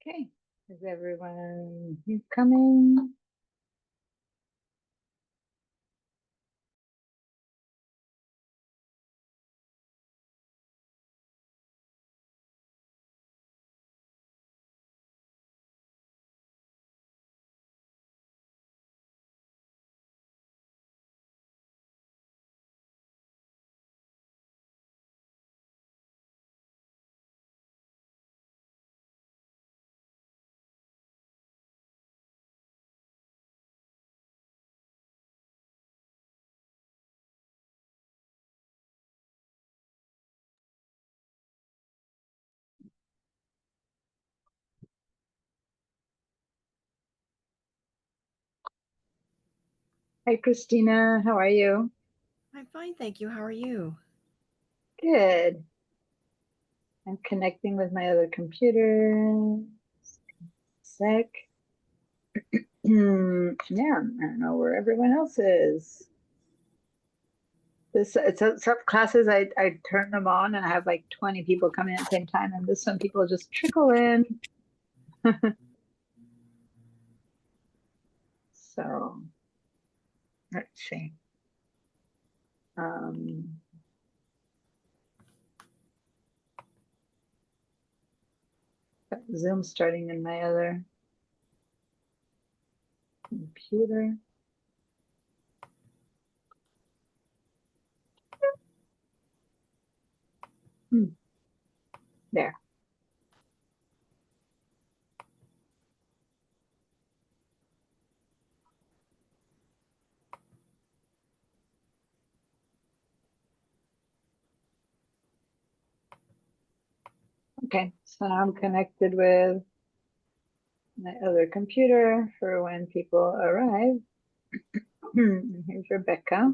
Okay, is everyone coming? Hi, Christina. How are you? I'm fine, thank you. How are you? Good. I'm connecting with my other computer. Sec. Yeah, I don't know where everyone else is. Some classes I turn them on and I have like 20 people coming at the same time, and this one people just trickle in. So let's see. Um, got Zoom starting in my other computer. There. Okay, so now I'm connected with my other computer for when people arrive. Here's Rebecca.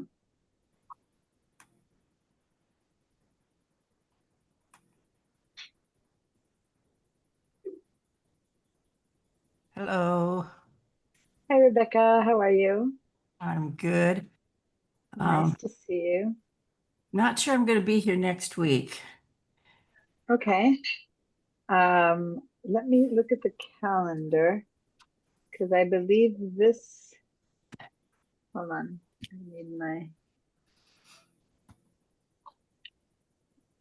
Hello, Hi, Rebecca. How are you? I'm good. Nice Um, to see you. Not sure I'm going to be here next week. Okay. Let me look at the calendar because I believe this. Hold on. I need my.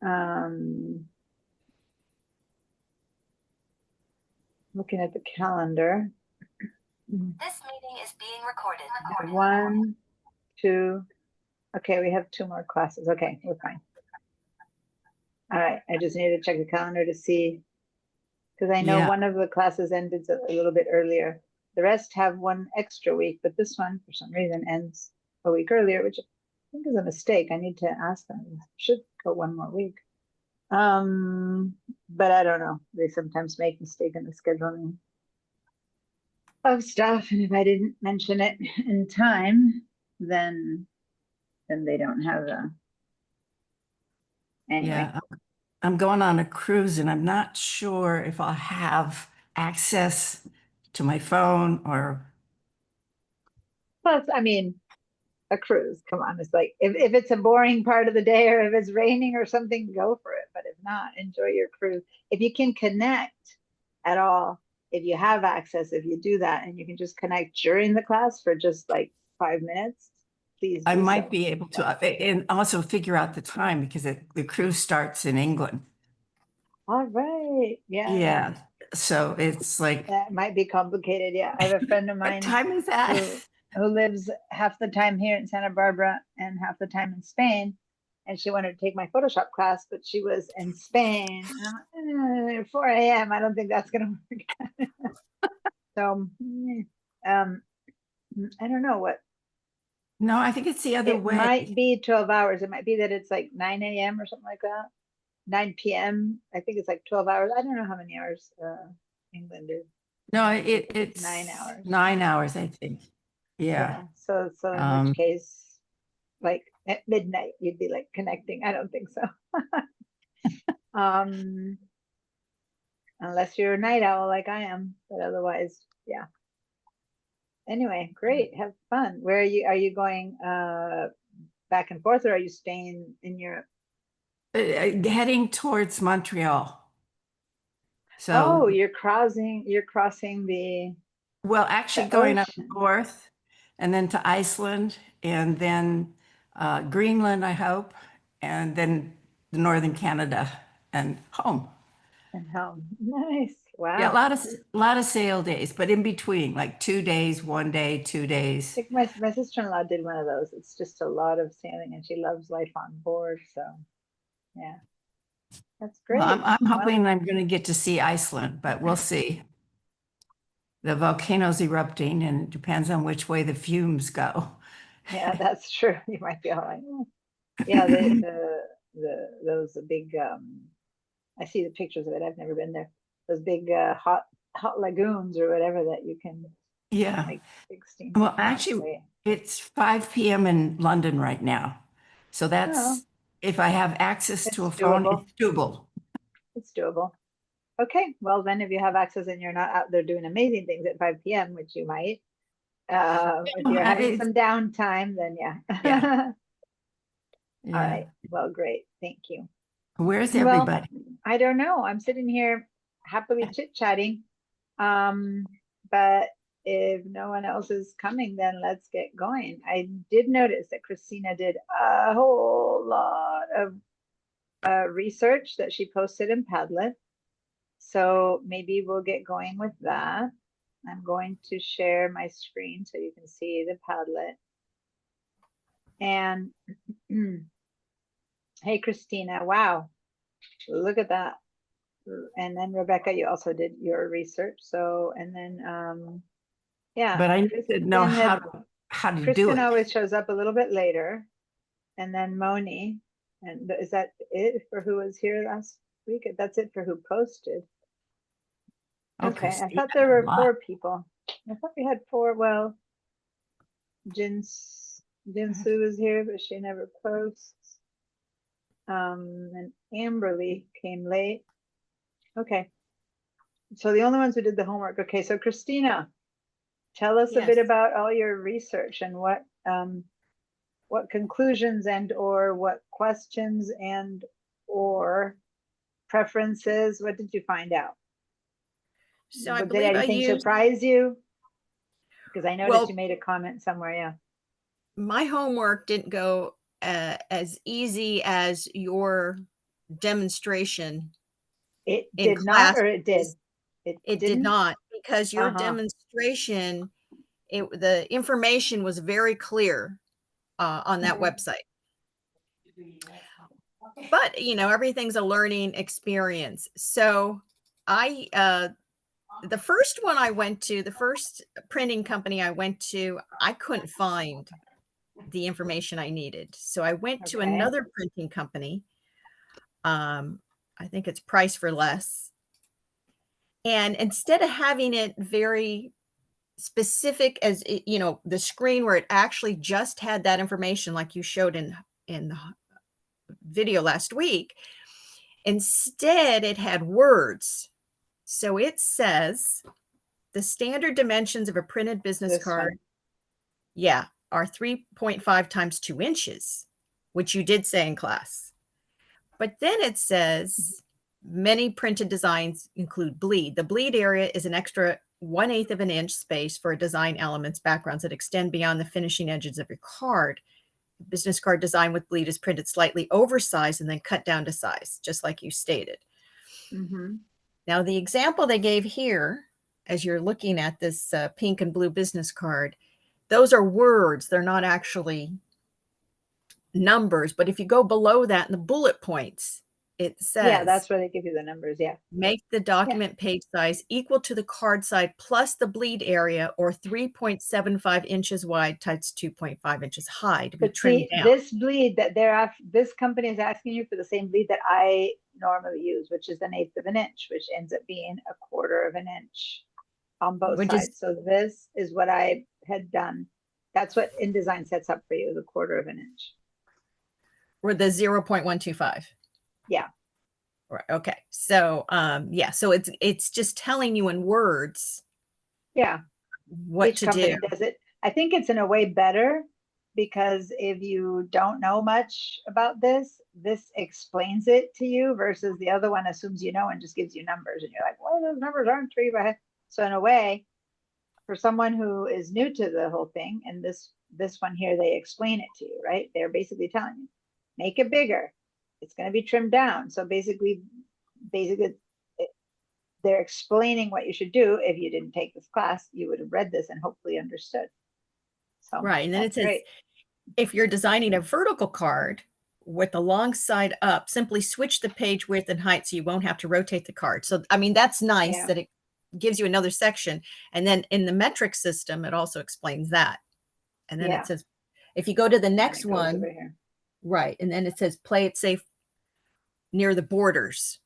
Um, Looking at the calendar. This meeting is being recorded. I have one, two. Okay, we have two more classes. Okay, we're fine. All right. I just need to check the calendar to see because I know Yeah, one of the classes ended a little bit earlier. The rest have one extra week, but this one, for some reason, ends a week earlier, which I think is a mistake. I need to ask them. Should go one more week. But I don't know. They sometimes make mistake in the scheduling of stuff, and if I didn't mention it in time, then they don't have a anyway. yeah. I'm going on a cruise and I'm not sure if I'll have access to my phone or, Plus, I mean, a cruise. Come on, it's like if it's a boring part of the day or if it's raining or something, go for it. But if not, enjoy your cruise. If you can connect at all, if you have access, if you do that and you can just connect during the class for just like 5 minutes, please I do might so. be able to, and also figure out the time because the cruise starts in England. All right. Yeah, Yeah. So it's like, that might be complicated. Yeah. I have a friend of what mine time is that? who lives half the time here in Santa Barbara and half the time in Spain. And she wanted to take my Photoshop class, but she was in Spain. And I'm like, 4 a.m. I don't think that's gonna work. So I don't know what No, I think it's the other it might way. be 12 hours. It might be that it's like 9 a.m. or something like that. 9 p.m. I think it's like 12 hours. I don't know how many hours England is. No, I think it's 9 hours. 9 hours, I think. Yeah. Yeah. So in which Um, case, like at midnight, you'd be like connecting. I don't think so. Um, Unless you're a night owl like I am, but otherwise, yeah. Anyway, great. Have fun. Where are you? Are you going back and forth, or are you staying in Europe? heading towards Montreal. Oh, So, you're crossing the well, actually going up ocean. north and then to Iceland and then Greenland, I hope, and then the northern Canada and home. And home. Nice. Yeah, Wow. a lot of sail days, but in between, like 2 days, 1 day, 2 days. I think my sister-in-law did one of those. It's just a lot of sailing and she loves life on board. So yeah, that's Well, great. I'm Well, hoping I'm going to get to see Iceland, but we'll see. The volcano's erupting and it depends on which way the fumes go. yeah, that's true. You might be all right. Yeah, those big I see the pictures of it. I've never been there. Those big hot lagoons or whatever that you can Yeah. like big steam Well, volcanoes. So, actually, yeah. it's 5 p.m. in London right now. So Oh, that's, if I have access to it's a phone, doable. it's doable. It's doable. Okay, well then if you have access and you're not out there doing amazing things at 5 p.m., which you might, if you're having some downtime, then yeah. Yeah. All Yeah. right. Well, great. Thank you. Where's Well, everybody? I don't know. I'm sitting here happily chit-chatting. But if no one else is coming, then let's get going. I did notice that Christina did a whole lot of research that she posted in Padlet. So maybe we'll get going with that. I'm going to share my screen so you can see the Padlet. And hey, Christina, wow, look at that. And then Rebecca, you also did your research. So, and then, yeah. But I need to know how to do Kristen it. always shows up a little bit later. And then Moni. And is that it for who was here last week? That's it for who posted. Okay, I Christina, thought there a were lot. 4 people. I thought we had 4. Well, Jinsu was here, but she never posts. And Amberly came late. Okay. So the only ones who did the homework. Okay, so Christina, tell us a bit Yes. about all your research and what conclusions and or what questions and or preferences, what did you find out? So I Did believe I anything used, surprise you? Because I noticed well, you made a comment somewhere, yeah. my homework didn't go as easy as your demonstration It in did not, class. or it did? It did didn't? not, because your Uh-huh. demonstration, the information was very clear on that Mhm. website. But everything's a learning experience. So the first one I went to, the first printing company I went to, I couldn't find the information I needed. So I went to Okay. another printing company. I think it's Price for Less. And instead of having it very specific as the screen where it actually just had that information like you showed in the video last week, instead it had words. So it says the standard dimensions of a printed business This card, one. yeah, are 3.5 times 2 inches, which you did say in class. But then it says many printed designs include bleed. The bleed area is an extra 1/8 of an inch space for design elements, backgrounds that extend beyond the finishing edges of your card. The business card design with bleed is printed slightly oversized and then cut down to size, just like you stated. Mm-hmm. Now, the example they gave here, as you're looking at this pink and blue business card, those are words. They're not actually numbers. But if you go below that in the bullet points, it says, Yeah, that's where they give you the numbers. Yeah. make the document page size equal to the card side plus the bleed area, or 3.75 inches wide times 2.5 inches high to be But trimmed see, down. this bleed that this company is asking you for the same bleed that I normally use, which is 1/8 of an inch, which ends up being 1/4 of an inch on both Which is- sides. So this is what I had done. That's what InDesign sets up for you, the 1/4 of an inch. Or the 0.125. Yeah. Right. Okay. So yeah. So it's just telling you in words Yeah. what Each to company do. does it. I think it's in a way better because if you don't know much about this, this explains it to you versus the other one assumes you know and just gives you numbers. And you're like, well, those numbers aren't true. So in a way, for someone who is new to the whole thing, and this one here, they explain it to you, right? They're basically telling you, make it bigger. It's going to be trimmed down. So basically, they're explaining what you should do. If you didn't take this class, you would have read this and hopefully understood. So Right. And then it that's says, great. if you're designing a vertical card with the long side up, simply switch the page width and height so you won't have to rotate the card. So, I mean, that's nice Yeah. that it gives you another section. And then in the metric system, it also explains that. And then Yeah. it says, if you go to the And next it goes one, over here. right. And then it says, play it safe near the borders.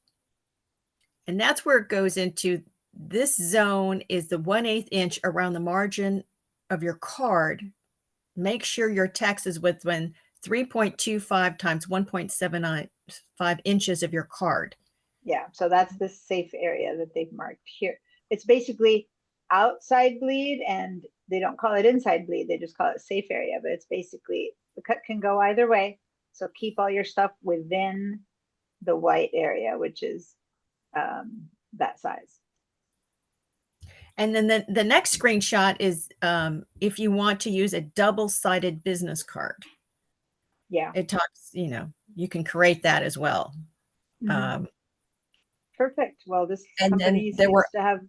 And that's where it goes into this zone is the 1/8 inch around the margin of your card. Make sure your text is within 3.25 times 1.75 inches of your card. Yeah, so that's the safe area that they've marked here. It's basically outside bleed, and they don't call it inside bleed. They just call it safe area, but it's basically the cut can go either way. So keep all your stuff within the white area, which is that size. And then the next screenshot is if you want to use a double-sided business card. Yeah. It talks, you can create that as well. Mhm. Perfect. Well, this and then company there seems were- to have.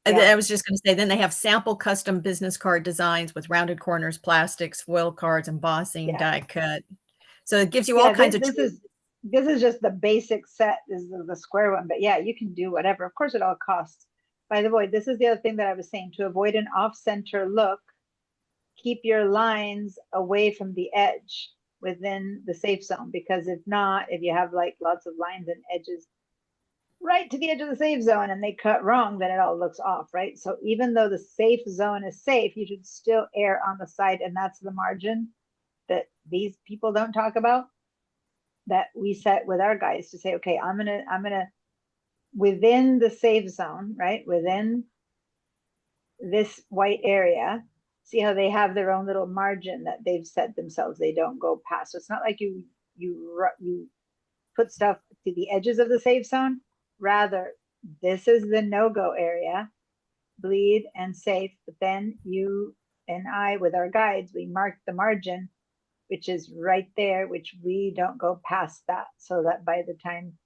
And Yeah. I was just going to say, then they have sample custom business card designs with rounded corners, plastics, foil cards, embossing, Yeah. die cut. So it gives you all kinds of This is just the basic set. This is the square one, but yeah, you can do whatever. Of course, it all costs. By the way, this is the other thing that I was saying. To avoid an off-center look, keep your lines away from the edge within the safe zone, because if not, if you have like lots of lines and edges right to the edge of the safe zone and they cut wrong, then it all looks off, right? So even though the safe zone is safe, you should still err on the side, and that's the margin that these people don't talk about, that we set with our guys to say, okay, I'm gonna within the safe zone, right, within this white area, see how they have their own little margin that they've set themselves, they don't go past. So it's not like you put stuff to the edges of the safe zone. Rather, this is the no-go area, bleed and safe, but then you and I with our guides, we mark the margin, which is right there, which we don't go past that, so that by the time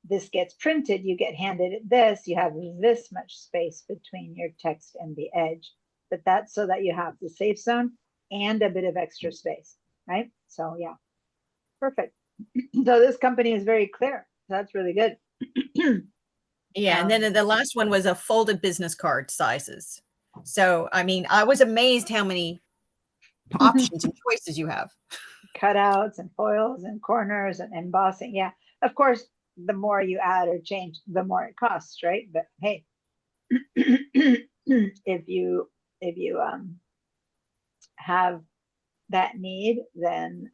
this gets printed, you get handed this, you have this much space between your text and the edge, but that's so that you have the safe zone and a bit of extra space, right? So yeah, perfect. So this company is very clear. That's really good. Yeah, and then the last one was a folded business card sizes. So, I mean, I was amazed how many options and choices you have. Cutouts and foils and corners and embossing. Yeah, of course, the more you add or change, the more it costs, right? But hey, if you have that need, then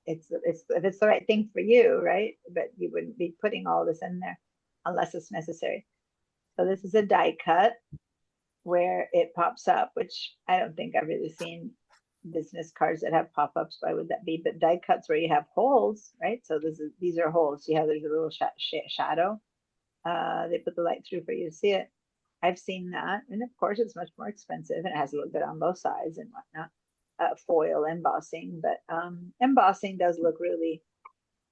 it's if it's the right thing for you, right? But you wouldn't be putting all this in there unless it's necessary. So this is a die cut where it pops up, which I don't think I've really seen business cards that have pop-ups. Why would that be? But die cuts where you have holes, right? So these are holes. See how there's a little shadow? They put the light through for you to see it. I've seen that, and of course it's much more expensive, and it has a little bit on both sides and whatnot. Foil embossing, but embossing does look really,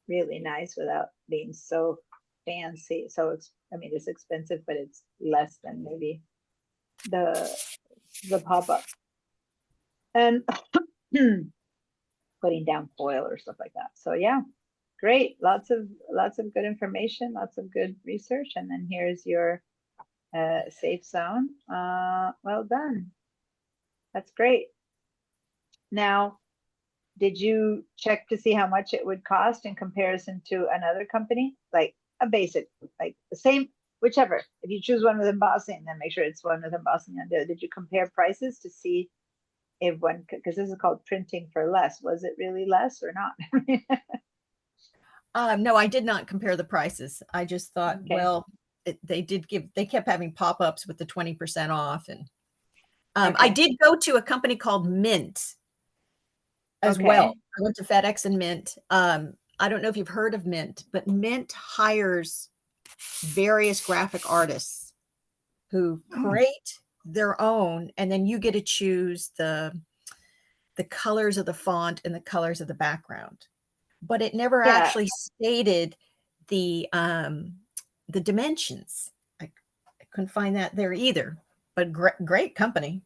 really nice without being so fancy. So I mean, it's expensive, but it's less than maybe the pop-up. And putting down foil or stuff like that. So yeah, great. Lots of good information, lots of good research. And then here's your safe zone. Well done. That's great. Now, did you check to see how much it would cost in comparison to another company? Like a basic, like the same, whichever. If you choose one with embossing, then make sure it's one with embossing on there. Did you compare prices to see if one, because this is called printing for less, was it really less or not? No, I did not compare the prices. I just thought, Okay. well, they kept having pop-ups with the 20% off, and I Okay. did go to a company called Mint as Okay. well. I went to FedEx and Mint. I don't know if you've heard of Mint, but Mint hires various graphic artists who create their own, and then you get to choose the colors of the font and the colors of the background. But it never Yeah. actually stated the dimensions. I couldn't find that there either. But great company.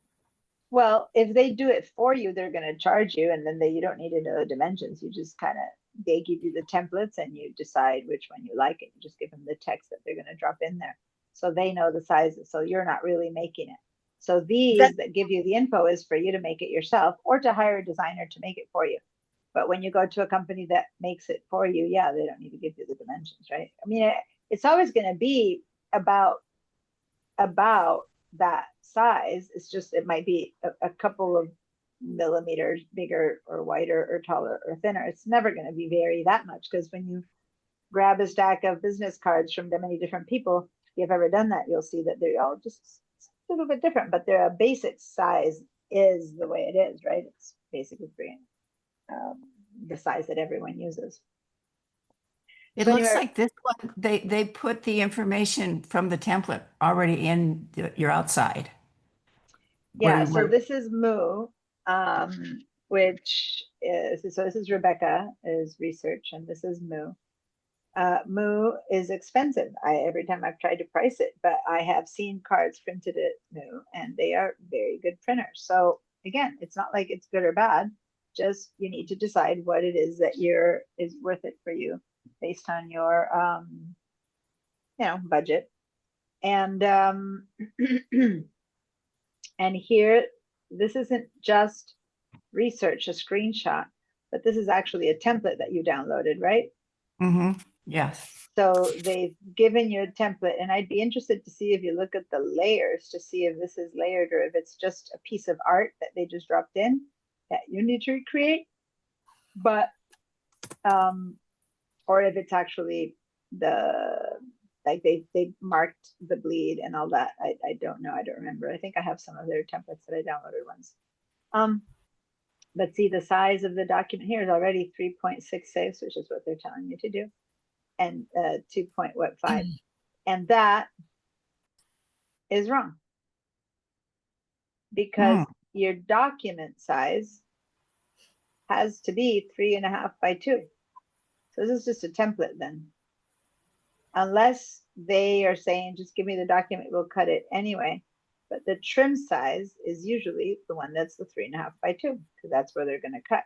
Well, if they do it for you, they're going to charge you, and then you don't need to know the dimensions. You just kind of, they give you the templates and you decide which one you like, and you just give them the text that they're going to drop in there. So they know the sizes. So you're not really making it. So these that give you the info is for you to make it yourself or to hire a designer to make it for you. But when you go to a company that makes it for you, yeah, they don't need to give you the dimensions, right? I mean, it's always going to be about that size. It's just, it might be a couple of millimeters bigger or wider or taller or thinner. It's never going to be vary that much, because when you grab a stack of business cards from that many different people, if you've ever done that, you'll see that they're all just a little bit different, but their basic size is the way it is, right? It's basically the size that everyone uses. It So looks anyway- like this one, they put the information from the template already in your outside. Yeah, Where- so where- this is Moo, which is, so this is Rebecca is research, and this is Moo. Moo is expensive. Every time I've tried to price it, but I have seen cards printed at Moo, and they are very good printers. So again, it's not like it's good or bad. Just you need to decide what it is that is worth it for you based on your budget. And and here, this isn't just research, a screenshot, but this is actually a template that you downloaded, right? Mhm. Yes. So they've given you a template, and I'd be interested to see if you look at the layers to see if this is layered or if it's just a piece of art that they just dropped in that you need to recreate. But or if it's actually like they marked the bleed and all that. I don't know. I don't remember. I think I have some of their templates that I downloaded once. But see, the size of the document here is already 3.66, which is what they're telling you to do, and 2.5, and that is wrong because your document size has to be 3.5 by 2. So this is just a template then. Unless they are saying, just give me the document, we'll cut it anyway. But the trim size is usually the one that's the 3.5 by 2, because that's where they're going to cut.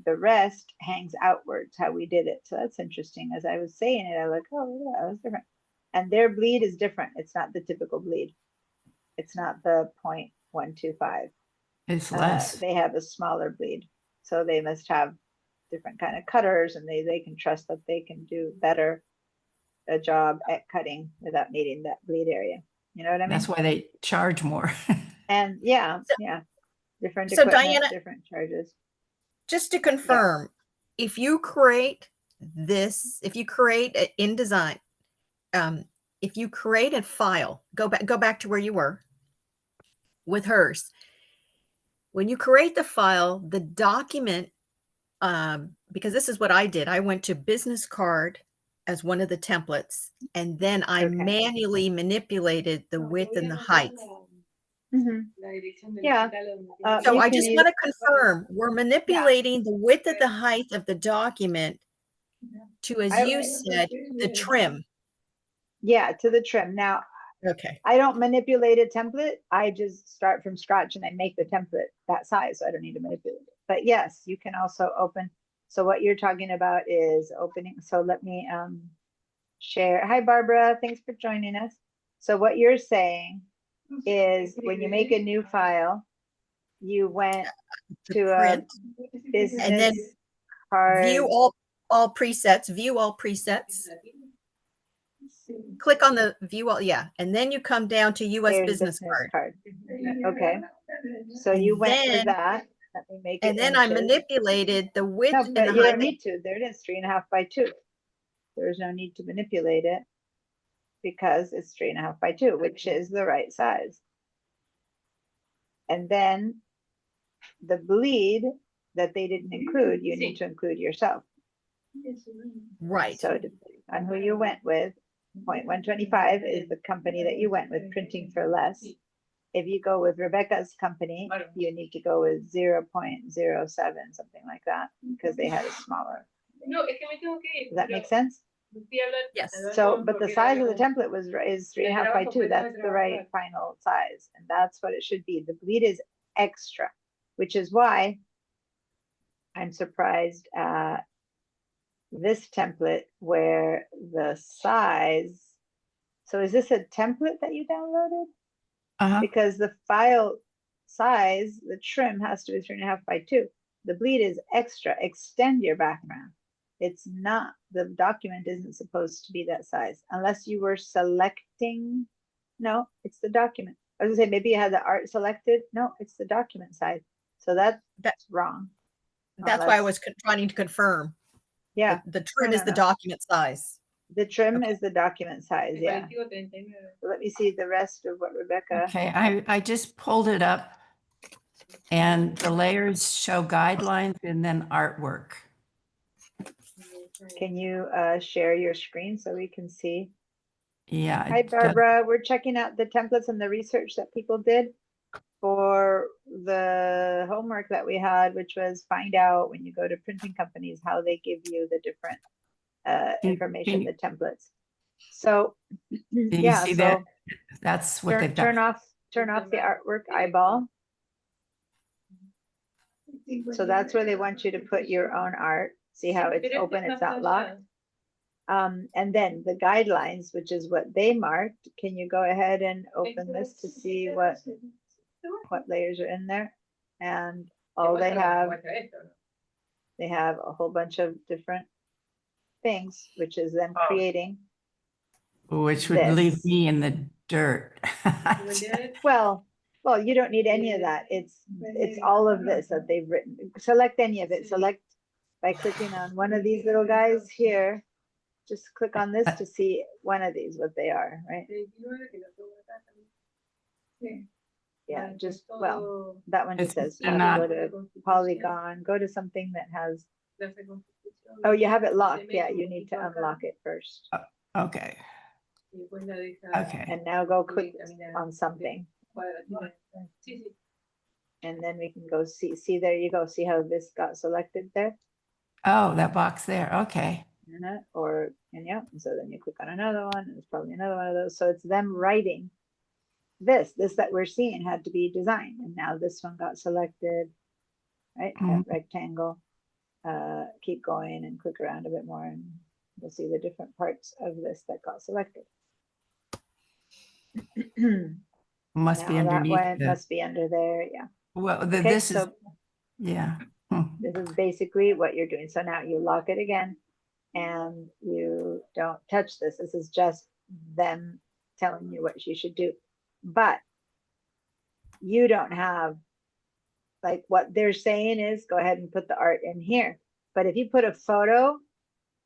The rest hangs outwards, how we did it. So that's interesting. As I was saying it, I was like, oh, yeah, that was different. And their bleed is different. It's not the typical bleed. It's not the 0.125. It's less. They have a smaller bleed. So they must have different kind of cutters, and they can trust that they can do better a job at cutting without needing that bleed area. You know what I mean? That's why they charge more. And yeah, different So equipment, Diana, different charges. just to confirm, if you create InDesign, if you create a file, go back to where you were with hers. When you create the file, the document, because this is what I did. I went to business card as one of the templates, and then I manually manipulated the width and the height. Yeah. So I just want to confirm, we're manipulating the width of the height of the document to, as you said, the trim. Yeah, to the trim. Now, okay. I don't manipulate a template. I just start from scratch and I make the template that size, so I don't need to manipulate it. But yes, you can also open. So what you're talking about is opening. So let me share. Hi, Barbara. Thanks for joining us. So what you're saying is when you make a new file, you went to a business and then card. View all presets. View all presets. Click on the view all, and then you come down to U.S. business card. Okay, so you went to that. Let me make it. And then I manipulated the width. No, but you don't need to. There it is, 3.5 by 2. There's no need to manipulate it because it's 3.5 by 2, which is the right size. And then the bleed that they didn't include, you need to include yourself. Right. So depending on who you went with, 0.125 is the company that you went with, Printing for Less. If you go with Rebecca's company, you need to go with 0.07, something like that, because they had a smaller. Does that make sense? Yes. So, but the size of the template is 3.5 by 2. That's the right final size, and that's what it should be. The bleed is extra, which is why I'm surprised at this template where the size. So is this a template that you downloaded? Because the file size, the trim has to be 3.5 by 2. The bleed is extra. Extend your background. It's not, the document isn't supposed to be that size unless you were selecting. No, it's the document. I was gonna say maybe you had the art selected. No, it's the document size. So that's wrong. That's why I was trying to confirm. Yeah, The trim No, is the no. document size. the trim Okay. is the document size. Yeah. Let me see the rest of what Rebecca. Okay, I just pulled it up and the layers show guidelines and then artwork. Can you share your screen so we can see? Yeah. Hi, Barbara. We're checking out the templates and the research that people did for the homework that we had, which was find out when you go to printing companies how they give you the different information, the templates. So you see that? That's what they've got. turn off the artwork eyeball. So that's where they want you to put your own art. See how it's open, it's not locked. And then the guidelines, which is what they marked. Can you go ahead and open this to see what layers are in there? And all they have a whole bunch of different things, which is them creating. Which would leave this. me in the dirt. Well, you don't need any of that. It's all of this that they've written. Select any of it. Select by clicking on one of these little guys here. Just click on this to see one of these, what they are, right? Yeah, just, well, that one just says, They're go not- to Polygon, go to something that has, oh, you have it locked. Yeah, you need to unlock it first. Okay. Okay. And now go click on something. And then we can go see, there you go. See how this got selected there? Oh, that box there. Okay. And yeah, and so then you click on another one, and it's probably another one of those. So it's them writing this that we're seeing had to be designed, and now this one got selected, right? That rectangle. Keep going and click around a bit more, and you'll see the different parts of this that got selected. Must be Now that underneath. one must be under there, yeah. Well, Okay, this is, so yeah. this is basically what you're doing. So now you lock it again and you don't touch this. This is just them telling you what you should do. But you don't have, like, what they're saying is go ahead and put the art in here. But if you put a photo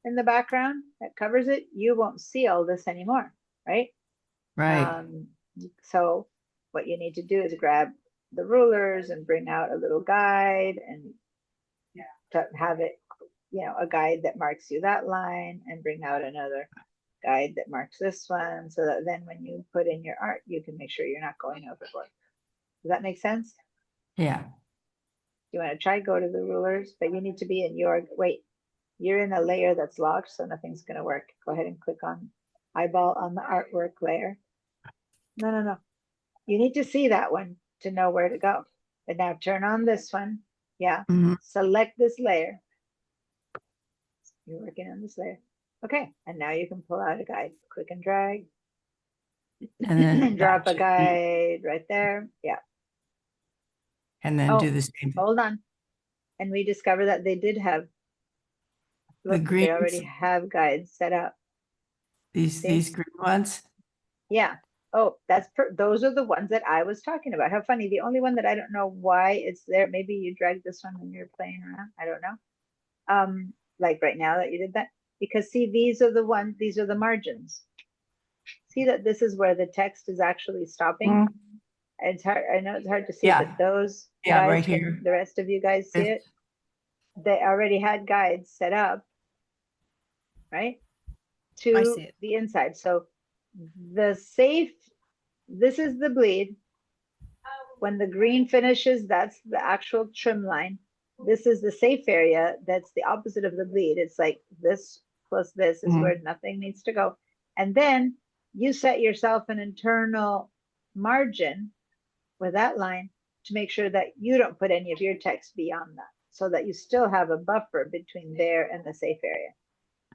in the background that covers it, you won't see all this anymore, right? Right. So what you need to do is grab the rulers and bring out a little guide and to have it, a guide that marks you that line, and bring out another guide that marks this one, so that then when you put in your art, you can make sure you're not going overboard. Does that make sense? Yeah. You want to try go to the rulers, but you need to be in you're in a layer that's locked, so nothing's going to work. Go ahead and click on eyeball on the artwork layer. No. You need to see that one to know where to go. But now turn on this one. Yeah. Select this layer. You're working on this layer. Okay. And now you can pull out a guide. Click and drag. And then Drop a guide right there. Yeah. And then do the same. Hold on. And we discovered that they did have, The green, they already have guides set up. these green ones. Yeah. Oh, those are the ones that I was talking about. How funny. The only one that I don't know why it's there. Maybe you dragged this one when you're playing around. I don't know. Like right now that you did that, because see, these are the margins. See that this is where the text is actually stopping. It's hard, I know it's hard to see, Yeah. but those Yeah, guys, right can here. the rest of you guys see It's- it? They already had guides set up, right? I To see it. the inside. So the safe, this is the bleed. When the green finishes, that's the actual trim line. This is the safe area. That's the opposite of the bleed. It's like this plus this is Mhm. where nothing needs to go. And then you set yourself an internal margin with that line to make sure that you don't put any of your text beyond that, so that you still have a buffer between there and the safe area.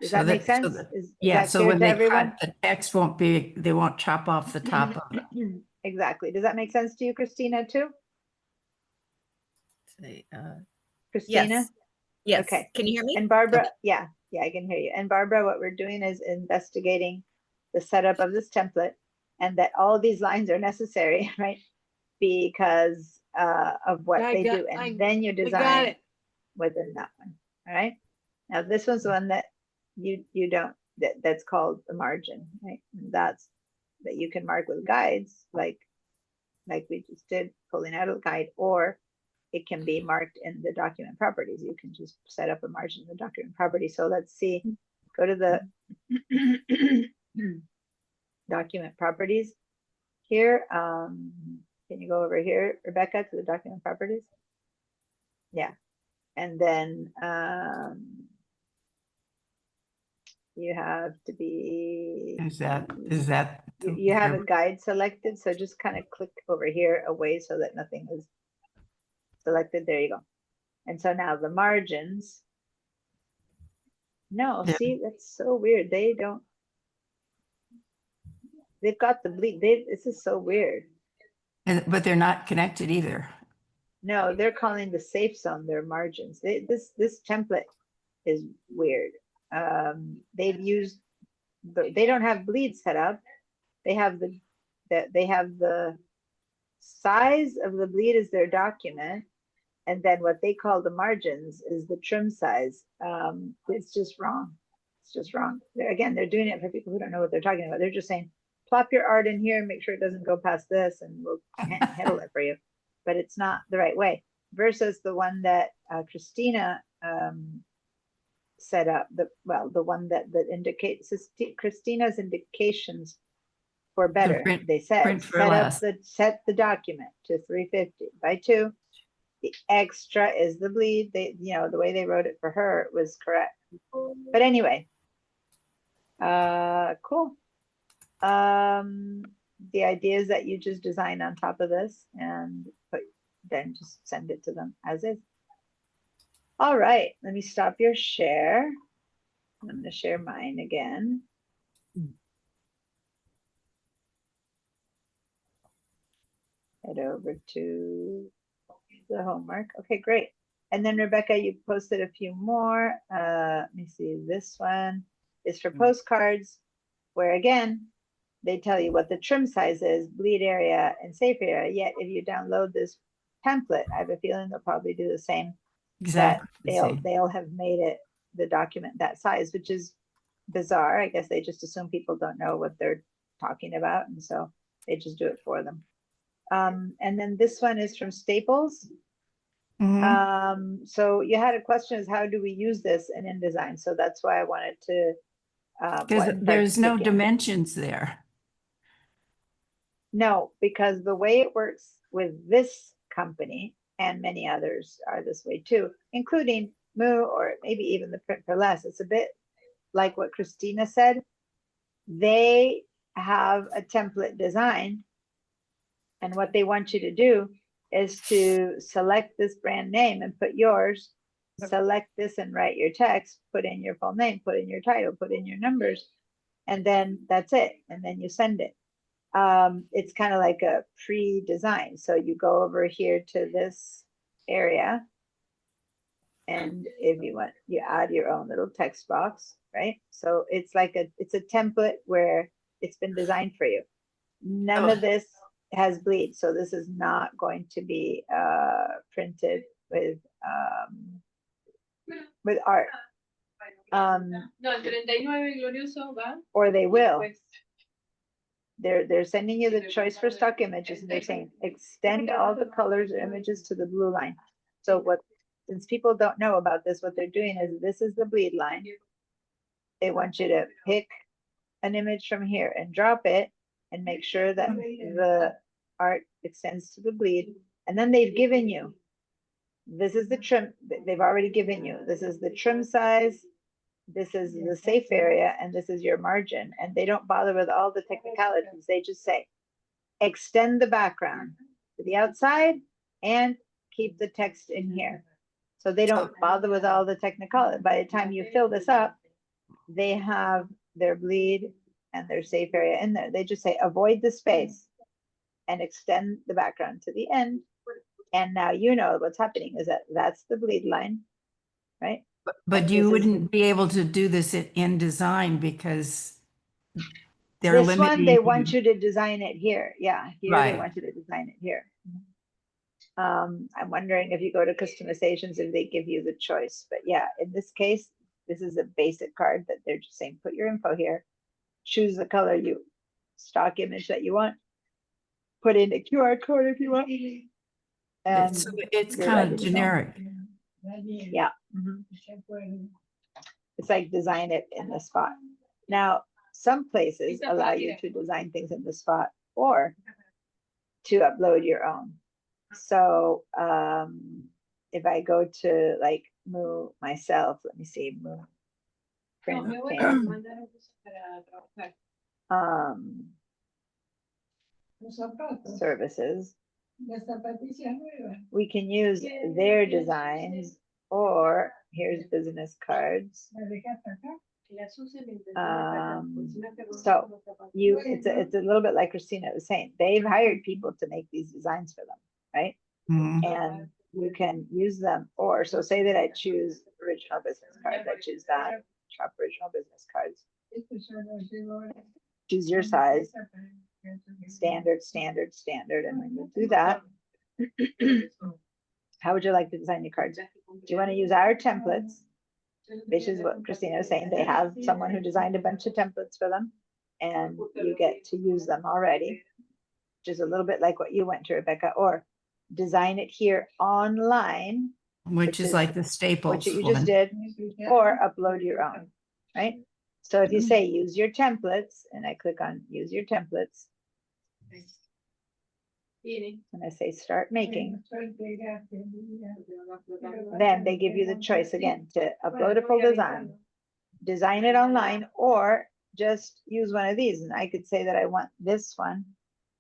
Does So that make that- so sense? that- Is Yeah, that so clear when to they everyone? cut, the text won't be, they won't chop off the top of it. Exactly. Does that make sense to you, Christina, too? Say, Christina? yes. Yes. Okay. Can you hear me? And Barbara, yeah, I can hear you. And Barbara, what we're doing is investigating the setup of this template, and that all of these lines are necessary, right? Because of what they do, and then you We got design it. within that one. All right. Now this one's the one that you don't, that's called the margin, right? And that's that you can mark with guides, like we just did, pulling out a guide, or it can be marked in the document properties. You can just set up a margin in the document property. So let's see, go to the document properties here. Can you go over here, Rebecca, to the document properties? Yeah. And then you have to be, Is that? you have a guide selected, so just kind of click over here away so that nothing is selected. There you go. And so now the margins. No, Yeah. see, that's so weird. They don't, they've got the bleed. This is so weird. But they're not connected either. No, they're calling the safe zone their margins. This template is weird. They've used, they don't have bleed set up. They have the size of the bleed is their document, and then what they call the margins is the trim size. It's just wrong. It's just wrong. Again, they're doing it for people who don't know what they're talking about. They're just saying, plop your art in here, make sure it doesn't go past this, and we'll handle it for you. But it's not the right way. Versus the one that Christina set up, the one that indicates Christina's indications for better. print- They said print for set less. set the document to 350 by 2. The extra is the bleed. They, the way they wrote it for her was correct. But anyway, cool. The idea is that you just design on top of this and then just send it to them as is. All right, let me stop your share. I'm going to share mine again. Head over to the homework. Okay, great. And then Rebecca, you posted a few more. Let me see. This one is for postcards, where again, they tell you what the trim size is, bleed area, and safe area. Yet if you download this template, I have a feeling they'll probably do the same. Exactly. That they'll have made it the document that size, which is bizarre. I guess they just assume people don't know what they're talking about, and so they just do it for them. And then this one is from Staples. Mhm. So you had a question, is how do we use this in InDesign? So that's why I wanted to. Because there's no dimensions there. No, because the way it works with this company and many others are this way too, including Moo or maybe even the Print for Less. It's a bit like what Christina said. They have a template design, and what they want you to do is to select this brand name and put yours, select this and write your text, put in your full name, put in your title, put in your numbers, and then that's it. And then you send it. It's kind of like a pre-design. So you go over here to this area, and if you want, you add your own little text box, right? So it's like it's a template where it's been designed for you. None of this has bleed, so this is not going to be printed with art. No, el 39 glorioso va. Or they will. Pues, They're sending you the choice for stock images, and they're saying extend all the colors or images to the blue line. So what, since people don't know about this, what they're doing is this is the bleed line. They want you to pick an image from here and drop it and make sure that the art extends to the bleed. And then they've given you, this is the trim, they've already given you, this is the trim size, this is the safe area, and this is your margin. And they don't bother with all the technicalities. They just say, extend the background to the outside and keep the text in here. So they don't bother with all the technicality. By the time you fill this up, they have their bleed and their safe area in there. They just say, avoid the space and extend the background to the end. And now you know what's happening is that that's the bleed line, right? But And you this is- wouldn't be able to do this in InDesign because they're This one, limiting they want you to design it here. Yeah, here they Right. want you to design it here. I'm wondering if you go to customizations, if they give you the choice. But yeah, in this case, this is a basic card that they're just saying, put your info here, choose the color you, stock image that you want, put in a QR code if you want. And So it's you're kind ready of to go. generic. Yeah. Mhm. It's like design it in the spot. Now, some places allow you to design things in the spot or to upload your own. So if I go to like Moo myself, let me see, Moo printing, services, we can use their designs, or here's business cards. So it's a little bit like Christina was saying, they've hired people to make these designs for them, right? Mhm. And you can use them, or so say that I choose original business cards, I choose that, shop original business cards. Choose your size, standard, standard, standard, and when you do that, how would you like to design your cards? Do you want to use our templates? Which is what Christina was saying, they have someone who designed a bunch of templates for them, and you get to use them already, which is a little bit like what you went to, Rebecca, or design it here online, Which is like the Staples which you one. just did, or upload your own, right? So if you say use your templates, and I click on use your templates, and I say start making, then they give you the choice again to upload a full design, design it online, or just use one of these. And I could say that I want this one.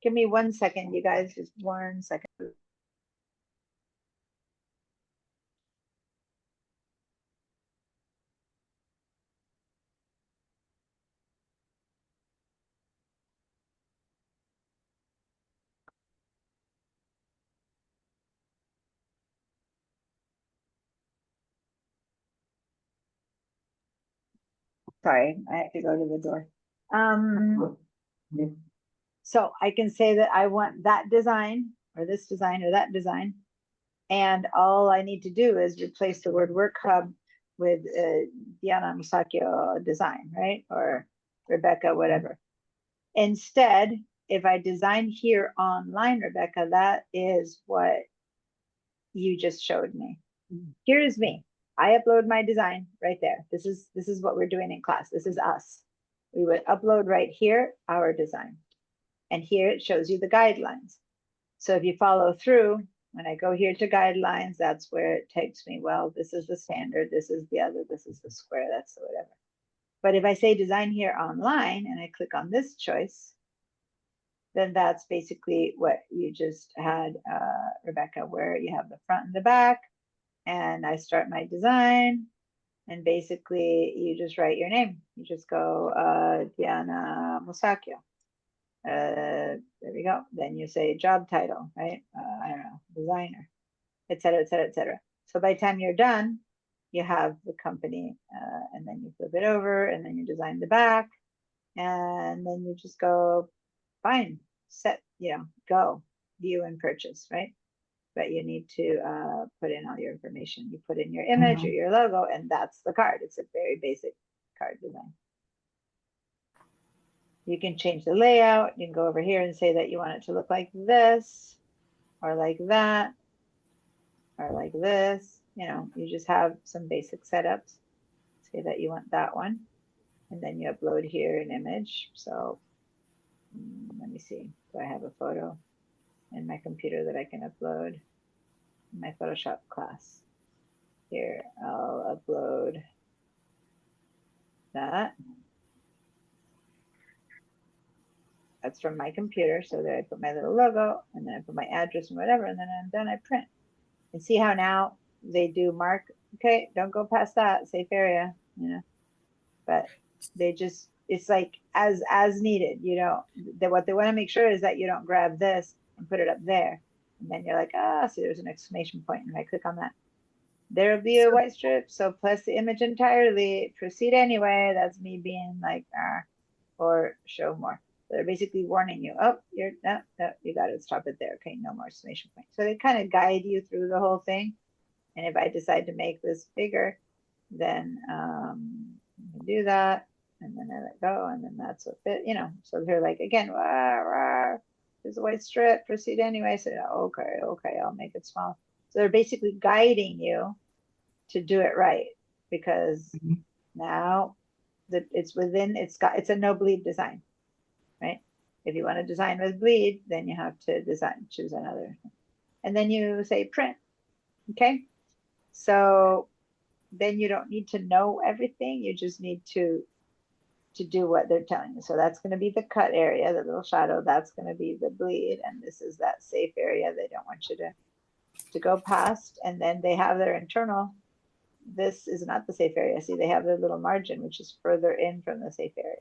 Give me 1 second, you guys, just 1 second. Sorry, I have to go to the door. So I can say that I want that design, or this design, or that design. And all I need to do is replace the word work hub with Diana Musacchio design, right? Or Rebecca, whatever. Instead, if I design here online, Rebecca, that is what you just showed me. Here's me. I upload my design right there. This is what we're doing in class. This is us. We would upload right here our design. And here it shows you the guidelines. So if you follow through, when I go here to guidelines, that's where it takes me. Well, this is the standard, this is the other, this is the square, that's the whatever. But if I say design here online and I click on this choice, then that's basically what you just had, Rebecca, where you have the front and the back, and I start my design, and basically you just write your name. You just go Diana Musacchio. There we go. Then you say job title, right? I don't know, designer, et cetera, et cetera, et cetera. So by the time you're done, you have the company, and then you flip it over, and then you design the back, and then you just go, fine, set, go, view and purchase, right? But you need to put in all your information. You put in your image or your logo, and that's the card. It's a very basic card design. You can change the layout. You can go over here and say that you want it to look like this, or like that, or like this. You know, you just have some basic setups. Say that you want that one, and then you upload here an image. So let me see. Do I have a photo in my computer that I can upload in my Photoshop class? Here, I'll upload that. That's from my computer. So there I put my little logo, and then I put my address and whatever, and then I'm done, I print. And see how now they do mark, okay, don't go past that, safe area, you know. But they just, it's like as needed, you know. What they want to make sure is that you don't grab this and put it up there. And then you're like, see, there's an exclamation point, and I click on that. There'll be a white strip, so plus the image entirely, proceed anyway. That's me being like, or show more. They're basically warning you, oh, you're no, you got to stop it there. Okay, no more exclamation point. So they kind of guide you through the whole thing. And if I decide to make this bigger, then do that, and then I let go, and then that's what fit, you know. So they're like, again, there's a white strip, proceed anyway. So okay, I'll make it small. So they're basically guiding you to do it right, because now that it's within, it's a no bleed design. Right? If you want to design with bleed, then you have to choose another. And then you say print. Okay. So then you don't need to know everything. You just need to do what they're telling you. So that's going to be the cut area, the little shadow. That's going to be the bleed. And this is that safe area they don't want you to go past. And then they have their internal. This is not the safe area. See, they have their little margin, which is further in from the safe area.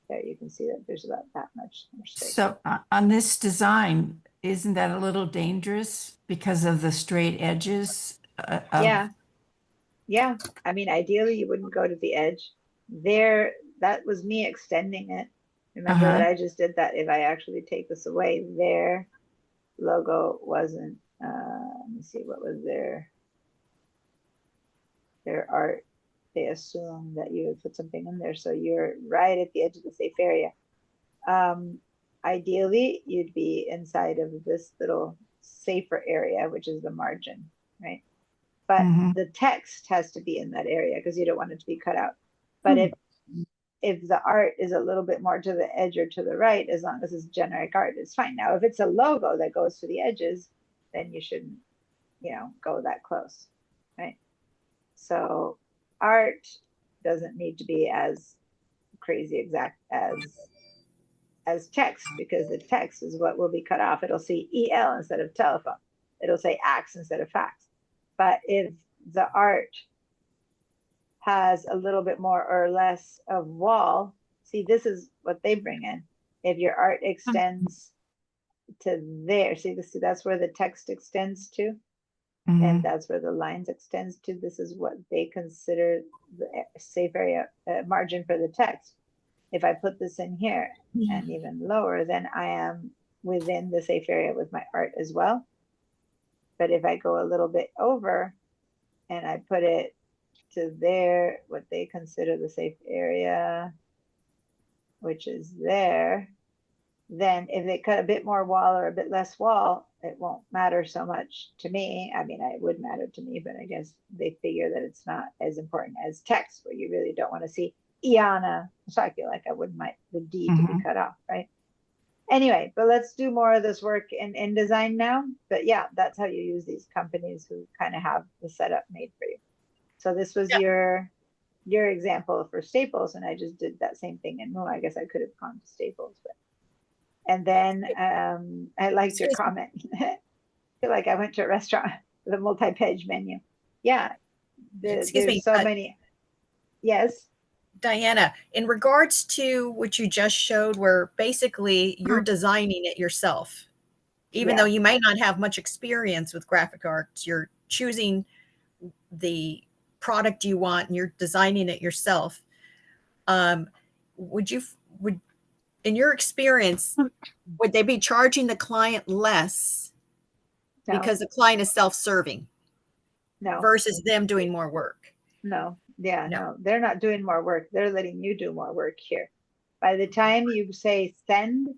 There you can see that there's about that much more space. So on this design, isn't that a little dangerous because of the straight edges? Yeah. I mean, ideally you wouldn't go to the edge. There, that was me extending it. Remember that I just did that. If I actually take this away, their logo wasn't, let me see, what was their art. They assume that you would put something in there. So you're right at the edge of the safe area. Ideally, you'd be inside of this little safer area, which is the margin, right? But the text has to be in that area because you don't want it to be cut out. But if the art is a little bit more to the edge or to the right, as long as it's generic art, it's fine. Now, if it's a logo that goes to the edges, then you shouldn't, you know, go that close, right? So art doesn't need to be as crazy exact as text, because the text is what will be cut off. It'll say EL instead of telephone. It'll say ax instead of fax. But if the art has a little bit more or less of wall, see, this is what they bring in. If your art extends to there, see, that's where the text extends to. And that's where the lines extends to. This is what they consider the safe area margin for the text. If I put this in here and even lower, then I am within the safe area with my art as well. But if I go a little bit over and I put it to there, what they consider the safe area, which is there, then if they cut a bit more wall or a bit less wall, it won't matter so much to me. I mean, it would matter to me, but I guess they figure that it's not as important as text, where you really don't want to see Iana. So I feel like I wouldn't like the D to be cut off, right? Anyway, but let's do more of this work in InDesign now. But yeah, that's how you use these companies who kind of have the setup made for you. So this was your example for Staples, and I just did that same thing. And well, I guess I could have gone to Staples, but. And then I liked your comment. I feel like I went to a restaurant with a multi-page menu. Yeah, there's so many. Yes. Diana, in regards to what you just showed, where basically you're designing it yourself, even though you may not have much experience with graphic arts, you're choosing the product you want and you're designing it yourself. Would in your experience, would they be charging the client less because the client is self-serving versus them doing more work? No. Yeah, no, they're not doing more work. They're letting you do more work here. By the time you say send,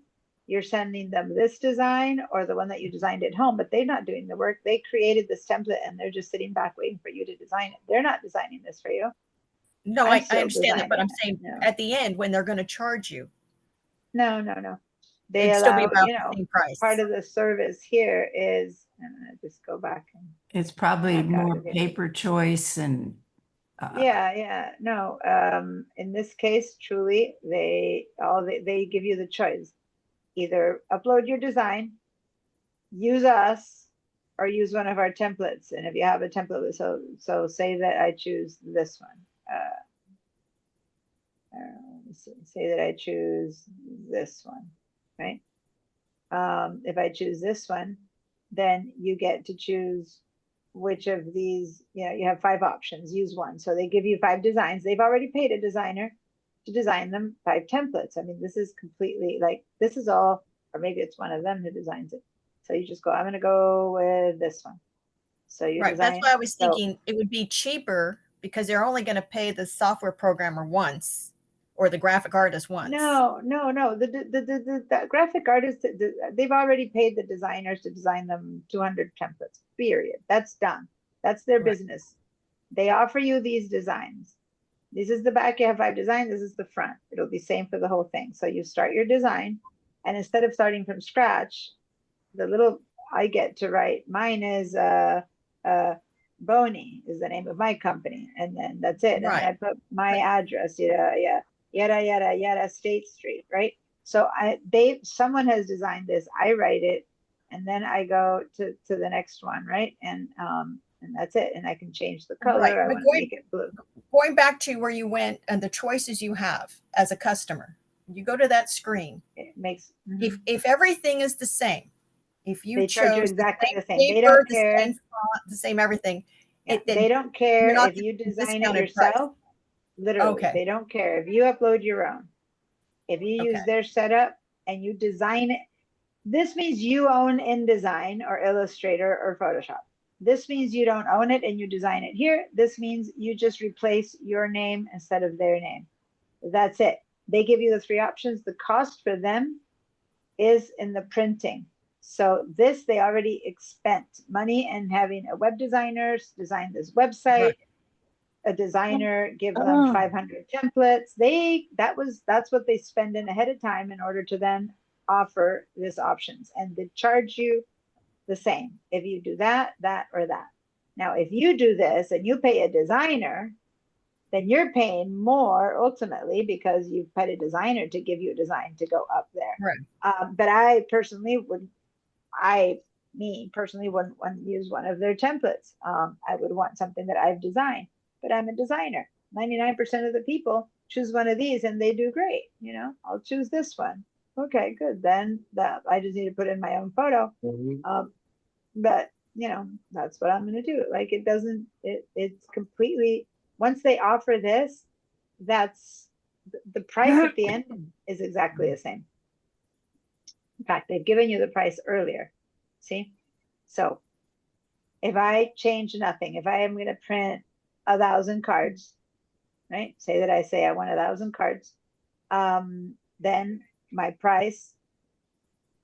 you're sending them this design or the one that you designed at home, but they're not doing the work. They created this template and they're just sitting back waiting for you to design it. They're not designing this for you. No, I'm I still understand that, but I'm designing saying it. at the end, when they're gonna charge you, No, no, no. They it'd still be allow, about the same price. part of the service here is, and I just go back and, It's probably Back out more of it. paper choice and, yeah, no, in this case, truly, they give you the choice. Either upload your design, use us, or use one of our templates. And if you have a template, so say that I choose this one. Say that I choose this one, right? If I choose this one, then you get to choose which of these, you have 5 options, use one. So they give you 5 designs. They've already paid a designer to design them 5 templates. I mean, this is completely like, this is all, or maybe it's one of them who designs it. So you just go, I'm going to go with this one. So you Right, that's design, why I was so- thinking it would be cheaper because they're only gonna pay the software programmer once or the graphic artist once. No. The graphic artists, they've already paid the designers to design them 200 templates, period. That's done. That's their Right. business. They offer you these designs. This is the back, you have 5 designs, this is the front. It'll be same for the whole thing. So you start your design, and instead of starting from scratch, the little I get to write, mine is Boney is the name of my company, and then that's it. Right. And I put my address, yada State Street, right? So someone has designed this, I write it, and then I go to the next one, right? And that's it. And I can change the color. Right, I but want to make it blue. Going back to where you went and the choices you have as a customer, you go to that screen. It makes If everything is the same, if you they charge you chose exactly the same. They paper, don't the care. same font, the same everything, Yeah, then they don't care you're not if you getting design it discounted price. yourself. Literally, Okay. they don't care if you upload your own. If you use Okay. their setup and you design it, this means you own InDesign or Illustrator or Photoshop. This means you don't own it and you design it here. This means you just replace your name instead of their name. That's it. They give you the 3 options. The cost for them is in the printing. So this, they already spent money and having a web designer design this website, Right. a designer give them 500 templates. That's what they spend in ahead of time in order to then offer this options, and they charge you the same if you do that, or that. Now, if you do this and you pay a designer, then you're paying more ultimately because you've paid a designer to give you a design to go up there. Right. But I personally wouldn't want to use one of their templates. I would want something that I've designed, but I'm a designer. 99% of the people choose one of these and they do great. I'll choose this one. Okay, good. Then I just need to put in my own photo. But that's what I'm going to do. Like it's completely, once they offer this, that's the price at the end is exactly the same. In fact, they've given you the price earlier. See? So if I change nothing, if I am going to print 1,000 cards, right? Say I want 1,000 cards, then my price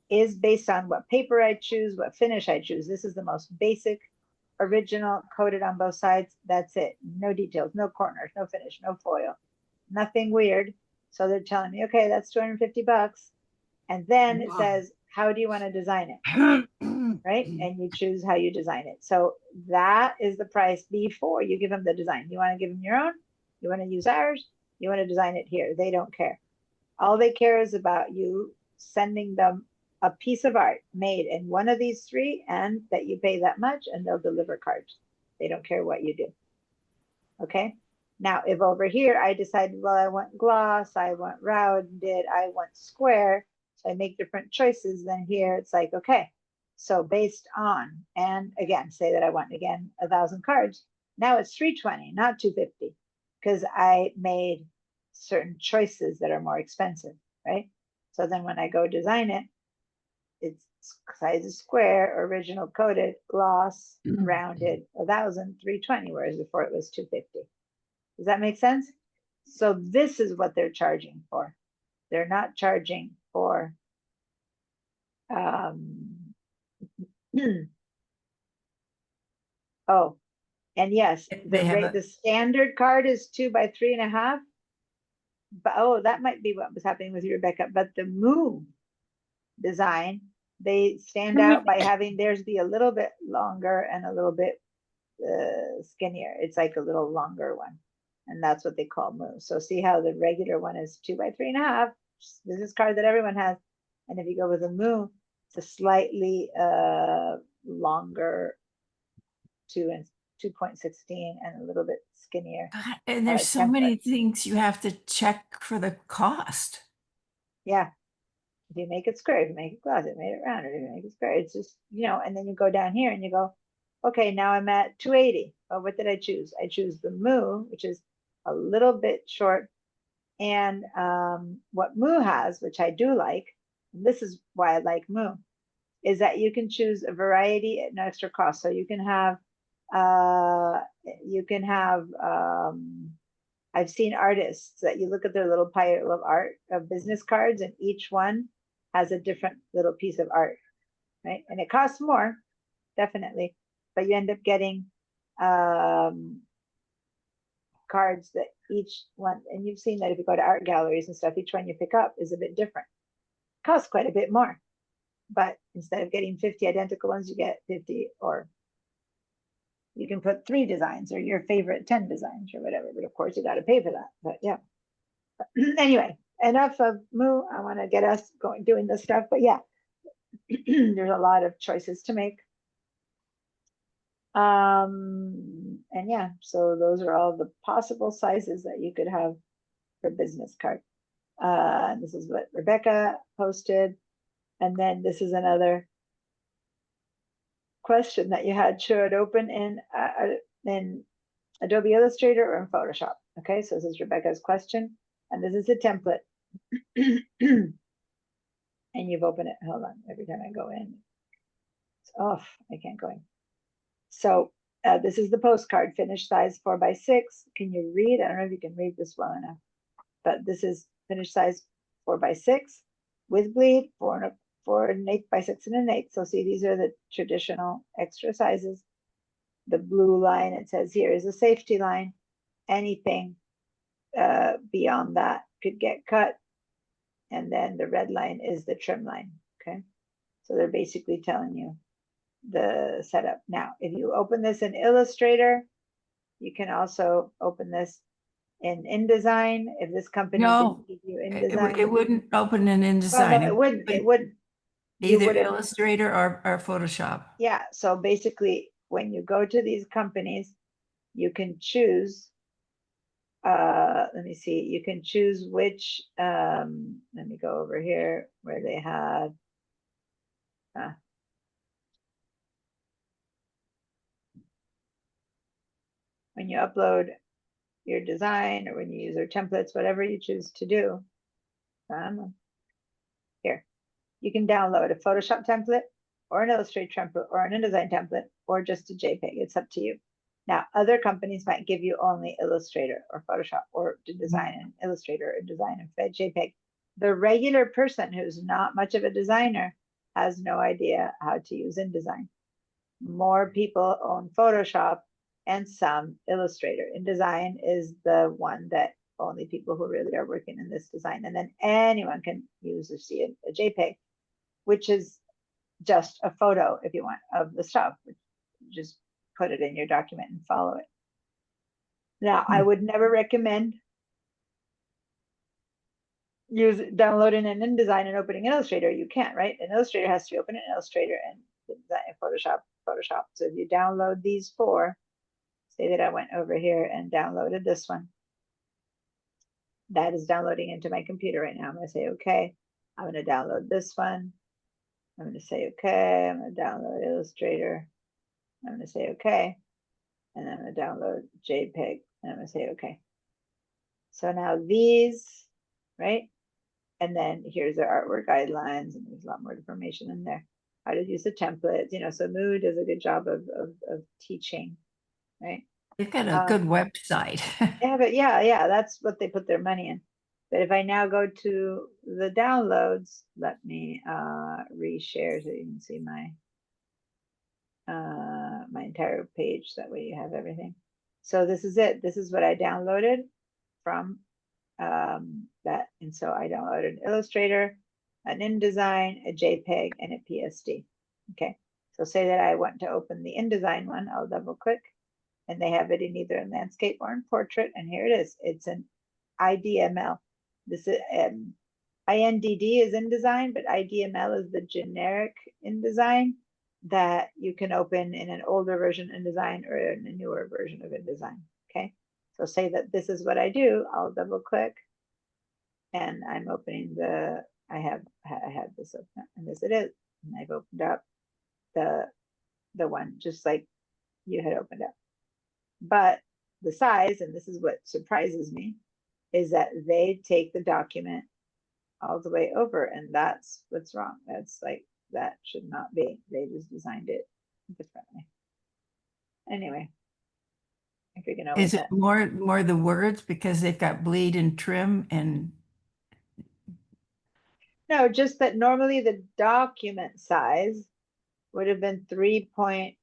is based on what paper I choose, what finish I choose. This is the most basic, original, coated on both sides. That's it. No details, no corners, no finish, no foil, nothing weird. So they're telling me, okay, that's $250. And then it says, how do you want to design it? Right? And you choose how you design it. So that is the price before you give them the design. You want to give them your own? You want to use ours? You want to design it here? They don't care. All they care is about you sending them a piece of art made in one of these 3 and that you pay that much and they'll deliver cards. They don't care what you do. Okay. Now, if over here I decided, well, I want gloss, I want rounded, I want square, so I make different choices, then here it's like, okay, so based on, and again, say that I want, 1,000 cards. Now it's $320, not $250, because I made certain choices that are more expensive, right? So then when I go design it, it's size is square, original coated, gloss, rounded, 1,000, $320, whereas before it was $250. Does that make sense? So this is what they're charging for. They're not charging for, um, oh, and yes, They have a- the standard card is 2 by 3.5. But, oh, that might be what was happening with you, Rebecca, but the Moo design, they stand out by having theirs be a little bit longer and a little bit skinnier. It's like a little longer one. And that's what they call Moo. So see how the regular one is 2 by 3.5 business card that everyone has. And if you go with a Moo, it's a slightly longer 2.16 and a little bit skinnier. God, and there's so many things you have to check for the cost. Yeah. If you make it square, if you make it closet, make it round, if you make it square, it's just, and then you go down here and you go, okay, now I'm at 280. Well, what did I choose? I choose the Moo, which is a little bit short. And what Moo has, which I do like, and this is why I like Moo, is that you can choose a variety at no extra cost. So you can have, I've seen artists that you look at their little pile of art of business cards, and each one has a different little piece of art, right? And it costs more, definitely, but you end up getting cards that each one, and you've seen that if you go to art galleries and stuff, each one you pick up is a bit different. Costs quite a bit more, but instead of getting 50 identical ones, you get 50, or you can put 3 designs or your favorite 10 designs or whatever, but of course you got to pay for that. But yeah. Anyway, enough of Moo. I want to get us doing this stuff, but yeah, there's a lot of choices to make. And yeah, so those are all the possible sizes that you could have for business card. This is what Rebecca posted. And then this is another question that you had. Should open in Adobe Illustrator or in Photoshop? Okay, so this is Rebecca's question. And this is a template. And you've opened it. Hold on, every time I go in, it's off. I can't go in. So this is the postcard, finished size 4 by 6. Can you read? I don't know if you can read this well enough, but this is finished size 4 by 6 with bleed, 4 1/8 by 6 1/8. So see, these are the traditional extra sizes. The blue line, it says here, is a safety line. Anything beyond that could get cut. And then the red line is the trim line, okay? So they're basically telling you the setup. Now, if you open this in Illustrator, you can also open this in InDesign. If this company No, didn't give you InDesign, it wouldn't open in well, InDesign. no, it wouldn't. You Either would've- Illustrator or Photoshop. Yeah, so basically, when you go to these companies, you can choose, let me see, you can choose which, let me go over here where they have, when you upload your design or when you use their templates, whatever you choose to do, here, you can download a Photoshop template or an Illustrator template or an InDesign template or just a JPEG. It's up to you. Now, other companies might give you only Illustrator or Photoshop or to design in Illustrator or design in JPEG. The regular person who's not much of a designer has no idea how to use InDesign. More people own Photoshop and some Illustrator. InDesign is the one that only people who really are working in this design, and then anyone can use or see a JPEG, which is just a photo, if you want, of the stuff. Just put it in your document and follow it. Now, I would never recommend downloading an InDesign and opening Illustrator. You can't, right? An Illustrator has to be open in Illustrator and Photoshop. So if you download these 4, say that I went over here and downloaded this one. That is downloading into my computer right now. I'm going to say, okay, I'm going to download this one. I'm going to say, okay, I'm going to download Illustrator. I'm going to say, okay. And I'm going to download JPEG and I'm going to say, okay. So now these, right? And then here's their artwork guidelines, and there's a lot more information in there. How to use the templates, so Moo does a good job of teaching, right? They've got a good website. Yeah, but yeah, that's what they put their money in. But if I now go to the downloads, let me reshare so you can see my my entire page. That way you have everything. So this is it. This is what I downloaded from that. And so I downloaded an Illustrator, an InDesign, a JPEG, and a PSD. Okay. So say that I want to open the InDesign one, I'll double click, and they have it in either in landscape or in portrait. And here it is. It's an IDML. This is INDD is InDesign, but IDML is the generic InDesign that you can open in an older version of InDesign or in a newer version of InDesign. Okay. So say that this is what I do. I'll double click, and I'm opening the. I have this open, and this it is. And I've opened up the one just like you had opened up. But the size, and this is what surprises me, is that they take the document all the way over, and that's what's wrong. That's like, that should not be. They just designed it differently. Anyway, I think we can always. Is it more the words because they've got bleed and trim and No, just that normally the document size would have been 3.5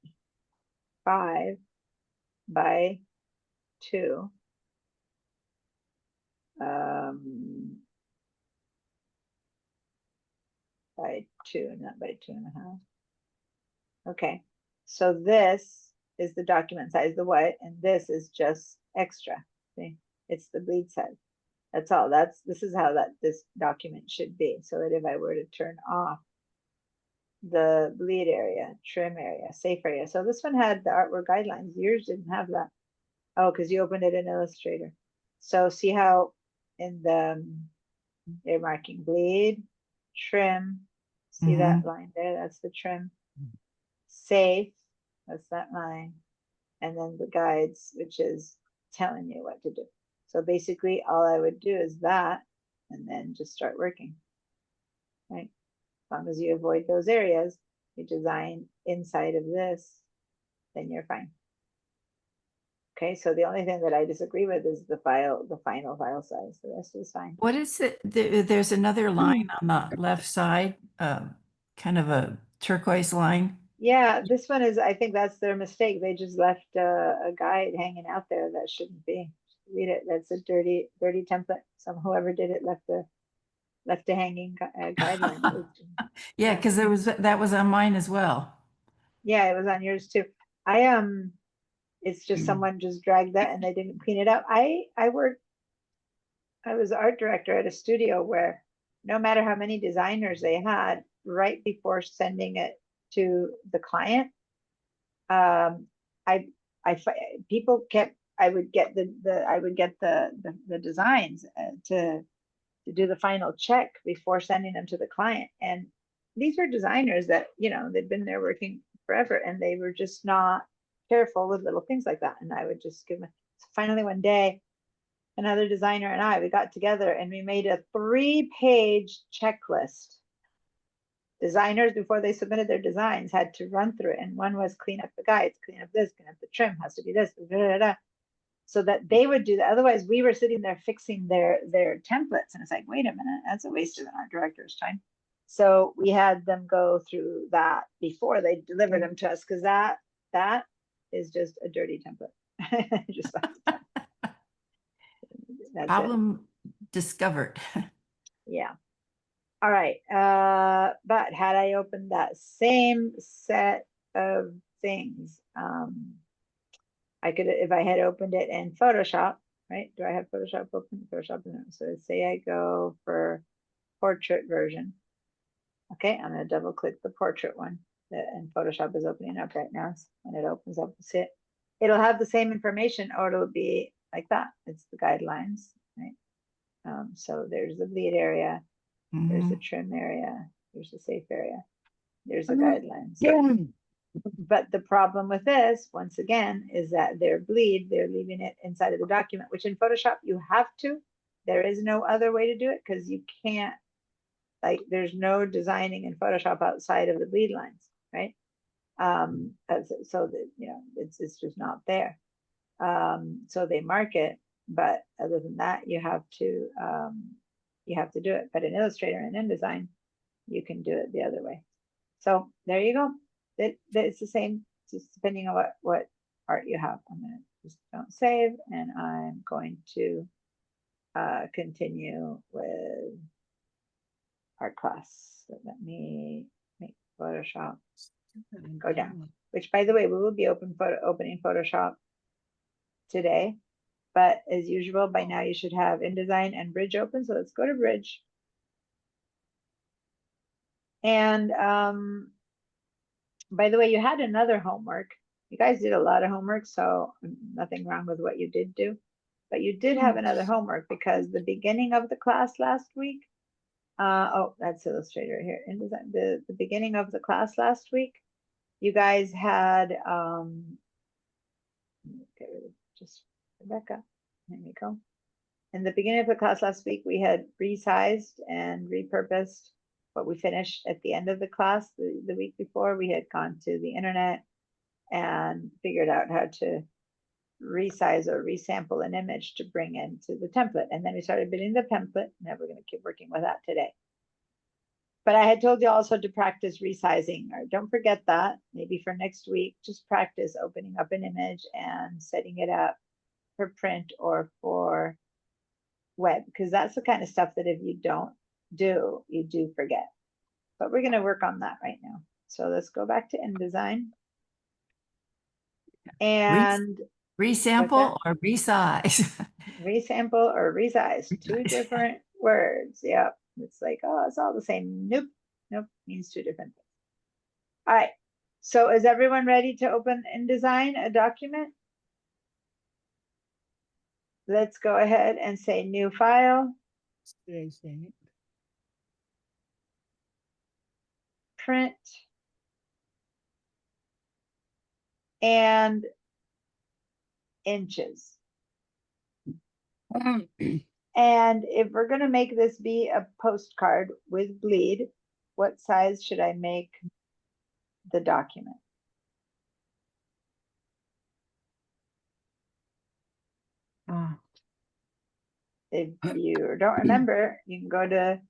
by 2. By 2, not by 2.5. Okay, so this is the document size, the white, and this is just extra. See, it's the bleed size. That's all. This is how this document should be. So that if I were to turn off the bleed area, trim area, safe area. So this one had the artwork guidelines. Yours didn't have that. Oh, because you opened it in Illustrator. So see how in the they're marking bleed, trim. See that line there? That's the trim. Safe, that's that line. And then the guides, which is telling you what to do. So basically all I would do is that, and then just start working, right? As long as you avoid those areas, you design inside of this, then you're fine. Okay, so the only thing that I disagree with is the final file size. The rest is fine. what is it? There's another line on the left side, kind of a turquoise line. Yeah, this one is, I think that's their mistake. They just left a guide hanging out there that shouldn't be. Read it. That's a dirty template. Whoever did it left a hanging guideline. Yeah, because that was on mine as well. Yeah, it was on yours too. It's just someone just dragged that and they didn't clean it up. I was art director at a studio where no matter how many designers they had, right before sending it to the client, I would get the designs to do the final check before sending them to the client. And these were designers that, they'd been there working forever, and they were just not careful with little things like that. And I would just give them. So finally one day, another designer and we got together and we made a 3-page checklist. Designers, before they submitted their designs, had to run through it. And one was clean up the guides, clean up this, clean up the trim, has to be this, so that they would do that. Otherwise, we were sitting there fixing their templates. And it's like, wait a minute, that's a waste of an art director's time. So we had them go through that before they delivered them to us, because that is just a dirty template. Just that's Problem discovered. Yeah. All right. But had I opened that same set of things, I could, if I had opened it in Photoshop, right? Do I have Photoshop open? Photoshop. No. So say I go for portrait version. Okay, I'm going to double click the portrait one, and Photoshop is opening up right now. So when it opens up, we'll see it. It'll have the same information, or it'll be like that. It's the guidelines, right? So there's the bleed area, there's the trim area, there's the safe area, there's the guidelines. Yeah. But the problem with this, once again, is that their bleed, they're leaving it inside of the document, which in Photoshop you have to. There is no other way to do it, because you can't, like, there's no designing in Photoshop outside of the bleed lines, right? So that, it's just not there. So they mark it, but other than that, you have to do it. But in Illustrator and InDesign, you can do it the other way. So there you go. It's the same, just depending on what art you have. I'm gonna just don't save, and I'm going to continue with art class. So let me make Photoshop go down. Which, by the way, we will be opening Photoshop today. But as usual, by now you should have InDesign and Bridge open. So let's go to Bridge. And by the way, you had another homework. You guys did a lot of homework, so nothing wrong with what you did do. But you did have another homework because the beginning of the class last week, oh, that's Illustrator here. InDesign, the beginning of the class last week, you guys had, get rid of just Rebecca. There we go. In the beginning of the class last week, we had resized and repurposed what we finished at the end of the class. The week before, we had gone to the internet and figured out how to resize or resample an image to bring into the template. And then we started building the template. Now we're going to keep working with that today. But I had told you also to practice resizing, or don't forget that. Maybe for next week, just practice opening up an image and setting it up for print or for web, because that's the kind of stuff that if you don't do, you do forget. But we're going to work on that right now. So let's go back to InDesign. And Resample or resize? resample or resize, two different words. Yep. It's like, oh, it's all the same. Nope. Nope. Means two different things. All right. So is everyone ready to open InDesign a document? Let's go ahead and say new file. Print. And inches. And if we're going to make this be a postcard with bleed, what size should I make the document? If you don't remember, you can go to,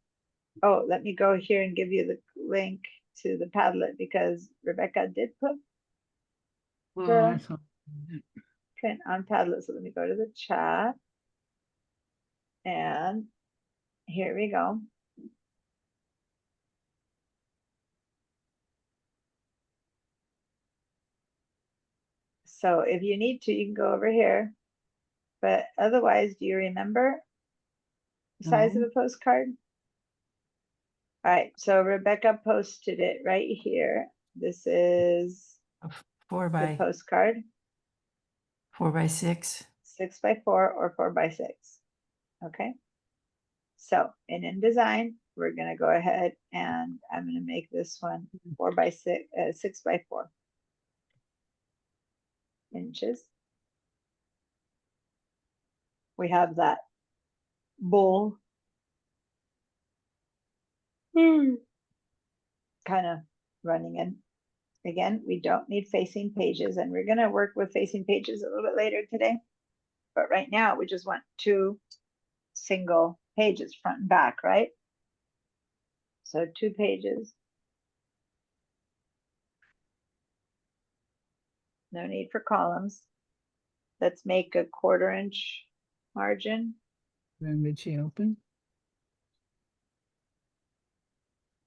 oh, let me go here and give you the link to the Padlet, because Rebecca did put the print on Padlet. So let me go to the chat. And here we go. So if you need to, you can go over here. But otherwise, do you remember the size of a postcard? All right, so Rebecca posted it right here. This is 4 the by postcard, 4 by 6. 6 by 4 or 4 by 6. Okay. So in InDesign, we're going to go ahead and I'm going to make this one 4 by 6, 6 by 4 inches. We have that bull kind of running in. Again, we don't need facing pages, and we're going to work with facing pages a little bit later today. But right now, we just want 2 single pages, front and back, right? So 2 pages. No need for columns. Let's make a 1/4 inch margin. Then did she open?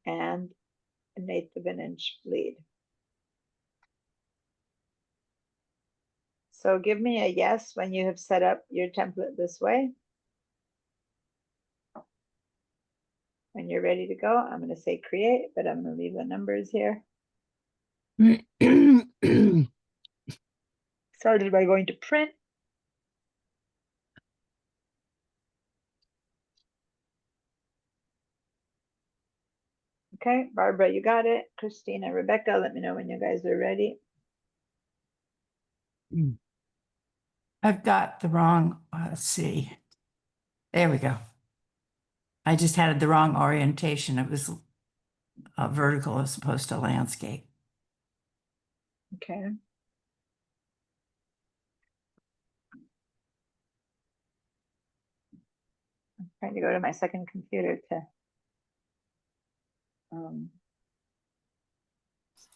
And 1/8 of an inch bleed. So give me a yes when you have set up your template this way. When you're ready to go, I'm going to say create, but I'm going to leave the numbers here. Started by going to print. Okay, Barbara, you got it. Christina, Rebecca, let me know when you guys are ready. I've got the wrong, let's see. There we go. I just had the wrong orientation. It was vertical as opposed to landscape. Okay. Trying to go to my second computer to.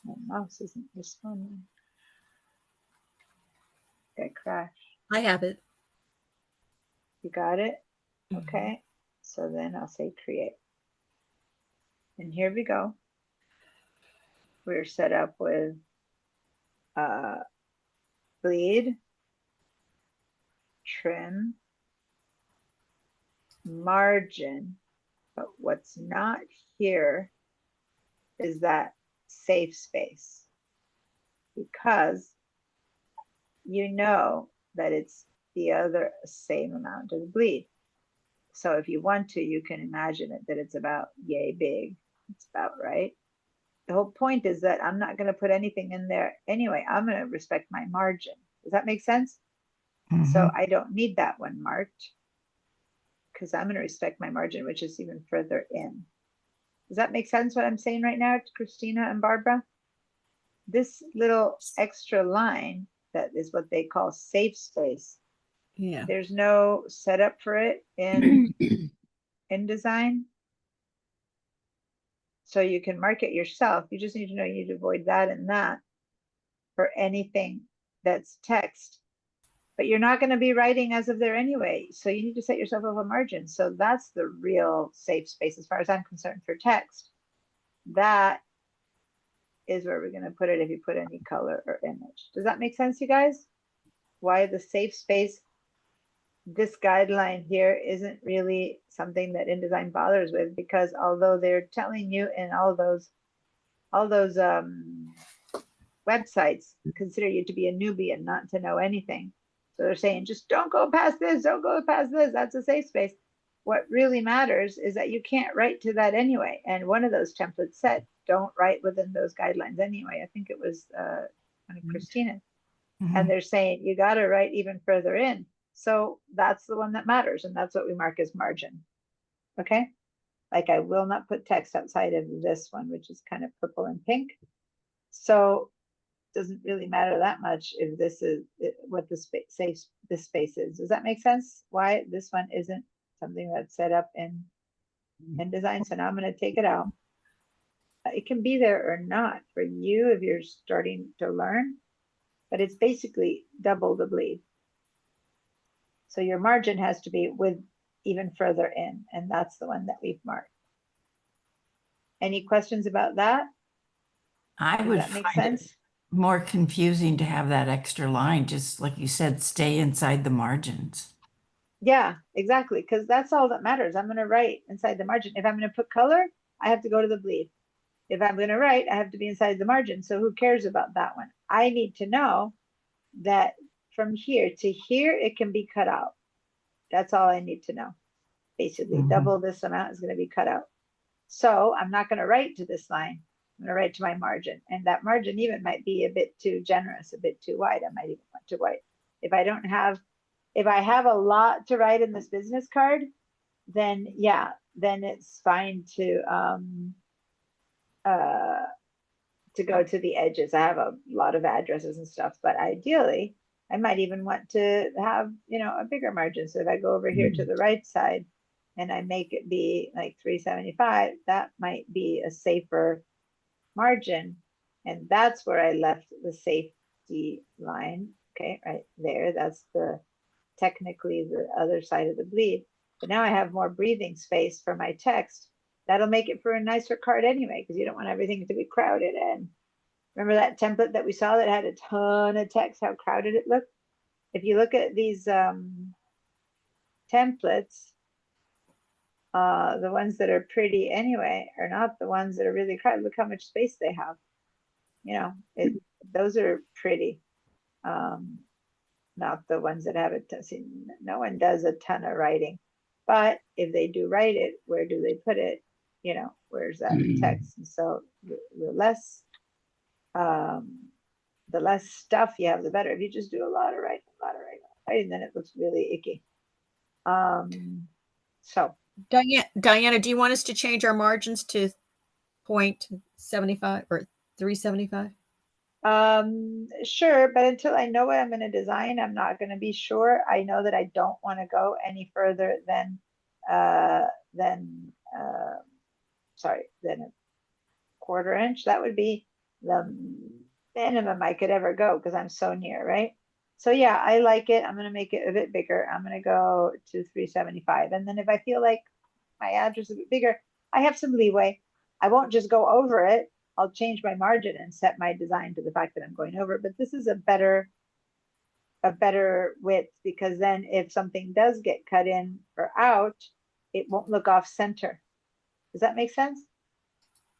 My mouse isn't responding. Got crash. I have it. You got it? Mhm. Okay. So then I'll say create. And here we go. We're set up with bleed, trim, margin. But what's not here is that safe space, because you know that it's the other same amount of bleed. So if you want to, you can imagine it that it's about yay big. It's about right. The whole point is that I'm not going to put anything in there anyway. I'm going to respect my margin. Does that make sense? So Mhm. I don't need that one marked because I'm going to respect my margin, which is even further in. Does that make sense what I'm saying right now to Christina and Barbara? This little extra line, that is what they call safe space. Yeah. There's no setup for it in InDesign. So you can mark it yourself. You just need to know you need to avoid that and that for anything that's text. But you're not going to be writing as of there anyway. So you need to set yourself up a margin. So that's the real safe space as far as I'm concerned for text. That is where we're going to put it if you put any color or image. Does that make sense, you guys? Why the safe space, this guideline here isn't really something that InDesign bothers with, because although they're telling you in all those websites consider you to be a newbie and not to know anything. So they're saying, just don't go past this, don't go past this. That's a safe space. What really matters is that you can't write to that anyway. And one of those templates said, don't write within those guidelines anyway. I think it was Christina. Mhm. And they're saying you got to write even further in. So that's the one that matters. And that's what we mark as margin. Okay. Like I will not put text outside of this one, which is kind of purple and pink. So doesn't really matter that much if this is what the space this space is. Does that make sense? Why this one isn't something that's set up in InDesign? So now I'm going to take it out. It can be there or not for you if you're starting to learn, but it's basically double the bleed. So your margin has to be with even further in, and that's the one that we've marked. Any questions about that? I Does would that make find it sense? more confusing to have that extra line, just like you said, stay inside the margins. Yeah, exactly. Because that's all that matters. I'm going to write inside the margin. If I'm going to put color, I have to go to the bleed. If I'm going to write, I have to be inside the margin. So who cares about that one? I need to know that from here to here, it can be cut out. That's all I need to know. Basically, Mhm. double this amount is going to be cut out. So I'm not going to write to this line. I'm going to write to my margin. And that margin even might be a bit too generous, a bit too wide. I might even want to write. If I have a lot to write in this business card, then yeah, then it's fine to go to the edges. I have a lot of addresses and stuff, but ideally I might even want to have, a bigger margin. So if I go over here to the right side and I make it be like 375, that might be a safer margin. And that's where I left the safety line. Okay, right there. That's technically the other side of the bleed. But now I have more breathing space for my text. That'll make it for a nicer card anyway, because you don't want everything to be crowded in. Remember that template that we saw that had a ton of text, how crowded it looked? If you look at these templates, the ones that are pretty anyway are not the ones that are really crowded. Look how much space they have. Those are pretty. Not the ones that have it. See, no one does a ton of writing, but if they do write it, where do they put it? Where's that text? And so the less stuff you have, the better. If you just do a lot of writing, then it looks really icky. So Diana, do you want us to change our margins to 0.75 or 375? sure, but until I know what I'm going to design, I'm not going to be sure. I know that I don't want to go any further than then a 1/4 inch. That would be the minimum I could ever go because I'm so near, right? So yeah, I like it. I'm gonna make it a bit bigger. I'm gonna go to 375. And then if I feel like my address is a bit bigger, I have some leeway. I won't just go over it. I'll change my margin and set my design to the fact that I'm going over it. But this is a better width because then if something does get cut in or out, it won't look off center. Does that make sense?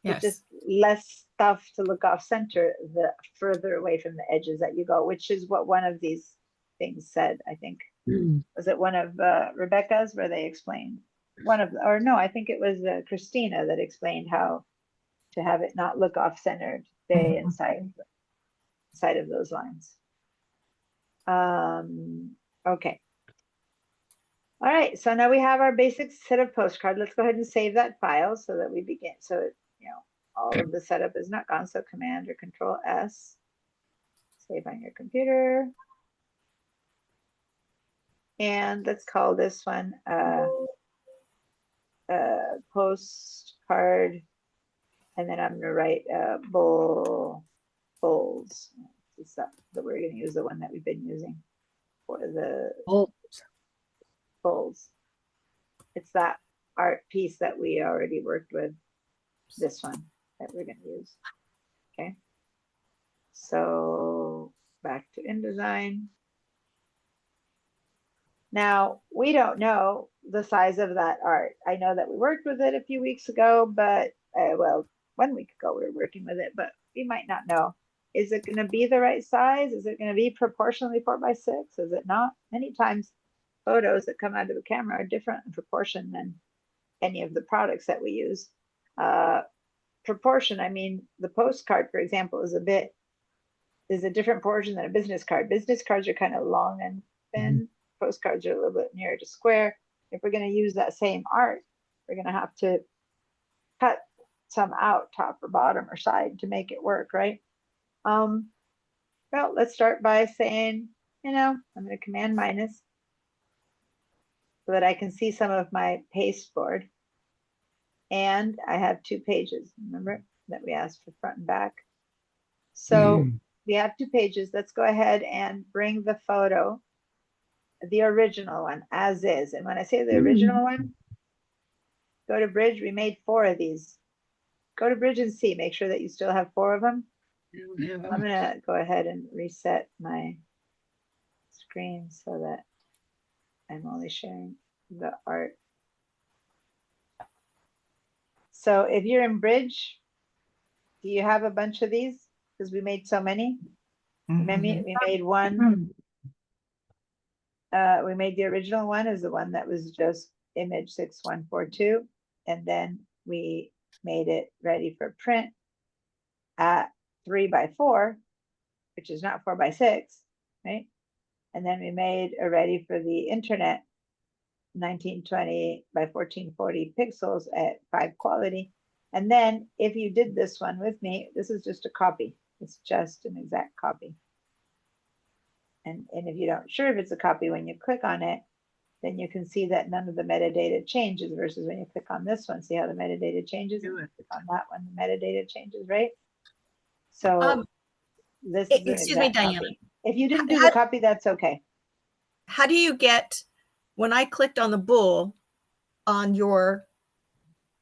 It's Yes. just less stuff to look off center the further away from the edges that you go, which is what one of these things said, I think. Was it one of Rebecca's where they explained or no, I think it was Christina that explained how to have it not look off centered, stay inside of those lines. Okay. All right, so now we have our basic set of postcard. Let's go ahead and save that file so that we begin. So, all of the setup is not gone. So Command or Control S, save on your computer. And let's call this one postcard. And then I'm gonna write bowls. It's that we're gonna use the one that we've been using for the bowls. It's that art piece that we already worked with, this one that we're going to use. Okay. So back to InDesign. Now we don't know the size of that art. I know that we worked with it a few weeks ago, but well, 1 week ago we were working with it, but we might not know. Is it going to be the right size? Is it going to be proportionally 4:6? Is it not? Many times photos that come out of the camera are different in proportion than any of the products that we use. Proportion, I mean, the postcard, for example, is a different proportion than a business card. Business cards are kind of long and thin. Postcards are a little bit nearer to square. If we're going to use that same art, we're going to have to cut some out, top or bottom or side, to make it work, right? Well, let's start by saying, I'm going to Command minus so that I can see some of my pasteboard. And I have 2 pages, remember that we asked for front and back. So we have 2 pages. Let's go ahead and bring the photo, the original one, as is. And when I say the original one, go to Bridge. We made 4 of these. Go to Bridge and see, make sure that you still have 4 of them. I'm gonna go ahead and reset my screen so that I'm only sharing the art. So if you're in Bridge, do you have a bunch of these? Because we made so many. Remember, we made one. We made the original one is the one that was just image 6142. And then we made it ready for print at 3x4, which is not 4x6, right? And then we made a ready for the internet 1920 by 1440 pixels at 5 quality. And then if you did this one with me, this is just a copy. It's just an exact copy. And if you don't sure if it's a copy, when you click on it, then you can see that none of the metadata changes versus when you click on this one, see how the metadata changes? And click on that one, the metadata changes, right? So this is an excuse me, exact Diana. copy. If you didn't do the copy, that's okay. How do you get, when I clicked on the bull on your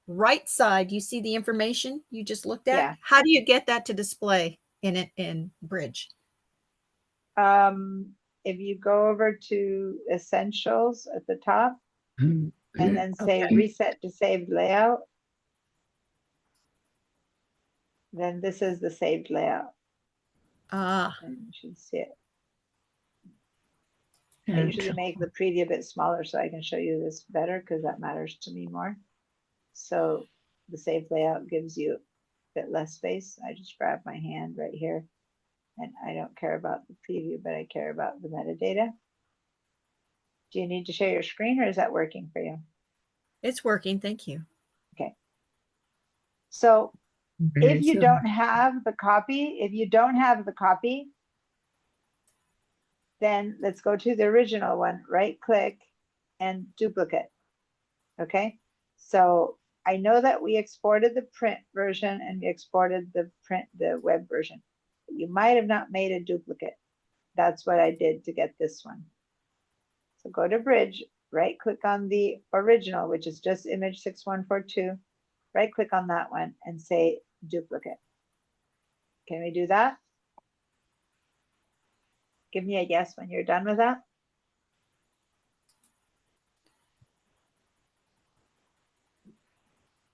right side, you see the information you just looked at? Yeah. How do you get that to display in Bridge? If you go over to Essentials at the top and then say Reset to Saved Layout, then this is the saved layout. And you should see it. I usually make the preview a bit smaller so I can show you this better because that matters to me more. So the saved layout gives you a bit less space. I just grab my hand right here and I don't care about the preview, but I care about the metadata. Do you need to share your screen or is that working for you? It's working, thank you. Okay. So if you don't have the copy, then let's go to the original one, right click and duplicate. Okay, so I know that we exported the print version and we exported the web version. You might have not made a duplicate. That's what I did to get this one. So go to Bridge, right click on the original, which is just image 6142. Right click on that one and say duplicate. Can we do that? Give me a yes when you're done with that.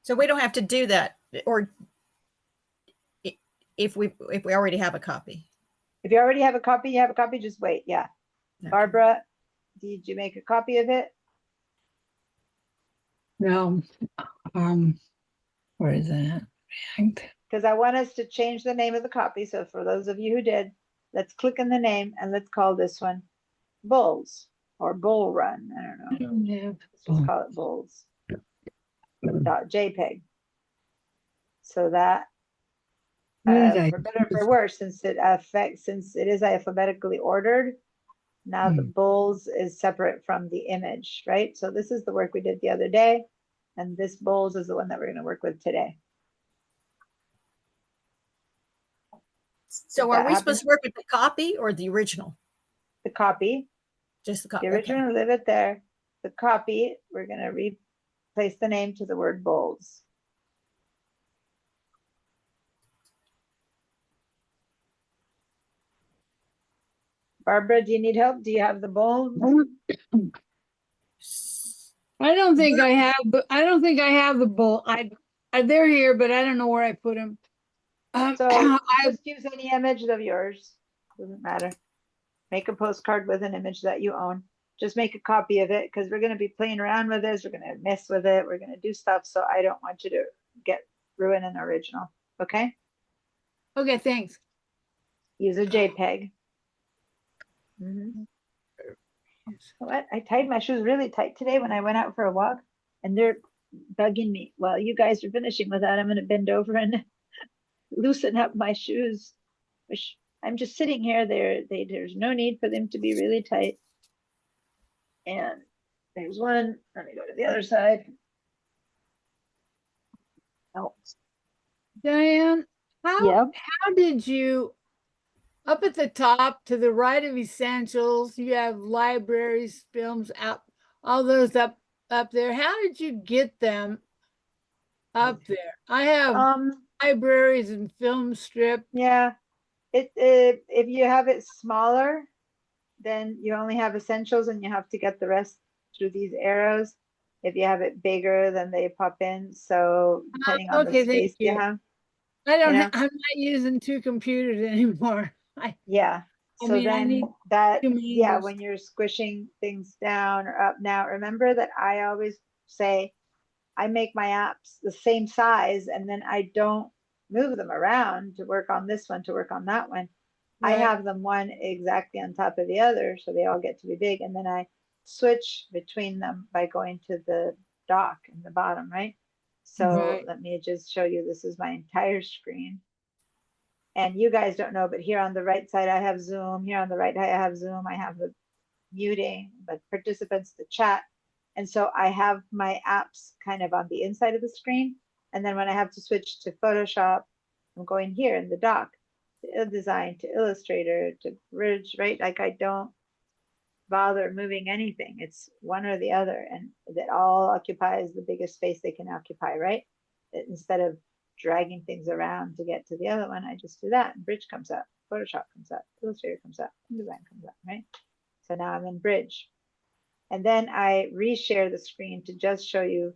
So we don't have to do that, or if we already have a copy. If you already have a copy, you have a copy, just wait. Yeah. Okay. Barbara, did you make a copy of it? No, where is that? React. Because I want us to change the name of the copy. So for those of you who did, let's click on the name and let's call this one Bulls or Bull Run. I don't know. I don't have. Let's just call it Bulls. .jpg. So that Where did I for better or for worse, since it is alphabetically ordered, now the bulls is separate from the image, right? So this is the work we did the other day, and this bulls is the one that we're going to work with today. So Did are that we supposed happen? to work with the copy or the original? The copy, Just the copy. the original, leave it there. The copy, we're going to replace the name to the word bulls. Barbara, do you need help? Do you have the bulls? I don't think I have, but I don't think I have the bull. They're here, but I don't know where I put them. So I, just use any image of yours. Doesn't matter. Make a postcard with an image that you own. Just make a copy of it because we're going to be playing around with this. We're going to mess with it. We're going to do stuff. So I don't want you to ruin an original. Okay. okay, thanks. Use a JPEG. What? I tied my shoes really tight today when I went out for a walk, and they're bugging me. While you guys are finishing with that, I'm going to bend over and loosen up my shoes. Which I'm just sitting here. There's no need for them to be really tight. And there's one. Let me go to the other side. Oh, Diane, Yep. how did you, up at the top to the right of essentials, you have libraries, films, up, all those up there. How did you get them up there? I have libraries and film strip. Yeah. If you have it smaller, then you only have essentials and you have to get the rest through these arrows. If you have it bigger, then they pop in. So depending on the okay, thank space you you. have. I don't. You know? I'm not using two computers anymore. Yeah. I So mean, I then need that, too many of yeah, those. when you're squishing things down or up now, remember that I always say I make my apps the same size and then I don't move them around to work on this one, to work on that one. I Right. have them one exactly on top of the other, so they all get to be big. And then I switch between them by going to the dock in the bottom, right? So Right. let me just show you, this is my entire screen. And you guys don't know, but here on the right side, I have Zoom. Here on the right, I have Zoom. I have the muting, the participants, the chat. And so I have my apps kind of on the inside of the screen. And then when I have to switch to Photoshop, I'm going here in the dock, to InDesign, to Illustrator, to Bridge, right? Like I don't bother moving anything. It's one or the other. And that all occupies the biggest space they can occupy, right? Instead of dragging things around to get to the other one, I just do that and Bridge comes up, Photoshop comes up, Illustrator comes up, InDesign comes up, right? So now I'm in Bridge. And then I reshare the screen to just show you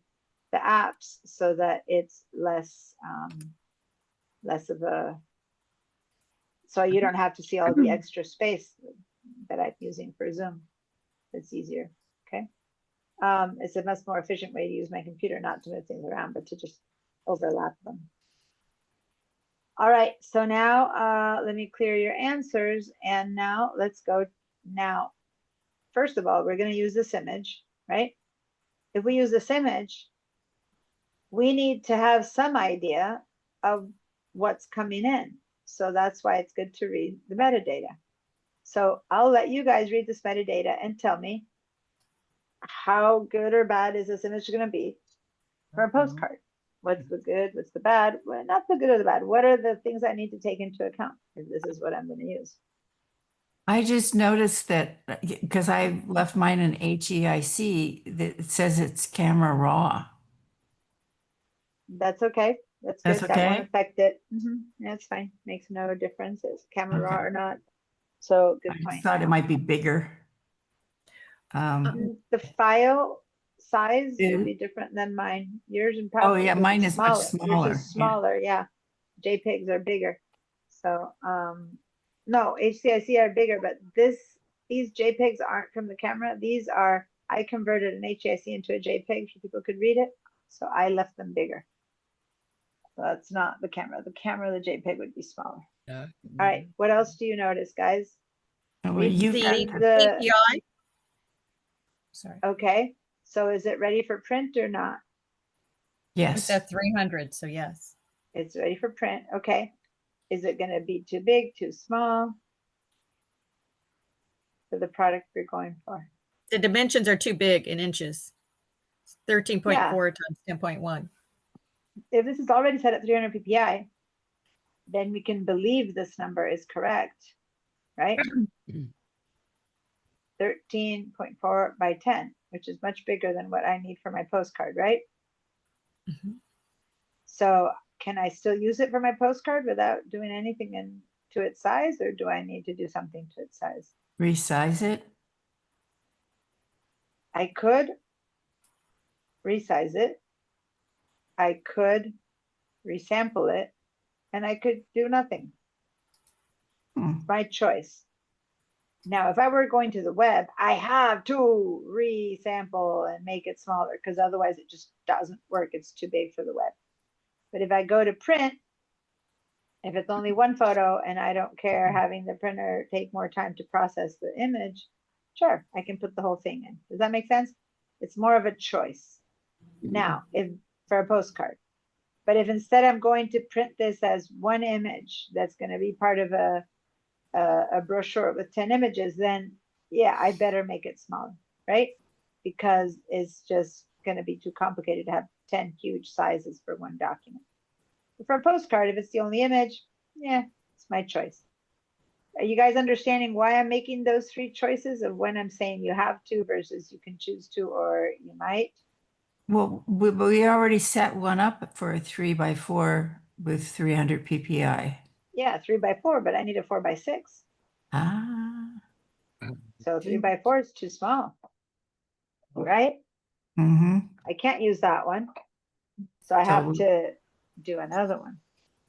the apps so that it's less of a, so you don't have to see all the extra space that I'm using for Zoom. It's easier, okay? It's a much more efficient way to use my computer, not to move things around, but to just overlap them. All right, so now let me clear your answers. And now let's go now. First of all, we're going to use this image, right? If we use this image, we need to have some idea of what's coming in. So that's why it's good to read the metadata. So I'll let you guys read this metadata and tell me how good or bad is this image going to be for a postcard? What's the good? What's the bad? Well, not the good or the bad. What are the things I need to take into account if this is what I'm going to use? I just noticed that because I left mine in HEIC, that it says it's camera raw. That's okay. That's That's good. That won't okay? affect it. That's fine. Makes no difference. It's camera raw Okay. or not. So I good just point. thought it might be bigger. The file size Yeah. would be different than mine. Yours and Oh, probably yeah, would be mine is much Yours smaller. is smaller, yeah. JPEGs are bigger. So, no, HCIC are bigger, but these JPEGs aren't from the camera. These are, I converted an HCIC into a JPEG so people could read it. So I left them bigger. So that's not the camera. The camera, the JPEG would be smaller. All right, what else do you notice, guys? Well, Read you've got The the- API. Sorry. Okay, so is it ready for print or not? yes. It's at 300, so yes. It's ready for print. Okay. Is it going to be too big, too small for the product you're going for? The dimensions are too big in inches. 13.4 times 10.1. If this is already set at 300 ppi, then we can believe this number is correct, right? 13.4 by 10, which is much bigger than what I need for my postcard, right? Mhm. So can I still use it for my postcard without doing anything to its size, or do I need to do something to its size? Resize it. I could resize it. I could resample it, and I could do nothing. Hmm. My choice. Now, if I were going to the web, I have to resample and make it smaller because otherwise it just doesn't work. It's too big for the web. But if I go to print, if it's only one photo and I don't care having the printer take more time to process the image, sure, I can put the whole thing in. Does that make sense? It's more of a choice. Now, if for a postcard, but if instead I'm going to print this as one image that's going to be part of a brochure with 10 images, then yeah, I better make it smaller, right? Because it's just going to be too complicated to have 10 huge sizes for one document. But for a postcard, if it's the only image, yeah, it's my choice. Are you guys understanding why I'm making those three choices of when I'm saying you have to versus you can choose to or you might? Well, we already set one up for a 3x4 with 300 ppi. Yeah, 3x4, but I need a 4x6. Ah. So 3x4 is too small, right? Mm-hmm. I can't use that one. So I have to do another one.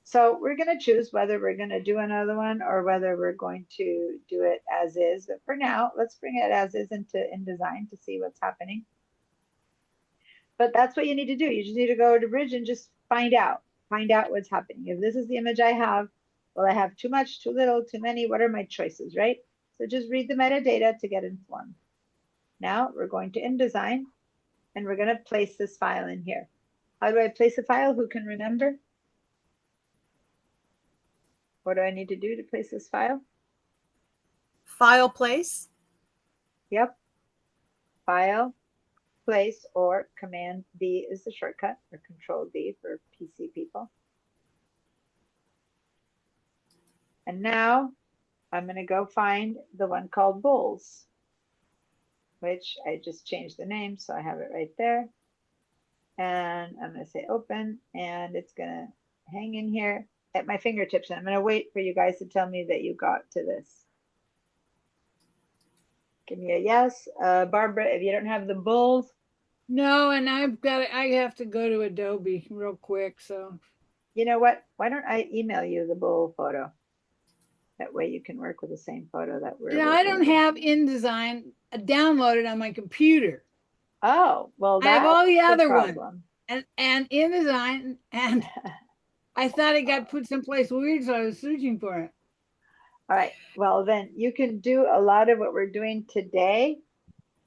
So we're going to choose whether we're going to do another one or whether we're going to do it as is. But for now, let's bring it as is into InDesign to see what's happening. But that's what you need to do. You just need to go to Bridge and just find out what's happening. If this is the image I have, will I have too much, too little, too many? What are my choices, right? So just read the metadata to get informed. Now we're going to InDesign and we're going to place this file in here. How do I place a file? Who can remember? What do I need to do to place this file? File place. Yep. File, place, or Command D is the shortcut, or Control D for PC people. And now I'm going to go find the one called Bulls, which I just changed the name, so I have it right there. And I'm going to say open, and it's going to hang in here at my fingertips. And I'm going to wait for you guys to tell me that you got to this. Give me a yes. Barbara, if you don't have the Bulls. No, and I have to go to Adobe real quick. So You know what? Why don't I email you the Bull photo? That way you can work with the same photo that we're I don't working with. have InDesign downloaded on my computer. Oh, well, I have all the that's other ones. problem. And InDesign, and I thought it got put someplace weird, so I was searching for it. All right. Well, then you can do a lot of what we're doing today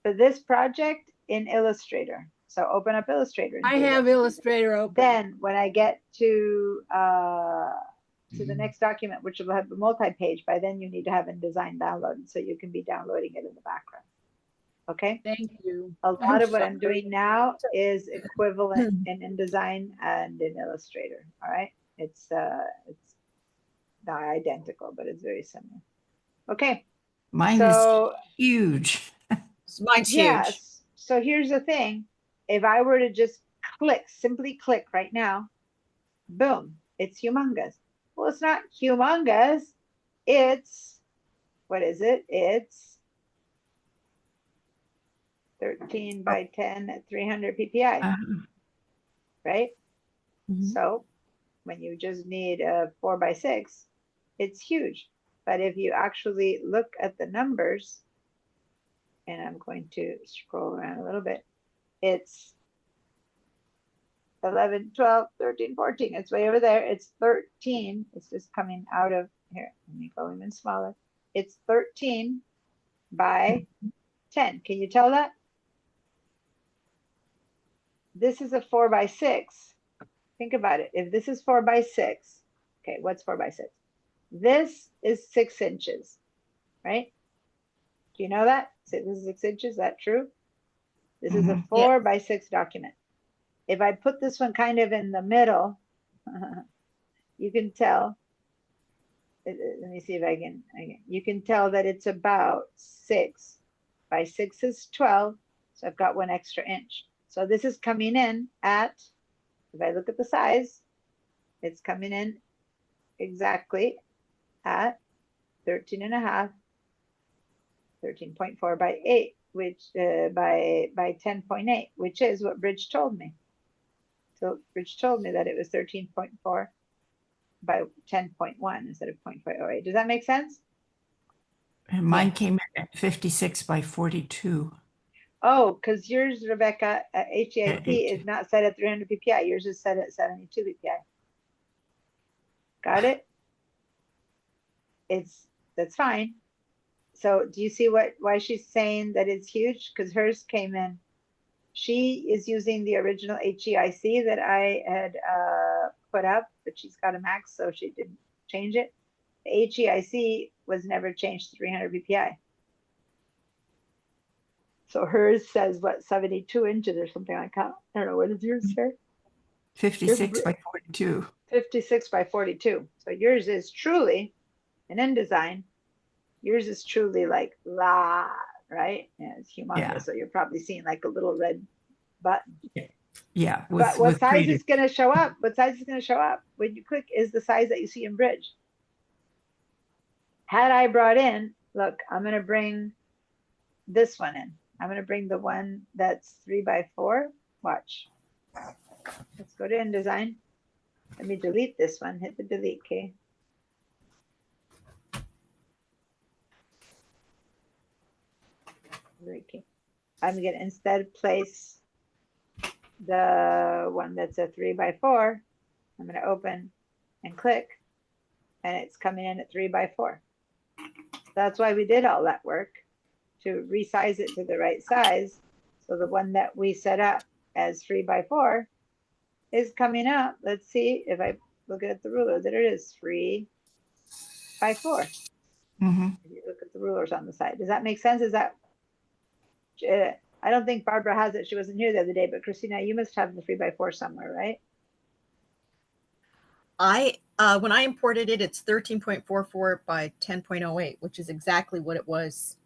for this project in Illustrator. So open up Illustrator. and I do have this. Illustrator open. Then when I get to the next document, which will have the multi-page, by then you need to have InDesign downloaded so you can be downloading it in the background. Okay. Thank you. A lot of what I'm sorry. doing now is equivalent in InDesign and in Illustrator. All right. It's not identical, but it's very similar. Okay. Mine is So huge. Mine's huge. yes. So here's the thing. If I were to just click, simply click right now, boom, it's humongous. Well, it's not humongous. It's, what is it? It's 13 by 10 at 300 PPI, Uh, right? Mhm. So when you just need a 4 by 6, it's huge. But if you actually look at the numbers, and I'm going to scroll around a little bit, it's 11, 12, 13, 14. It's way over there. It's 13. It's just coming out of here. Let me go even smaller. It's 13 by 10. Can you tell that? This is a 4 by 6. Think about it. If this is 4 by 6, okay, what's 4 by 6? This is 6 inches, right? Do you know that? So this is 6 inches. Is that true? This is a Mhm. 4 by 6 document. If I put this one kind of in the middle, you can tell. Let me see if I can. You can tell that it's about 6 by 6 is 12. So I've got 1 extra inch. So this is coming in at, if I look at the size, it's coming in exactly at 13 and a half, 13.4 by 8, which by 10.8, which is what Bridge told me. So Bridge told me that it was 13.4 by 10.1 instead of 0.508. Does that make sense? And mine came in at 56 by 42. Oh, because yours, Rebecca, HEIC Yeah, is not set at 300 PPI. Yours is set at 72 PPI. Got it? That's fine. So do you see why she's saying that it's huge? Because hers came in. She is using the original HEIC that I had put up, but she's got a max, so she didn't change it. The HEIC was never changed to 300 PPI. So hers says what, 72 inches or something like that. I don't know, what does yours say? 56 by 42. 56 by 42. So yours is truly an InDesign. Yours is truly like right? Yeah, it's humongous. Yeah. So you're probably seeing like a little red button. Yeah. But what size Creative. is going to show up? What size is going to show up when you click is the size that you see in Bridge. Had I brought in, look, I'm going to bring this one in. I'm going to bring the one that's 3 by 4. Watch. Let's go to InDesign. Let me delete this one. Hit the delete key. I'm going to instead place the one that's a 3 by 4. I'm going to open and click, and it's coming in at 3 by 4. That's why we did all that work, to resize it to the right size. So the one that we set up as 3 by 4 is coming up. Let's see if I look at the ruler, that it is 3 by 4. Mhm. If you look at the rulers on the side, does that make sense? Is that, I don't think Barbara has it. She wasn't here the other day, but Christina, you must have the 3 by 4 somewhere, right? When I imported it, it's 13.44 by 10.08, which is exactly what it was.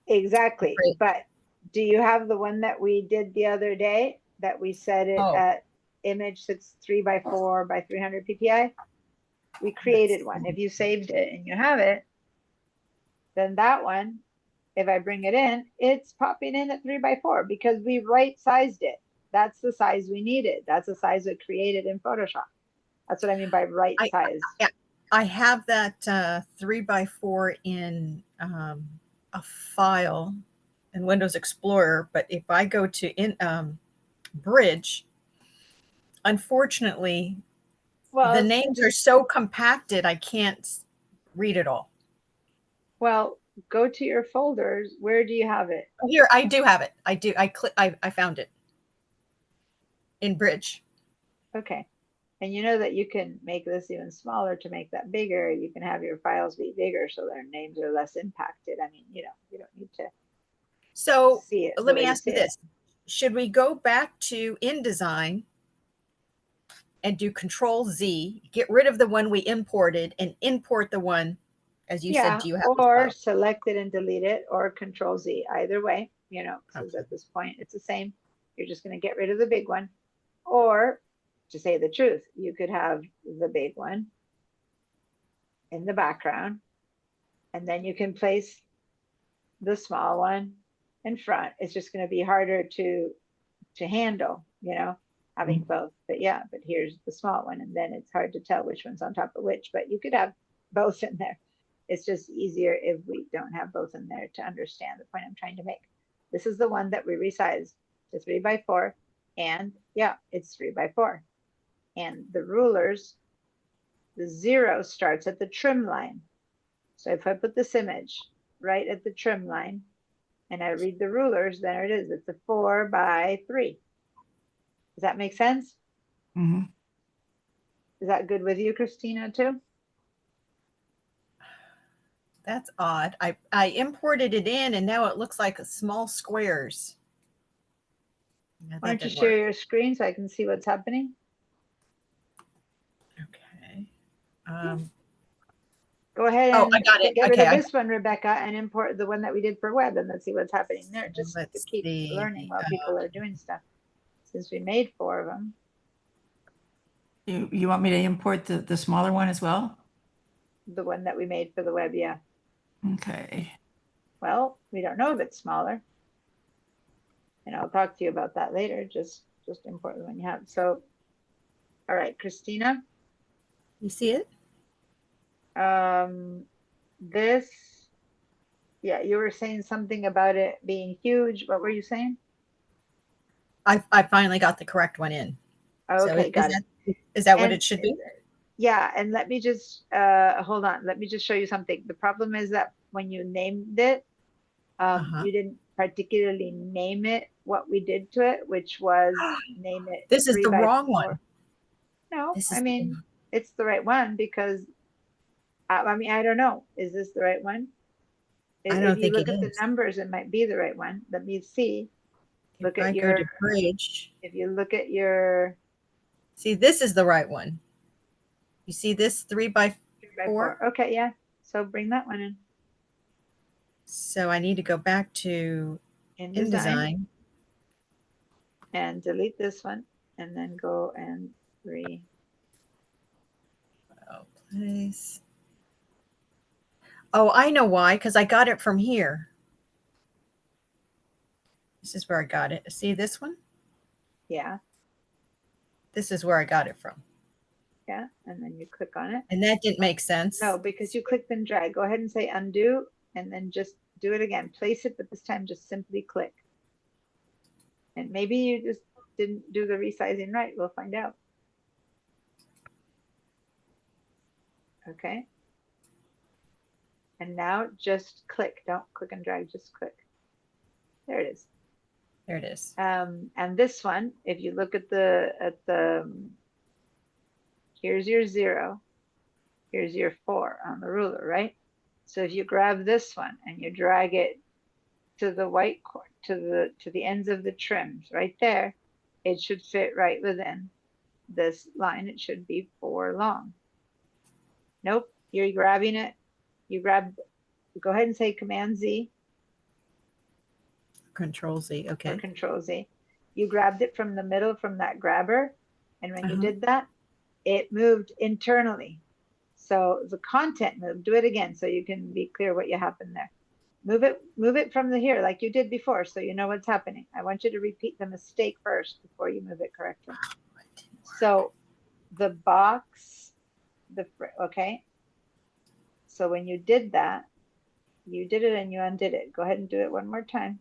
Exactly. Right. But do you have the one that we did the other day that we set it at image 3 by 4 by 300 PPI? We created one. If you saved it and you have it, then that one, if I bring it in, it's popping in at 3 by 4 because we right sized it. That's the size we needed. That's the size we created in Photoshop. That's what I mean by right size. I have that 3 by 4 in a file in Windows Explorer, but if I go to Bridge, unfortunately, Well, the names are so compacted I can't read it all. well, go to your folders. Where do you have it? Here, I do have it. I found it in Bridge. Okay. And you know that you can make this even smaller to make that bigger. You can have your files be bigger so their names are less impacted. I mean, you don't need to. So see it. the let way me you ask you see it. this. Should we go back to InDesign and do Control Z, get rid of the one we imported and import the one, as you Yeah, said, do you have or both? select it and delete it, or Control Z, either way, because Okay. at this point, it's the same. You're just gonna get rid of the big one. Or, to say the truth, you could have the big one in the background, and then you can place the small one in front. It's just gonna be harder to handle, having both. But yeah, but here's the small one, and then it's hard to tell which one's on top of which, but you could have both in there. It's just easier if we don't have both in there to understand the point I'm trying to make. This is the one that we resized to 3x4, and yeah, it's 3x4. And the rulers, the 0 starts at the trim line. So if I put this image right at the trim line and I read the rulers, there it is. It's a 4x3. Does that make sense? Mhm. Is that good with you, Christina, too? That's odd. I imported it in and now it looks like small squares. Yeah, Why that don't you didn't share work. your screen so I can see what's happening? Okay. Go ahead Oh, and I got it. get rid Okay. of this one, Rebecca, and import the one that we did for web, and let's see what's happening there, just to Let's keep see. learning while people are doing stuff. Since we made 4 of them, You want me to import the smaller one as well? the one that we made for the web, yeah. Okay. Well, we don't know if it's smaller. And I'll talk to you about that later. Just import the one you have. So, all right, Christina, You see it? this, yeah, you were saying something about it being huge. What were you saying? I finally got the correct one in. Okay, got it. Is that what And it should be? yeah, and let me just hold on. Let me just show you something. The problem is that when you named it, Uh-huh. you didn't particularly name it what we did to it, which was name it This is the 3x4. wrong one. No, This I is the mean wrong- it's the right one because I mean I don't know. Is this the right one? I If don't you think look it at the is. numbers, it might be the right one. Let me see. If Look I at go to your. bridge, If you look at your see, this is the right one. You see this 3x4? 3x4. Okay, yeah. So bring that one in. So I need to go back to InDesign. And delete this one, and then go and Oh, place. Oh, I know why, because I got it from here. This is where I got it. See this one? yeah, This is where I got it from. yeah, and then you click on it. And that didn't make sense. No, because you clicked and drag. Go ahead and say undo, and then just do it again. Place it, but this time just simply click. And maybe you just didn't do the resizing right. We'll find out. Okay. And now just click. Don't click and drag, just click. There it is. There it is. And this one, if you look at the here's your 0, here's your 4 on the ruler, right? So if you grab this one and you drag it to the white to the ends of the trims right there, it should fit right within this line. It should be 4 long. Nope, you're grabbing it. Go ahead and say Command Z. Control Z. Or Okay. Control Z. You grabbed it from the middle from that grabber. And when you did that, it moved internally. So the content moved. Do it again so you can be clear what you happened there. Move it from the here like you did before so you know what's happening. I want you to repeat the mistake first before you move it correctly. So the box, okay. So when you did that, you did it and you undid it. Go ahead and do it one more time.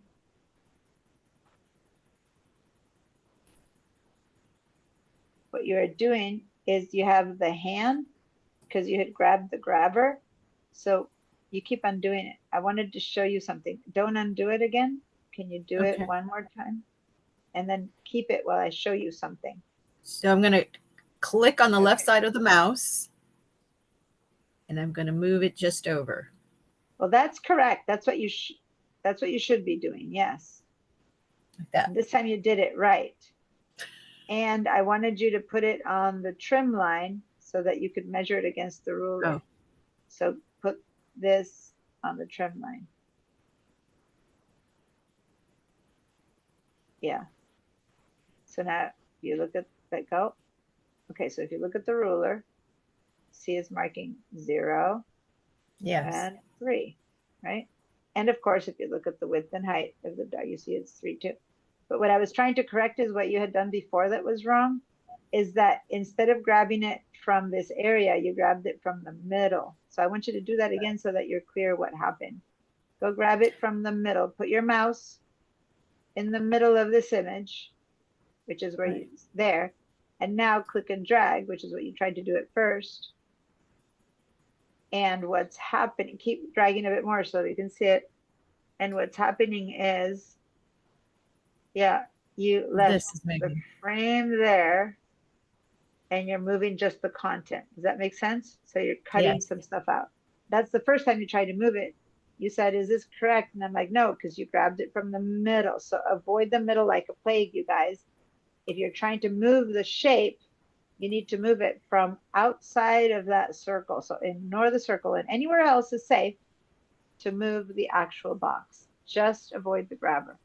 What you're doing is you have the hand because you had grabbed the grabber. So you keep undoing it. I wanted to show you something. Don't undo it again. Can you do it one more time? And then keep it while I show you something. So I'm going to click on the left side of the mouse and I'm going to move it just over. Well, that's correct. That's what That's what you should be doing, yes. Like that. And this time you did it right. And I wanted you to put it on the trim line so that you could measure it against the ruler. Oh. So put this on the trim line. Yeah. So now you look at that go. Okay, so if you look at the ruler, see it's marking 0 Yes. and 3, right? And of course, if you look at the width and height of the dog, you see it's 3 too. But what I was trying to correct is what you had done before that was wrong, is that instead of grabbing it from this area, you grabbed it from the middle. So I want you to do that again so that you're clear what happened. Go grab it from the middle. Put your mouse in the middle of this image, which is where you there. And now click and drag, which is what you tried to do at first. And what's happening, keep dragging a bit more so that you can see it. And what's happening is, yeah, you left This is the maybe. frame there and you're moving just the content. Does that make sense? So you're cutting Yes. some stuff out. That's the first time you tried to move it. You said, is this correct? And I'm like, no, because you grabbed it from the middle. So avoid the middle like a plague, you guys. If you're trying to move the shape, you need to move it from outside of that circle. So ignore the circle, and anywhere else is safe to move the actual box. Just avoid the grabber.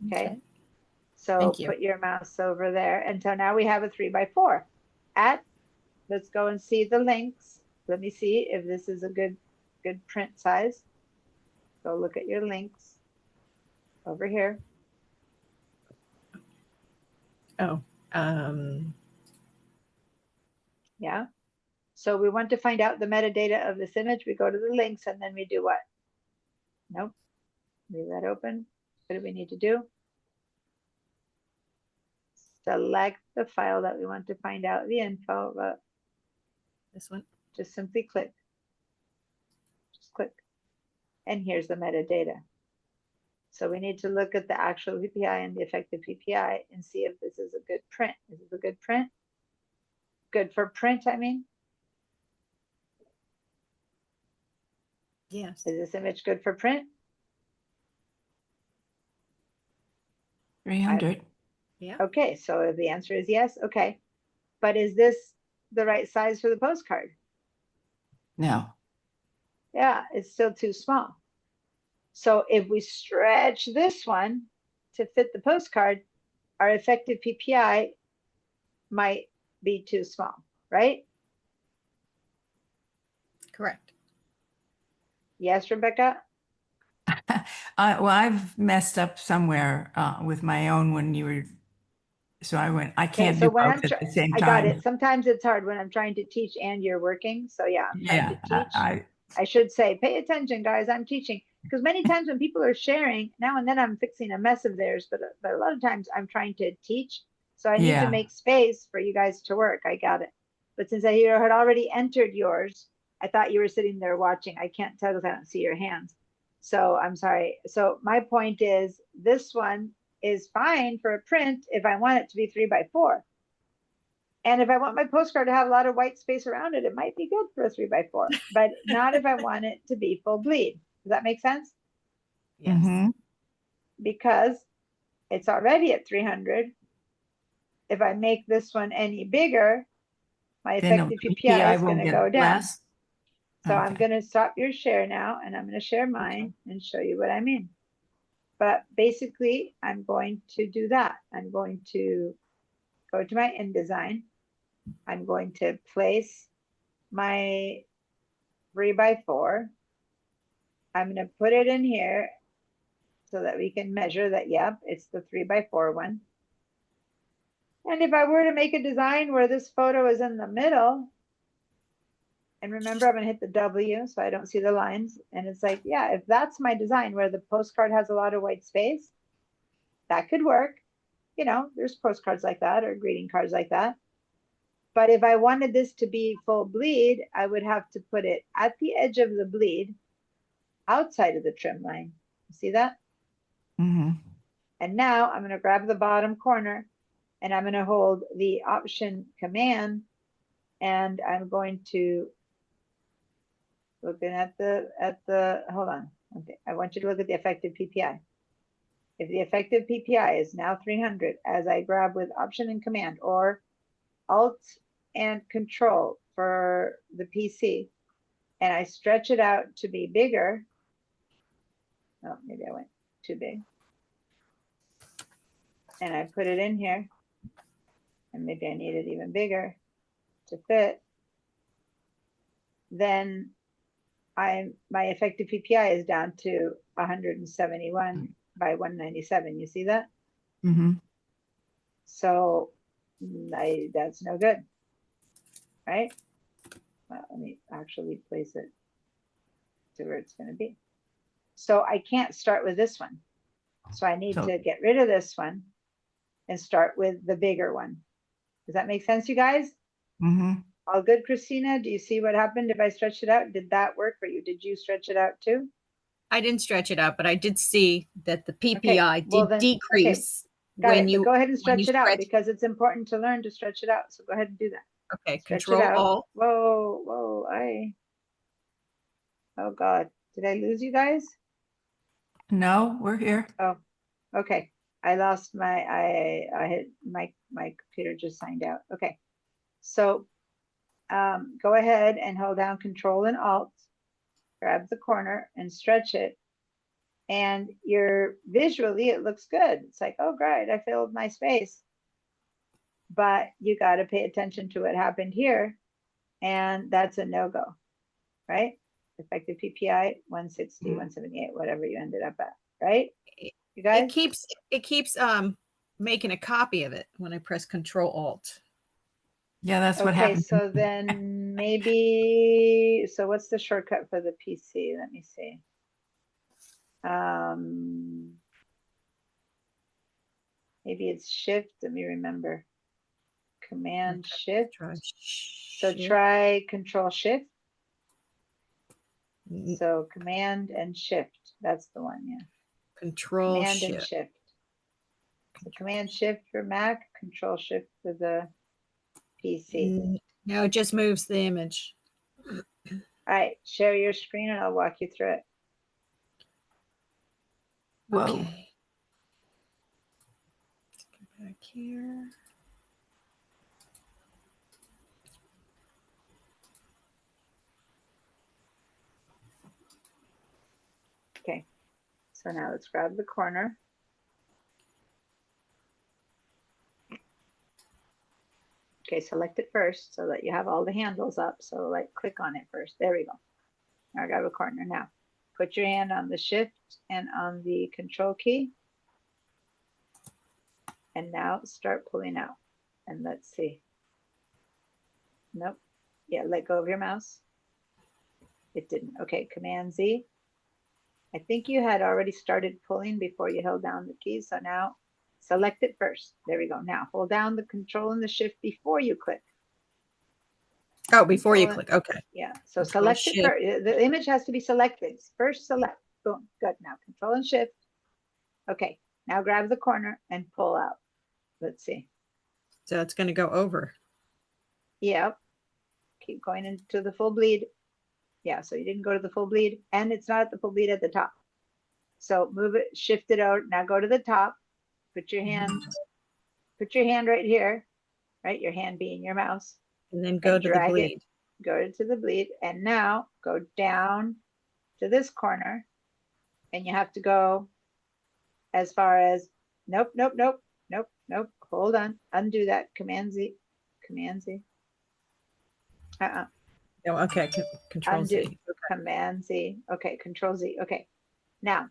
Okay. So Thank you. put your mouse over there. And so now we have a 3x4. Let's go and see the links. Let me see if this is a good print size. Go look at your links over here. Oh, Yeah. So we want to find out the metadata of this image. We go to the links and then we do what? Nope. Leave that open. What do we need to do? Select the file that we want to find out the info about. this one. Just simply click. Just click. And here's the metadata. So we need to look at the actual PPI and the effective PPI and see if this is a good print. Is this a good print? Good for print, I mean? Yes. Is this image good for print? 300. Yeah. Okay, so the answer is yes, okay. But is this the right size for the postcard? No. Yeah, it's still too small. So if we stretch this one to fit the postcard, our effective PPI might be too small, right? Correct. Yes, Rebecca? Well, I've messed up somewhere with my own when you were, so I Okay, can't so do when both I'm at the same I got time. it. Sometimes it's hard when I'm trying to teach and you're working. So yeah, I'm trying Yeah, to teach. I I should say, pay attention, guys. I'm teaching because many times when people are sharing, now and then I'm fixing a mess of theirs, but a lot of times I'm trying to teach. So I need to Yeah. make space for you guys to work. I got it. But since I had already entered yours, I thought you were sitting there watching. I can't tell because I don't see your hands. So I'm sorry. So my point is this one is fine for a print if I want it to be 3x4. And if I want my postcard to have a lot of white space around it, it might be good for a 3x4, but not if I want it to be full bleed. Does that make sense? Yes. Mhm. Because it's already at 300. If I make this one any bigger, my Then effective the PPI is will going to get go down. less. So I'm Okay. going to stop your share now and I'm going to share mine and show you what I mean. But basically, I'm going to do that. I'm going to go to my InDesign. I'm going to place my 3x4. I'm going to put it in here so that we can measure that, yep, it's the 3x4 one. And if I were to make a design where this photo is in the middle, and remember, I'm going to hit the W so I don't see the lines. And it's like, yeah, if that's my design where the postcard has a lot of white space, that could work. You know, there's postcards like that or greeting cards like that. But if I wanted this to be full bleed, I would have to put it at the edge of the bleed outside of the trim line. See that? Mhm. And now I'm going to grab the bottom corner and I'm going to hold the Option Command and I'm going to looking at the hold on Okay, I want you to look at the effective PPI. If the effective PPI is now 300, as I grab with Option and Command or Alt and Control for the PC, and I stretch it out to be bigger. Oh, maybe I went too big. And I put it in here, and maybe I need it even bigger to fit. Then my effective PPI is down to 171 by 197. You see that? Mm-hmm. So that's no good, right? Well, let me actually place it to where it's going to be. So I can't start with this one. So I need So- to get rid of this one and start with the bigger one. Does that make sense, you guys? Mm-hmm. All good, Christina? Do you see what happened if I stretched it out? Did that work for you? Did you stretch it out too? I didn't stretch it out, but I did see that the Okay, PPI well did then- okay, decrease Got when it, but you go ahead and when you stretch it out stretch- because it's important to learn to stretch it out. So go ahead and do that. okay, Stretch it Control out. Alt. Whoa, oh God, did I lose you guys? No, we're here. Oh, okay. I lost I hit my computer just signed out. Okay. So go ahead and hold down Control and Alt, grab the corner and stretch it. And visually it looks good. It's like, oh great, I filled my space. But you got to pay attention to what happened here. And that's a no-go, right? Effective PPI 160, 178, whatever you ended up at, right? You guys? It keeps making a copy of it when I press Control Alt. Yeah, that's what Okay, happened. so then maybe, so what's the shortcut for the PC? Let me see. Maybe it's Shift. Let me remember. Command Shift. Try So Shift. try Control Shift. N- So Command and Shift. That's the one, yeah. Control Command and Shift. Shift. So Command Shift for Mac, Control Shift for the PC. No, it just moves the image. All right, share your screen and I'll walk you through it. Whoa. Okay. Let's go back here. Okay, so now let's grab the corner. Okay, select it first so that you have all the handles up. So like click on it first. There we go. Now I grab a corner. Now put your hand on the Shift and on the Control key. And now start pulling out. And let's see. Nope. Yeah, let go of your mouse. It didn't. Okay, Command Z. I think you had already started pulling before you held down the keys. So now select it first. There we go. Now hold down the Control and the Shift before you click. Oh, before you Control click. Okay. Yeah, so Control select it Shift. first. The image has to be selected. First select. Boom. Good. Now Control and Shift. Okay. Now grab the corner and pull out. Let's see. So it's going to go over. Yep. Keep going into the full bleed. Yeah, so you didn't go to the full bleed and it's not at the full bleed at the top. So move it, shift it out. Now go to the top. Put your hand right here, right? Your hand being your mouse. And then go And to the drag it. bleed. Go to the bleed and now go down to this corner and you have to go as far as nope. Hold on. Undo that. Command Z. Oh, okay. Control Undo. Z. Command Z. Okay. Control Z. Okay. Now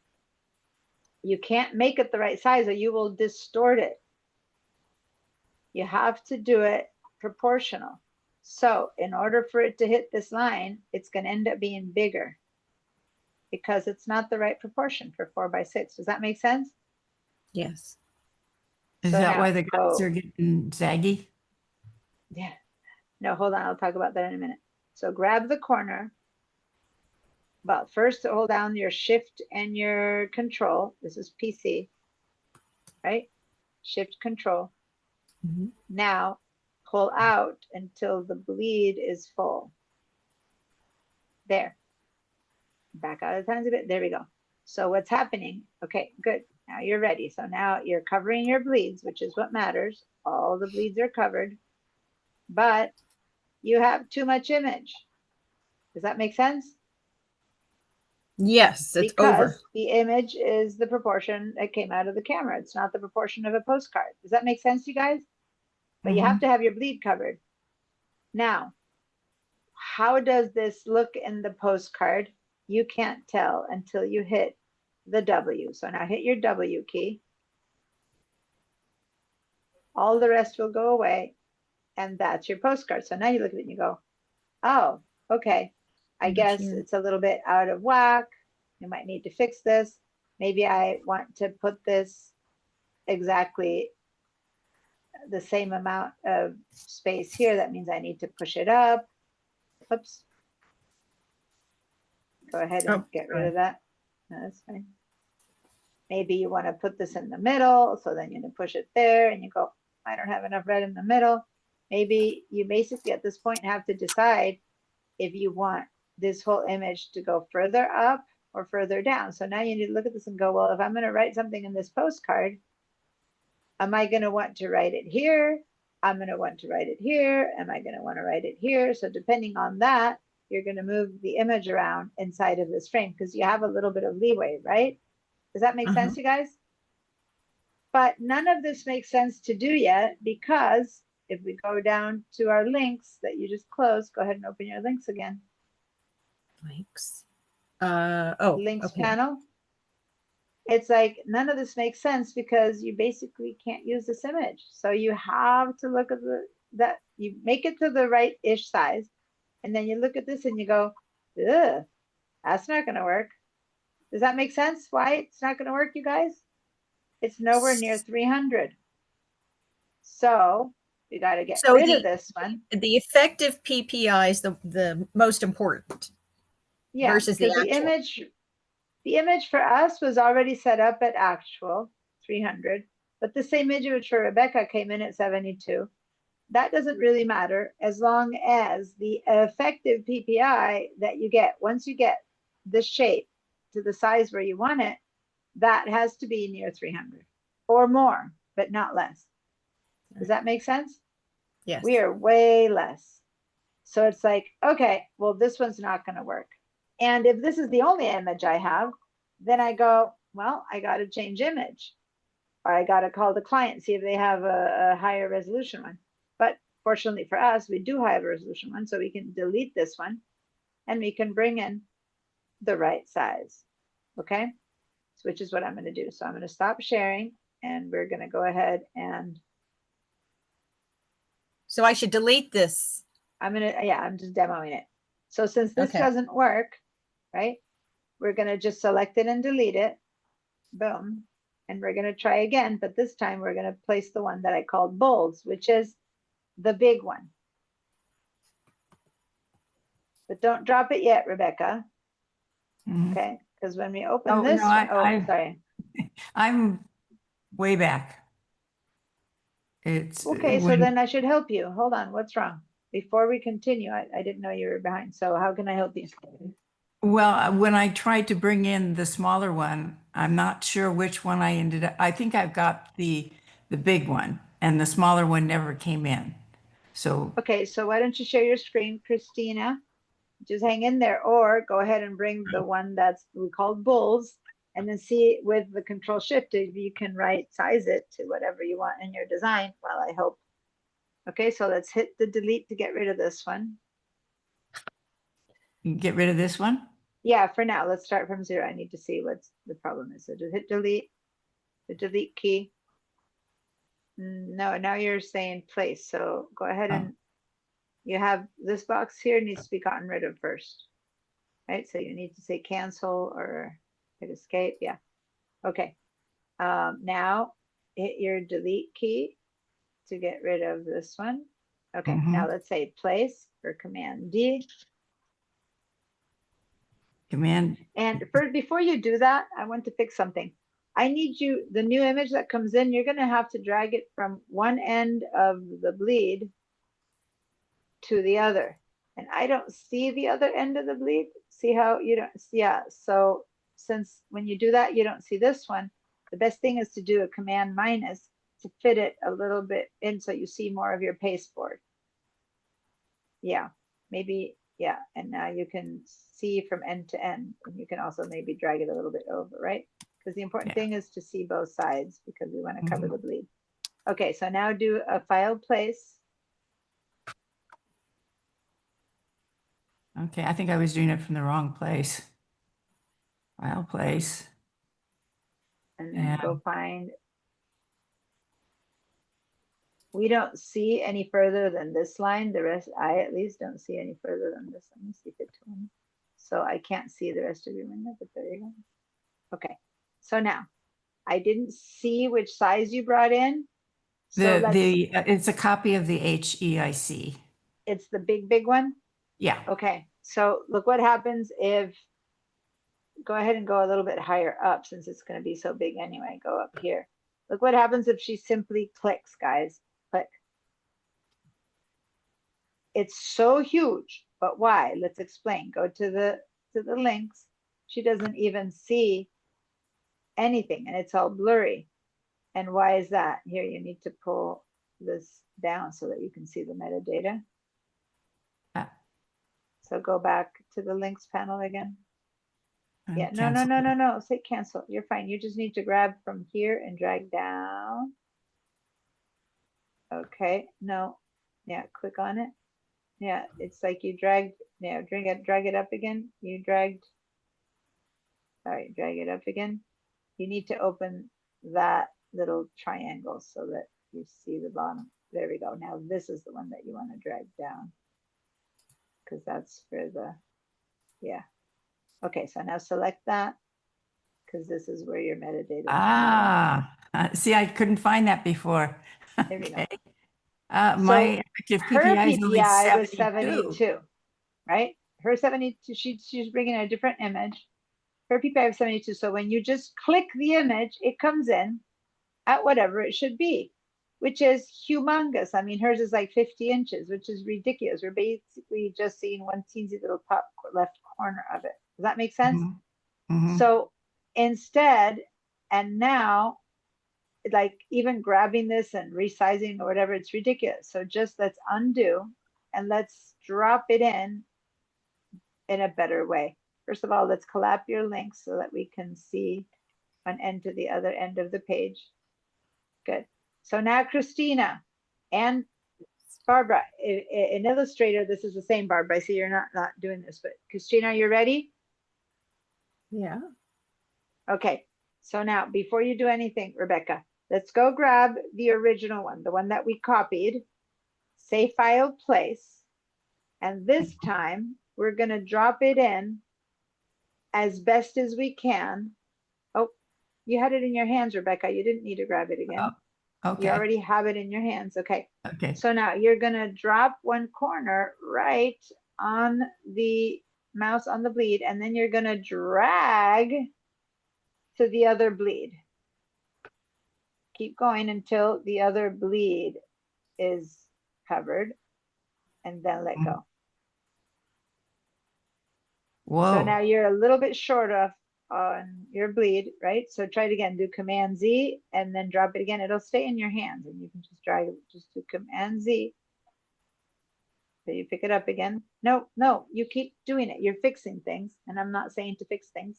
you can't make it the right size or you will distort it. You have to do it proportional. So in order for it to hit this line, it's going to end up being bigger because it's not the right proportion for 4x6. Does that make sense? Yes. Is So that now why the guys go- are getting saggy? Yeah. No, hold on. I'll talk about that in a minute. So grab the corner. But first hold down your Shift and your Control. This is PC, right? Shift Control. Mhm. Now pull out until the bleed is full. There. Back out a tiny bit. There we go. So what's happening? Okay, good. Now you're ready. So now you're covering your bleeds, which is what matters. All the bleeds are covered, but you have too much image. Does that make sense? Yes, it's Because over. the image is the proportion that came out of the camera. It's not the proportion of a postcard. Does that make sense, you guys? But you have to have your bleed covered. Now, how does this look in the postcard? You can't tell until you hit the W. So now hit your W key. All the rest will go away, and that's your postcard. So now you look at it and you go, oh, okay. I Over guess here. it's a little bit out of whack. You might need to fix this. Maybe I want to put this exactly the same amount of space here. That means I need to push it up. Oops. Go ahead and Oh, get rid sorry. of that. No, that's fine. Maybe you want to put this in the middle. So then you push it there and you go, I don't have enough red in the middle. Maybe you basically at this point have to decide if you want this whole image to go further up or further down. So now you need to look at this and go, well, if I'm going to write something in this postcard, am I going to want to write it here? I'm going to want to write it here. Am I going to want to write it here? So depending on that, you're going to move the image around inside of this frame because you have a little bit of leeway, right? Does that make sense, you guys? But none of this makes sense to do yet because if we go down to our links that you just closed, go ahead and open your links again. Links. Oh, Links okay. panel. It's like none of this makes sense because you basically can't use this image. So you have to look at that you make it to the right-ish size, and then you look at this and you go, ugh, that's not going to work. Does that make sense? Why it's not going to work, you guys? It's nowhere near 300. So we got to get So rid of this one. the effective PPI is the most important Yeah, versus the because actual. the image for us was already set up at actual 300, but the same image for Rebecca came in at 72. That doesn't really matter as long as the effective PPI that you get, once you get the shape to the size where you want it, that has to be near 300 or more, but not less. Does that make sense? Yes. We are way less. So it's like, okay, well, this one's not going to work. And if this is the only image I have, then I go, well, I got to change image. Or I got to call the client, see if they have a higher resolution one. But fortunately for us, we do have a resolution one, so we can delete this one and we can bring in the right size. Okay, so which is what I'm going to do. So I'm going to stop sharing and we're going to go ahead and. So I should delete this. I'm just demoing it. So since this doesn't work, right, we're going to just select it and delete it. Boom. And we're going to try again, but this time we're going to place the one that I called bolds, which is the big one. But don't drop it yet, Rebecca. Okay, because when we open this one, sorry. I'm way back. It's okay, so then I should help you. Hold on, what's wrong? Before we continue, I didn't know you were behind. So how can I help you? Well, when I tried to bring in the smaller one, I'm not sure which one I ended up. I think I've got the big one, and the smaller one never came in. So okay, so why don't you share your screen, Christina? Just hang in there, or go ahead and bring the one that's we called bulls, and then see with the control shift if you can right size it to whatever you want in your design while I help. Okay, so let's hit the delete to get rid of this one. you get rid of this one? Yeah, for now, let's start from 0. I need to see what's the problem is. So just hit delete, the delete key. No, now you're saying place. So go ahead and you have this box here needs to be gotten rid of first, right? So you need to say cancel or hit escape. Yeah. Okay. Now hit your delete key to get rid of this one. Okay. Now let's say place or Command D. Command. And before you do that, I want to fix something. I need you, the new image that comes in, you're going to have to drag it from one end of the bleed to the other. And I don't see the other end of the bleed. See how you don't see? Yeah. So since when you do that, you don't see this one, the best thing is to do a command minus to fit it a little bit in so you see more of your pasteboard. Yeah, maybe, yeah, and now you can see from end to end, and you can also maybe drag it a little bit over, right? Because the important Yeah. thing is to see both sides because we want to cover Mhm. the bleed. Okay, so now do a file place. Okay, I think I was doing it from the wrong place. File place. And then Yeah. go find. We don't see any further than this line. The rest, I at least don't see any further than this. Let me see if it's one. So I can't see the rest of your window, but there you go. Okay, so now I didn't see which size you brought in. So It's a copy of the HEIC. it's the big one. Yeah. Okay, so look what happens if, go ahead and go a little bit higher up since it's going to be so big anyway. Go up here. Look what happens if she simply clicks, guys. Click. It's so huge, but why? Let's explain. Go to the links. She doesn't even see anything and it's all blurry. And why is that? Here, you need to pull this down so that you can see the metadata. Ah. So go back to the links panel again. Yeah, no, Cancel it. say cancel. You're fine. You just need to grab from here and drag down. Okay, no, yeah, click on it. Yeah, it's like you dragged, yeah, drag it up again. You dragged, sorry, drag it up again. You need to open that little triangle so that you see the bottom. There we go. Now this is the one that you want to drag down because that's for the, yeah. Okay, so now select that because this is where your metadata is. See, I couldn't find that before. There we go. Okay. My effective Her PPI is only PPI was 72. 72, right? Her 72, she's bringing a different image. Her PPI was 72. So when you just click the image, it comes in at whatever it should be, which is humongous. I mean, hers is like 50 inches, which is ridiculous. We're basically just seeing one teensy little top left corner of it. Does that make sense? Mhm. Mhm. So instead, and now, like even grabbing this and resizing or whatever, it's ridiculous. So just let's undo and let's drop it in a better way. First of all, let's collapse your links so that we can see one end to the other end of the page. Good. So now Christina and Barbara, in Illustrator, this is the same, Barbara. I see you're not doing this, but Christina, you're ready? Yeah. Okay. So now before you do anything, Rebecca, let's go grab the original one, the one that we copied, say file place. And this time we're going to drop it in as best as we can. Oh, you had it in your hands, Rebecca. You didn't need to grab it again. Oh, okay. You already have it in your hands. Okay. Okay. So now you're going to drop one corner right on the mouse on the bleed, and then you're going to drag to the other bleed. Keep going until the other bleed is covered, and then let go. Whoa. So now you're a little bit short of on your bleed, right? So try it again. Do Command Z and then drop it again. It'll stay in your hands, and you can just drag it. Just do Command Z. So you pick it up again. No, you keep doing it. You're fixing things, and I'm not saying to fix things.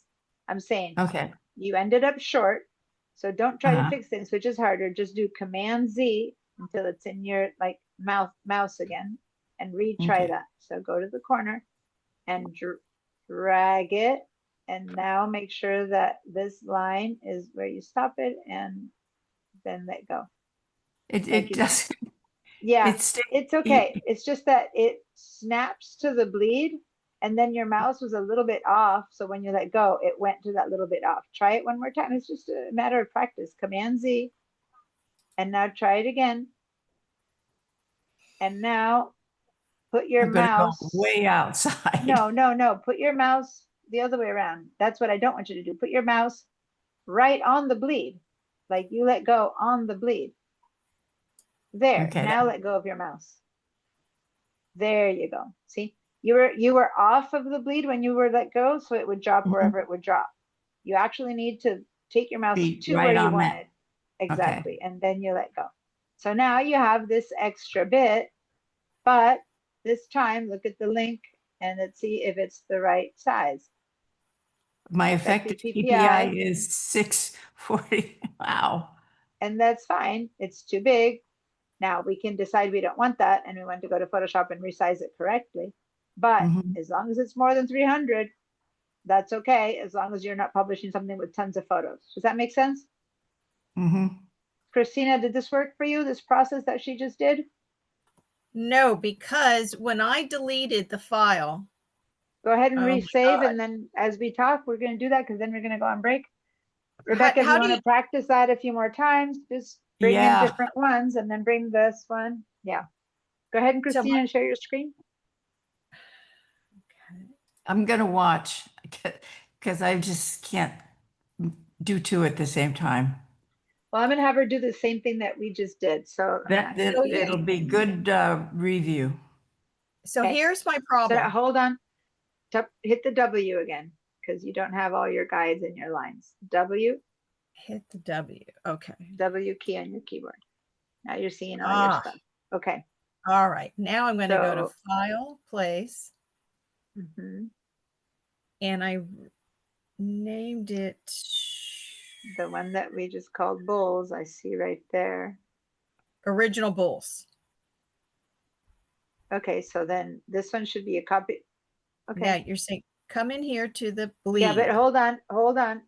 I'm saying Okay. you ended up short, so don't try to Uh-huh. fix things, which is harder. Just do Command Z until it's in your like mouse again, and retry Okay. that. So go to the corner and drag it, and now make sure that this line is where you stop it, and then let go. Thank It you. does. Yeah, It's it's okay. It's just that it snaps to the bleed, and then your mouse was a little bit off. So when you let go, it went to that little bit off. Try it one more time. It's just a matter of practice. Command Z, and now try it again. And now put your I'm gonna go mouse way outside. No. Put your mouse the other way around. That's what I don't want you to do. Put your mouse right on the bleed, like you let go on the bleed. There. Okay. Now let go of your mouse. There you go. See, you were off of the bleed when you were let go, so it would drop Mhm. wherever it would drop. You actually need to take your mouse Be to right where you on want that. it. Exactly. And then you let go. So now you have this extra bit, but this time look at the link and let's see if it's the right size. My Effective effective PPI. PPI is 640. Wow. And that's fine. It's too big. Now we can decide we don't want that and we want to go to Photoshop and resize it correctly. But Mhm. as long as it's more than 300, that's okay, as long as you're not publishing something with tons of photos. Does that make sense? Mhm. Christina, did this work for you, this process that she just did? No, because when I deleted the file, Go ahead and oh my resave, God. and then as we talk, we're going to do that because then we're going to go on break. Rebecca, if how you do want you, to practice that a few more times, just bring in Yeah. different ones and then bring this one. Yeah. Go ahead and So Christina and share your screen. I'm going to watch because I just can't do two at the same time. Well, I'm going to have her do the same thing that we just did. So It'll be good review. so Okay. here's my so problem. hold on. Hit the W again because you don't have all your guides in your lines. W Hit the W. Okay. key on your keyboard. Now you're seeing all your Ah. stuff. Okay. All right. Now I'm going to go to So- File, Place, Mhm. and I named it. The one that we just called bulls, I see right there. Original Bulls. Okay, so then this one should be a copy. Okay. Now you're saying come in here to the bleed. Yeah, but hold on.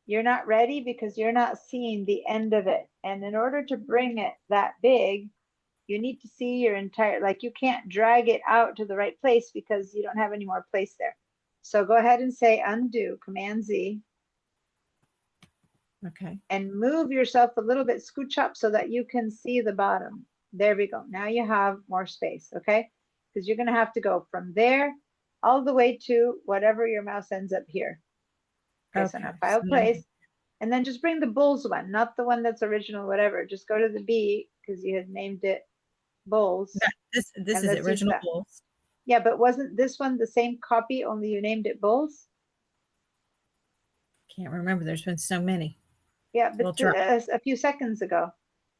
You're not ready because you're not seeing the end of it. And in order to bring it that big, you need to see your entire, like you can't drag it out to the right place because you don't have any more place there. So go ahead and say undo, Command Z, Okay. and move yourself a little bit, scooch up so that you can see the bottom. There we go. Now you have more space, okay? Because you're going to have to go from there all the way to whatever your mouse ends up here. Okay, so now file so place, and then just bring the bulls one, not the one that's original, whatever. Just go to the B because you had named it bulls. this And is let's use Original that. Bulls. Yeah, but wasn't this one the same copy, only you named it bulls? Can't remember. There's been so many. Yeah, We'll but try. a few seconds ago,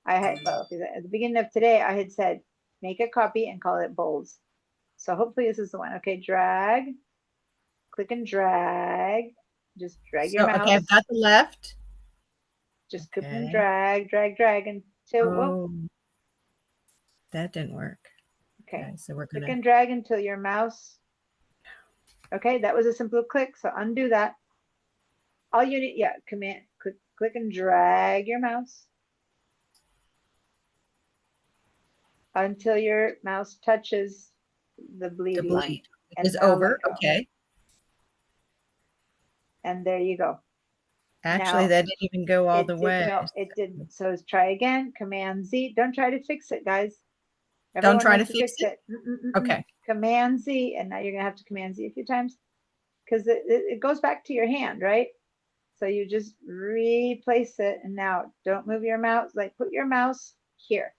I had, well, at the beginning of today, I had said, make a copy and call it bulls. So hopefully this is the one. Okay, drag, click and drag. Just drag your So, mouse. okay, I've got the left. Just click and Okay. drag until, whoa, Oh, that didn't work. okay. Okay, so we're Click gonna. and drag until your mouse. Okay, that was a simple click, so undo that. All you need, yeah, command, click and drag your mouse until your mouse touches the bleed The line. bleed And is now let over. go. Okay. And there you go. Actually, Now, that didn't even go all It the did- way. No, it didn't. So let's try again. Command Z. Don't try to fix it, guys. Don't try wants to fix it? Okay. Command Z, and now you're gonna have to Command Z a few times because it goes back to your hand, right? So you just replace it, and now don't move your mouse. Like put your mouse here.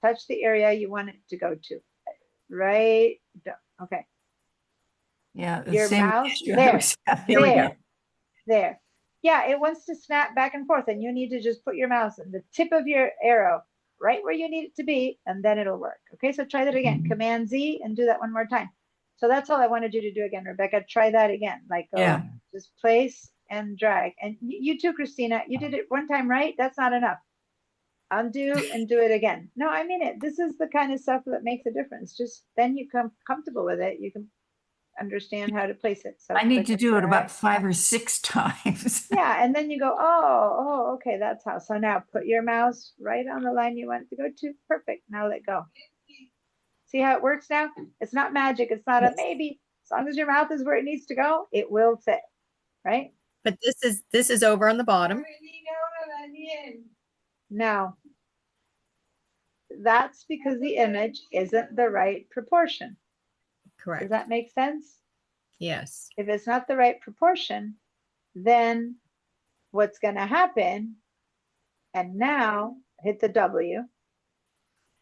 Touch the area you want it to go to. Right. Okay. Yeah, the Your same mouse issue I there. was having. Here we go. There. There. Yeah, it wants to snap back and forth, and you need to just put your mouse in the tip of your arrow right where you need it to be, and then it'll work. Okay, so try that again. Command Z and do that one more time. So that's all I wanted you to do again, Rebecca. Try that again. Like go, Yeah. just place and drag. And you too, Christina, you did it one time, right? That's not enough. Undo and do it again. No, I mean it. This is the kind of stuff that makes a difference. Just then you come comfortable with it. You can understand how to place it. So I need click to and do it drag. about 5 or 6 times. Yeah, and then you go, oh, okay, that's how. So now put your mouse right on the line you want it to go to. Perfect. Now let go. See how it works now? It's not magic. It's not a Yes. maybe. As long as your mouth is where it needs to go, it will fit, right? But this is over on the bottom. Now, that's because the image isn't the right proportion. Does Correct. that make sense? Yes. If it's not the right proportion, then what's going to happen, and now hit the W,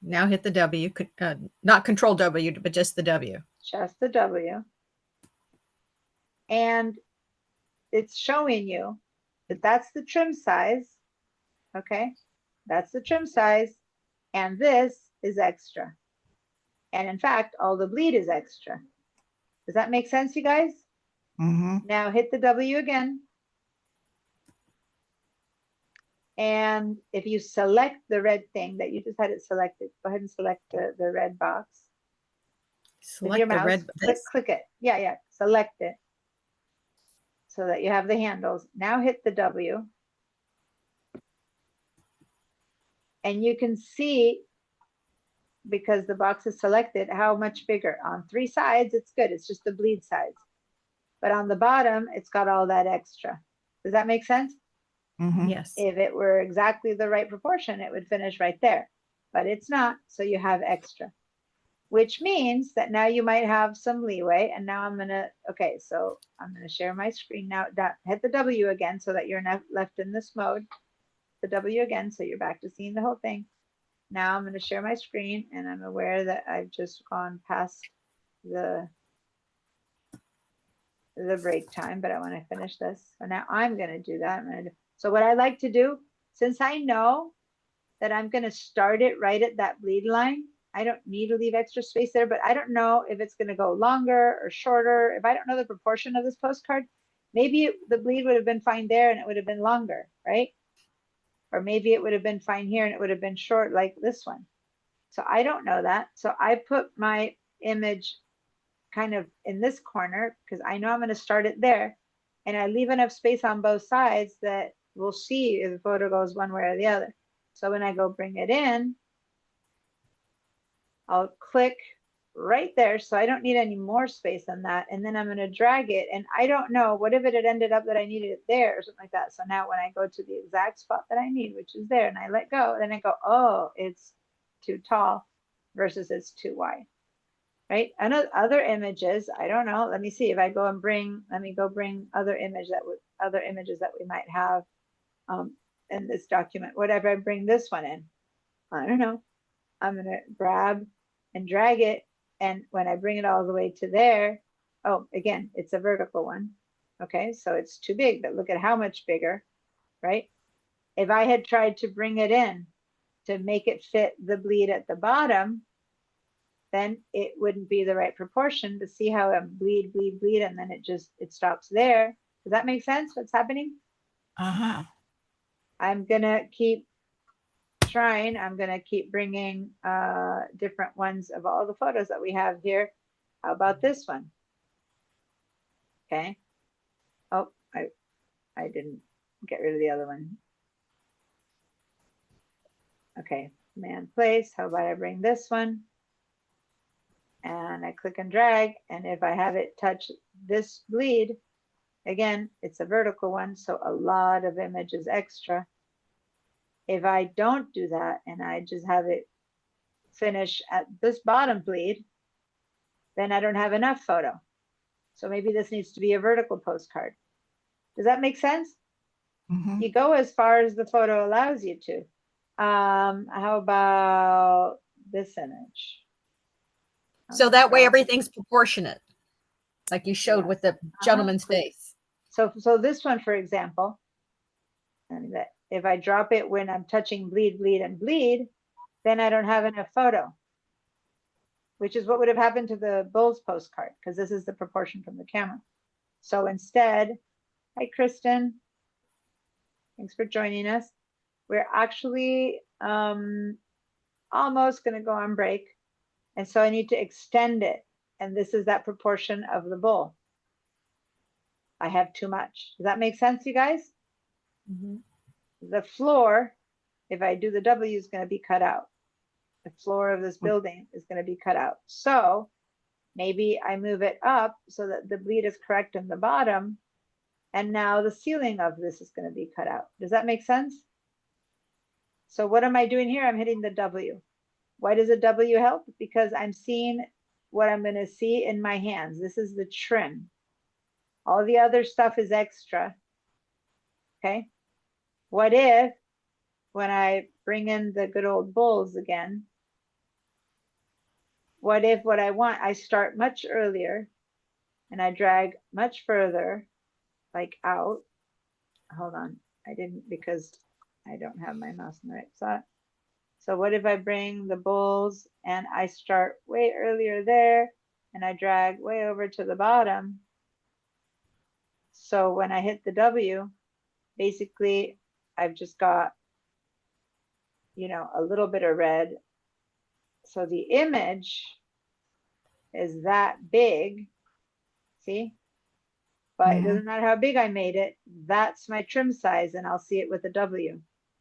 Now hit the W, not Control W, but just the W. just the W. And it's showing you that that's the trim size. Okay, that's the trim size, and this is extra. And in fact, all the bleed is extra. Does that make sense, you guys? Mm-hmm. Now hit the W again. And if you select the red thing that you just had it selected, go ahead and select the red box. With your Select the mouse, red, click it. Yeah, select it. So that you have the handles. Now hit the W. And you can see, because the box is selected, how much bigger. On 3 sides, it's good. It's just the bleed size. But on the bottom, it's got all that extra. Does that make sense? Mm-hmm. yes. If it were exactly the right proportion, it would finish right there. But it's not, so you have extra. Which means that now you might have some leeway. And now I'm gonna, okay, so I'm gonna share my screen now. Hit the W again so that you're not left in this mode. The W again, so you're back to seeing the whole thing. Now I'm gonna share my screen, and I'm aware that I've just gone past the break time, but I want to finish this. So now I'm going to do that. So what I like to do, since I know that I'm going to start it right at that bleed line, I don't need to leave extra space there, but I don't know if it's going to go longer or shorter. If I don't know the proportion of this postcard, maybe the bleed would have been fine there and it would have been longer, right? Or maybe it would have been fine here and it would have been short like this one. So I don't know that. So I put my image kind of in this corner because I know I'm going to start it there, and I leave enough space on both sides that we'll see if the photo goes one way or the other. So when I go bring it in, I'll click right there. So I don't need any more space than that. And then I'm going to drag it. And I don't know, what if it had ended up that I needed it there or something like that. So now when I go to the exact spot that I need, which is there, and I let go, then I go, oh, it's too tall versus it's too wide. Right? And other images, I don't know. Let me see if I go and let me go bring other images that we might have in this document. Whatever I bring this one in, I don't know. I'm going to grab and drag it. And when I bring it all the way to there, oh, again, it's a vertical one. Okay, so it's too big, but look at how much bigger, right? If I had tried to bring it in to make it fit the bleed at the bottom, then it wouldn't be the right proportion. To see how it bleed, and then it stops there. Does that make sense? What's happening? Uh-huh. I'm gonna keep trying. I'm gonna keep bringing different ones of all the photos that we have here. How about this one? Okay. Oh, I didn't get rid of the other one. Okay, command place. How about I bring this one? And I click and drag, and if I have it touch this bleed, again, it's a vertical one, so a lot of image is extra. If I don't do that and I just have it finish at this bottom bleed, then I don't have enough photo. So maybe this needs to be a vertical postcard. Does that make sense? Mm-hmm. You go as far as the photo allows you to. How about this image? So that way everything's proportionate, like you showed Yes. with the gentleman's face. So this one, for example, and that if I drop it when I'm touching bleed, then I don't have enough photo, which is what would have happened to the Bulls postcard, because this is the proportion from the camera. So instead, hi, Kristen. Thanks for joining us. We're actually almost going to go on break. And so I need to extend it. And this is that proportion of the bull. I have too much. Does that make sense, you guys? Mhm. The floor, if I do the W, is going to be cut out. The floor of this building is going to be cut out. So maybe I move it up so that the bleed is correct in the bottom. And now the ceiling of this is going to be cut out. Does that make sense? So what am I doing here? I'm hitting the W. Why does a W help? Because I'm seeing what I'm going to see in my hands. This is the trim. All the other stuff is extra. Okay. What if, when I bring in the good old bulls again, what if what I want, I start much earlier and I drag much further like out. Hold on, I didn't because I don't have my mouse in the right spot. So what if I bring the bulls and I start way earlier there and I drag way over to the bottom? So when I hit the W, basically I've just got, you know, a little bit of red. So the image is that big, see? But it Mhm. doesn't matter how big I made it, that's my trim size and I'll see it with a W.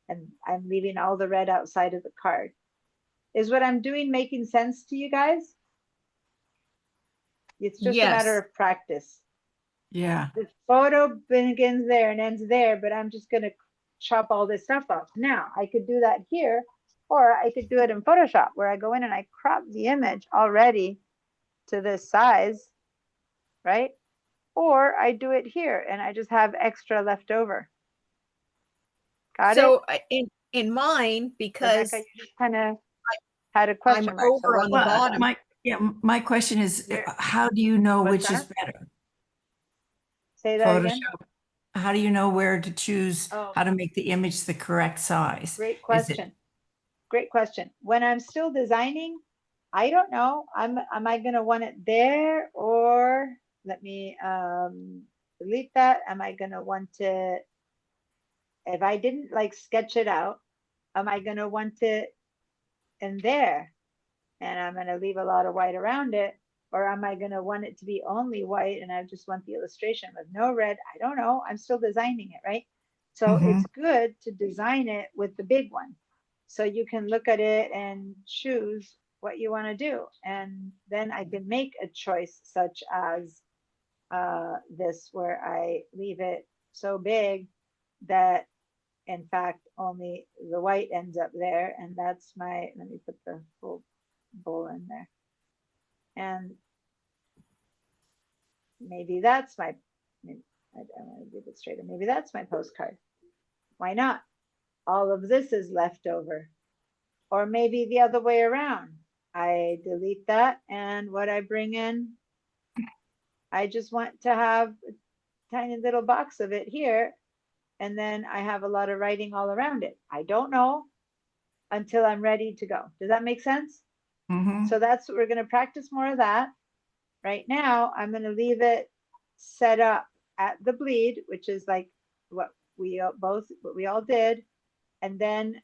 And I'm leaving all the red outside of the card. Is what I'm doing making sense to you guys? It's just a matter Yes. of practice. Yeah. The photo begins there and ends there, but I'm just gonna chop all this stuff off. Now, I could do that here, or I could do it in Photoshop where I go in and I crop the image already to this size, right? Or I do it here and I just have extra left over. Got it? So in mine, because Rebecca, you just kind of had a I'm question mark. So over what on the was that? bottom. My question is, Where- how do you know What's which is that? better? Say that again. Photoshop. How do you know where to choose, Oh. how to make the image the correct size? Great Is it- question. Great question. When I'm still designing, I don't know. Am I gonna want it there or let me delete that? Am I gonna want it, if I didn't like sketch it out, am I gonna want it in there? And I'm gonna leave a lot of white around it, or am I gonna want it to be only white and I just want the illustration with no red? I don't know. I'm still designing it, right? So Mhm. it's good to design it with the big one. So you can look at it and choose what you want to do. And then I can make a choice such as this, where I leave it so big that in fact only the white ends up there. And that's my, let me put the full bowl in there. And maybe that's my, I want to give it straighter. Maybe that's my postcard. Why not? All of this is left over. Or maybe the other way around. I delete that and what I bring in, I just want to have a tiny little box of it here. And then I have a lot of writing all around it. I don't know until I'm ready to go. Does that make sense? Mhm. So that's what we're going to practice more of that. Right now, I'm going to leave it set up at the bleed, which is like what we all did. And then,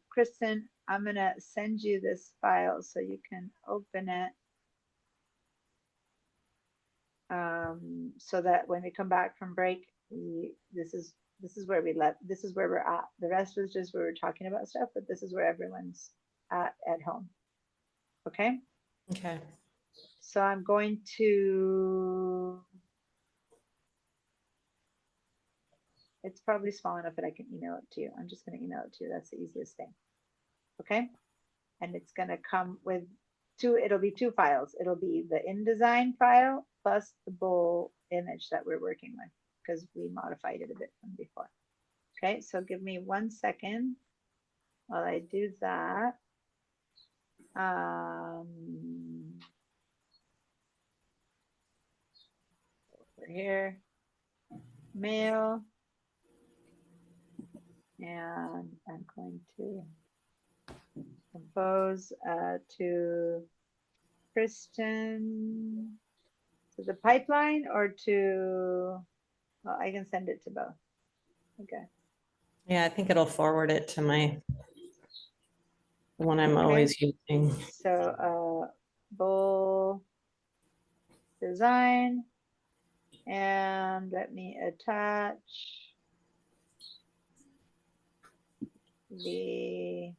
Kristen, I'm going to send you this file so you can open it. So that when we come back from break, this is where this is where we're at. The rest was just where we're talking about stuff, but this is where everyone's at home. Okay. Okay. So I'm going to, it's probably small enough that I can email it to you. I'm just going to email it to you. That's the easiest thing. Okay. And it's going to come with it'll be two files. It'll be the InDesign file plus the bowl image that we're working with because we modified it a bit from before. Okay. So give me 1 second while I do that. Over here, mail, and I'm going to compose to Kristen, to the pipeline or to, well, I can send it to both. Okay. Yeah, I think it'll forward it to the one I'm Okay. always using. So bowl design, and let me attach the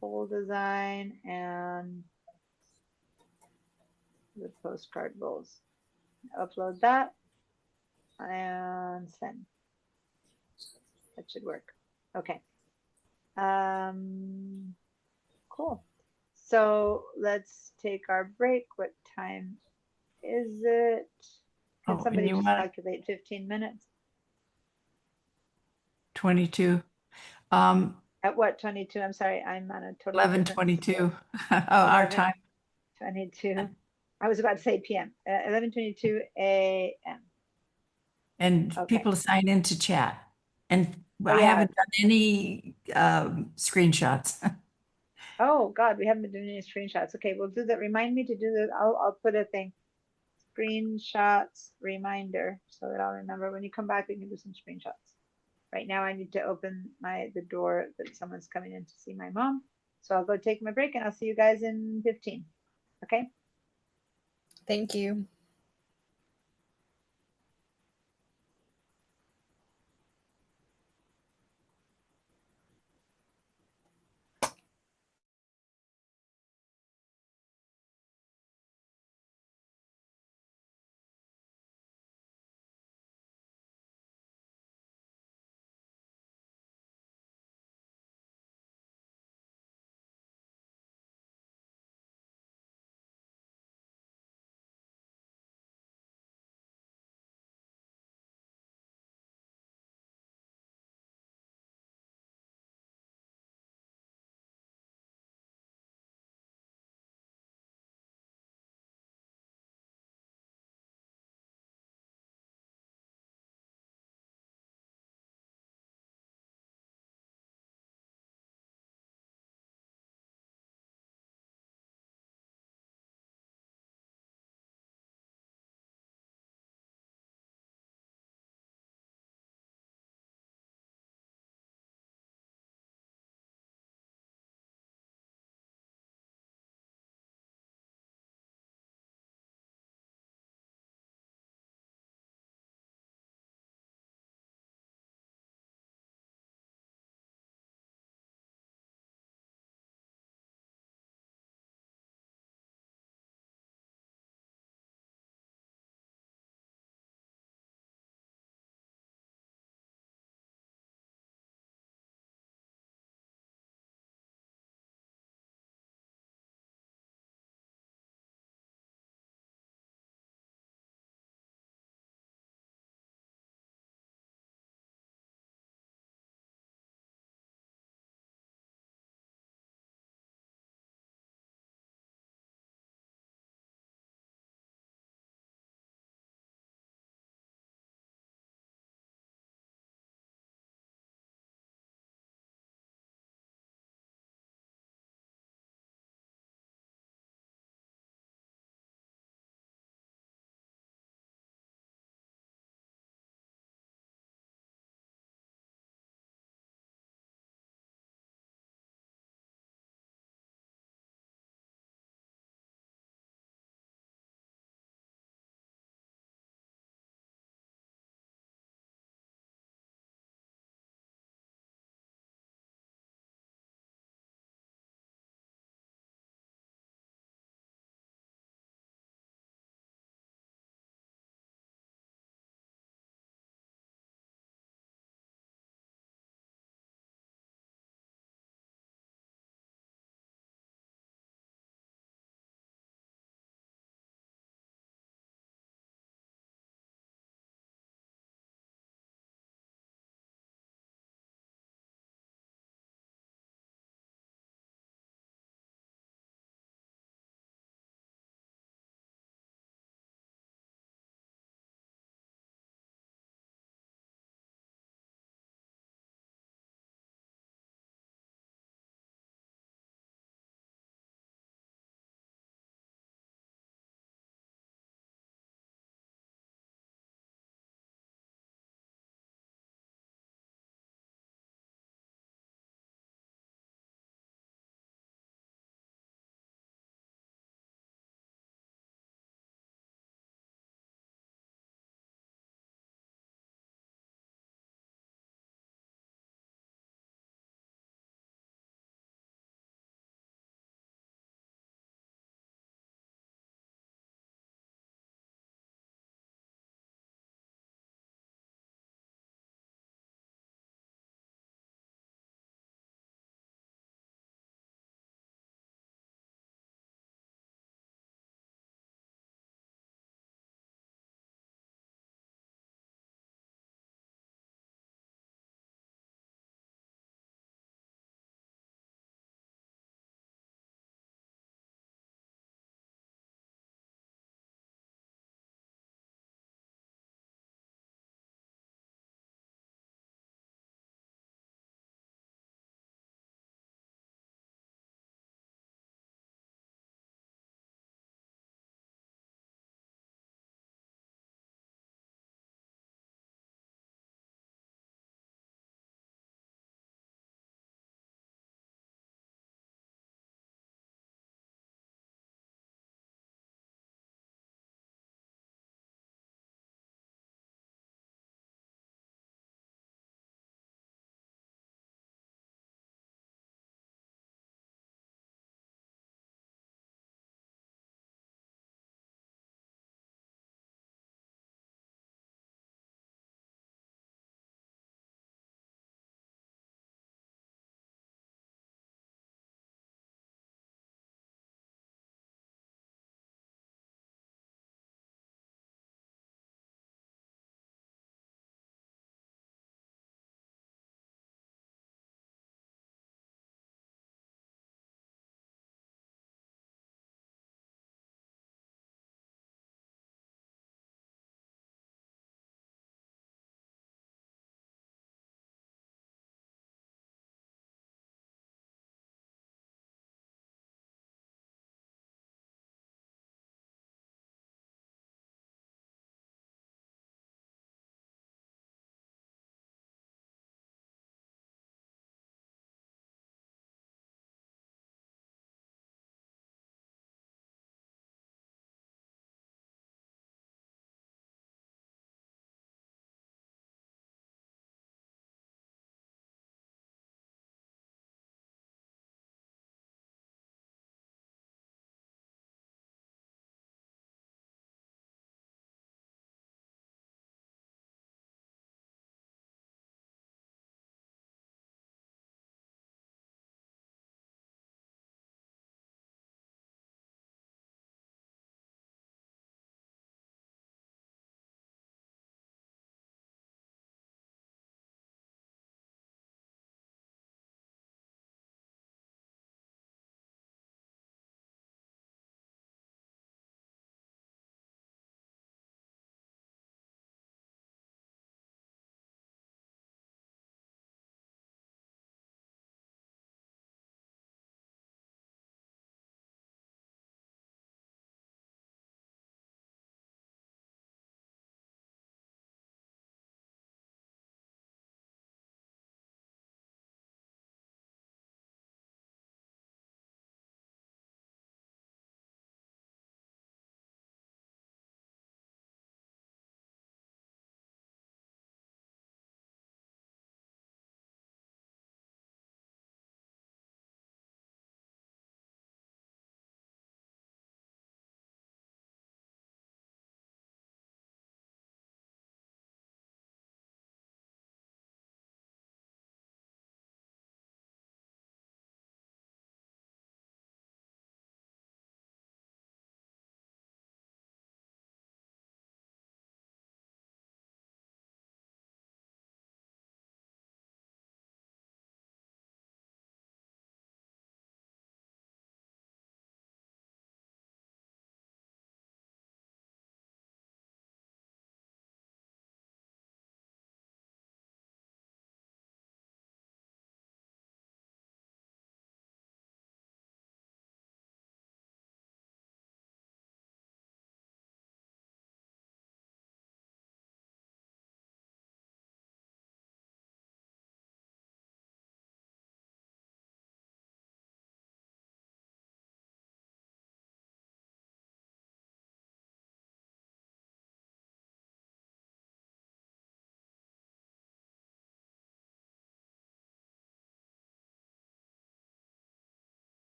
bowl design and the postcard bowls. Upload that and send. That should work. Okay. Cool. So let's take our break. What time is it? Oh, Can and somebody you just want- calculate 15 minutes? 22. At what 22? I'm sorry, I'm on a totally 11:22. Oh, our 11. time. 22. I was about to say PM. 11:22 a.m. and Okay. people sign in to chat. And Oh, I yeah. haven't done any screenshots. Oh, God, we haven't been doing any screenshots. Okay, we'll do that. Remind me to do that. I'll put a thing. Screenshots reminder so that I'll remember when you come back, we can do some screenshots. Right now I need to open the door that someone's coming in to see my mom. So I'll go take my break and I'll see you guys in 15. Okay. Thank you.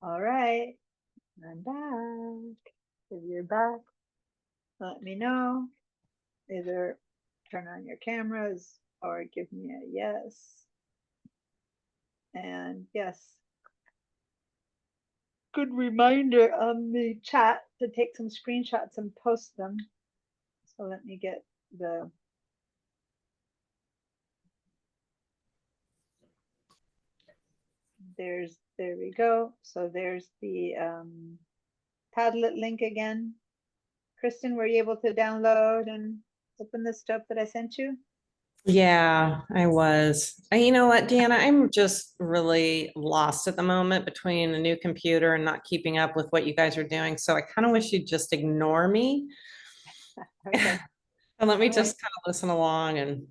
All right, I'm back. If you're back, let me know. Either turn on your cameras or give me a yes. And yes. Good reminder on the chat to take some screenshots and post them. So let me get the. There we go. So there's the Padlet link again. Kristen, were you able to download and open the stuff that I sent you? Yeah, I was. And you know what, Deanna, I'm just really lost at the moment between a new computer and not keeping up with what you guys are doing. So I kind of wish you'd just ignore me Okay, and let me All just kind of listen along and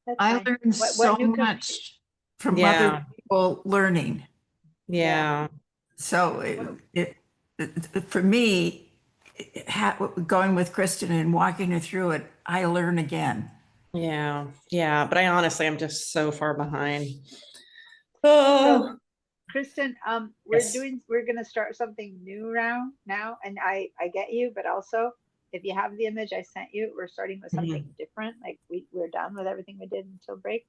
that's I fine. learned What so new much from Yeah. other people learning. yeah. So for me, going with Kristen and walking her through it, I learn again. Yeah, yeah, but I honestly, I'm just so far behind. Oh, Kristen, Yes. we're gonna start something new now, and I get you, but also if you have the image I sent you, we're starting with something different. Like we're done with everything we did until break.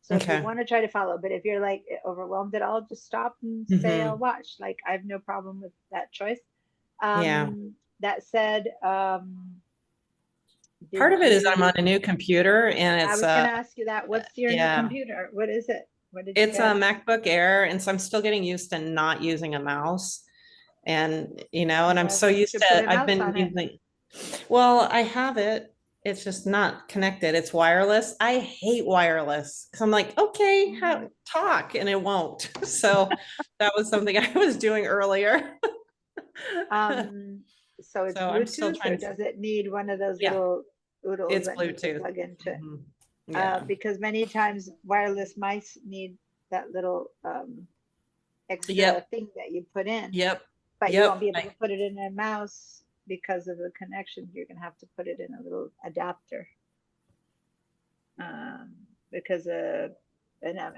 So if you Okay. want to try to follow, but if you're like overwhelmed at all, just stop and say I'll watch. Like I have no problem with that choice. Yeah. That said, Part did of it is I'm on you? a new computer and I it's was gonna ask you that. What's your new yeah, computer? What is it? What did you it's a get? MacBook Air, and so I'm still getting used to not using a mouse. And and I'm Well, so then you used should put to a I've mouse been on it. using well, I have it. It's just not connected. It's wireless. I hate wireless because I'm like, okay, talk, and it won't. So that was something I was doing earlier. So it's So I'm still Bluetooth, or trying to, does it need one of those yeah, little oodles it's that need to Bluetooth. plug into it? Mhm. Yeah. Because many times wireless mice need that little extra Yep. thing that you put in, Yep. but you won't be able Yep. to put it in a mouse because of the connection. You're gonna have to put it in a little adapter. Because and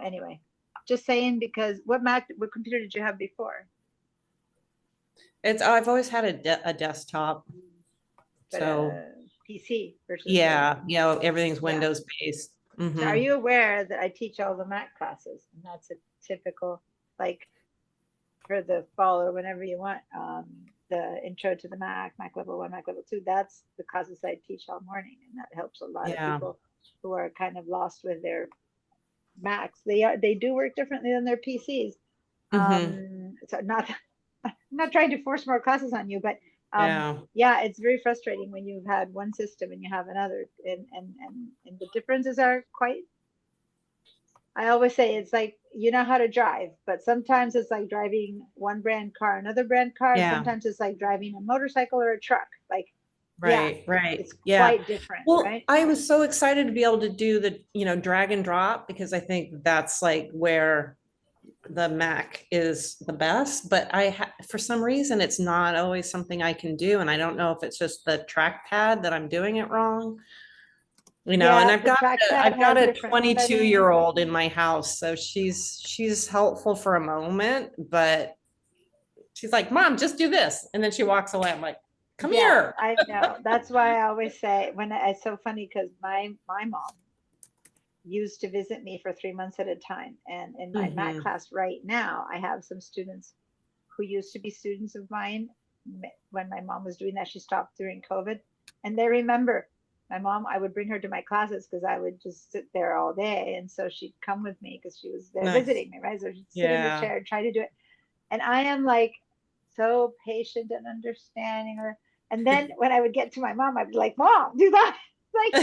anyway, just saying, because what computer did you have before? I've always had a desktop. But So PC versus yeah, everything's Yeah. Windows based. So are you aware that I teach all the Mac classes, and that's a typical, like, for the fall or whenever you want, the intro to the Mac level 1, Mac level 2, that's the classes I teach all morning, and that helps a lot of Yeah. people who are kind of lost with their Macs. They do work differently than their PCs. So I'm not trying to force more classes on you, but Yeah. yeah, it's very frustrating when you've had one system and you have another, and the differences are quite. I always say it's like, you know how to drive, but sometimes it's like driving one brand car, another brand car, and Yeah. sometimes it's like driving a motorcycle or a truck. Like, Right. Right. it's Yeah. quite different, Well, right? I was so excited to be able to do the, drag and drop because I think that's like where the Mac is the best, but for some reason it's not always something I can do. And I don't know if it's just the trackpad that I'm doing it wrong. And Yeah, I've the got trackpad I've got has a different 22-year-old in my house, so she's helpful for a moment, but she's like, "Mom, just do this," and then she walks away. I'm like, "Come Yeah, here." I know. That's why I always say it's so funny, because my mom used to visit me for 3 months at a time. And in my Mac class right now, I have some students who used to be students of mine. When my mom was doing that, she stopped during COVID. And they remember my mom. I would bring her to my classes because I would just sit there all day. And so she'd come with me because she was there Nice. visiting me, right? So she'd sit in the Yeah. chair and try to do it. And I am like so patient and understanding her. And then when I would get to my mom, I'd be like, Mom, do that. Like,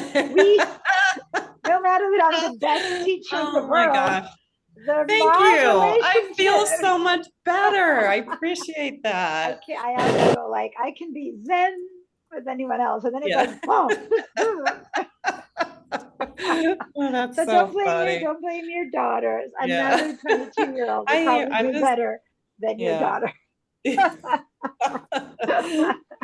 no matter that I'm the best teacher in the Oh my world, gosh. the Thank mom you. I feel relationship. so much better. I appreciate that. I have to go, like, I can be zen with anyone else, and then it's Yeah. like, boom. Oh, that's So so funny. don't blame your daughters. Yeah. Another 22-year-old will I'm probably do just- better than your Yeah. daughter.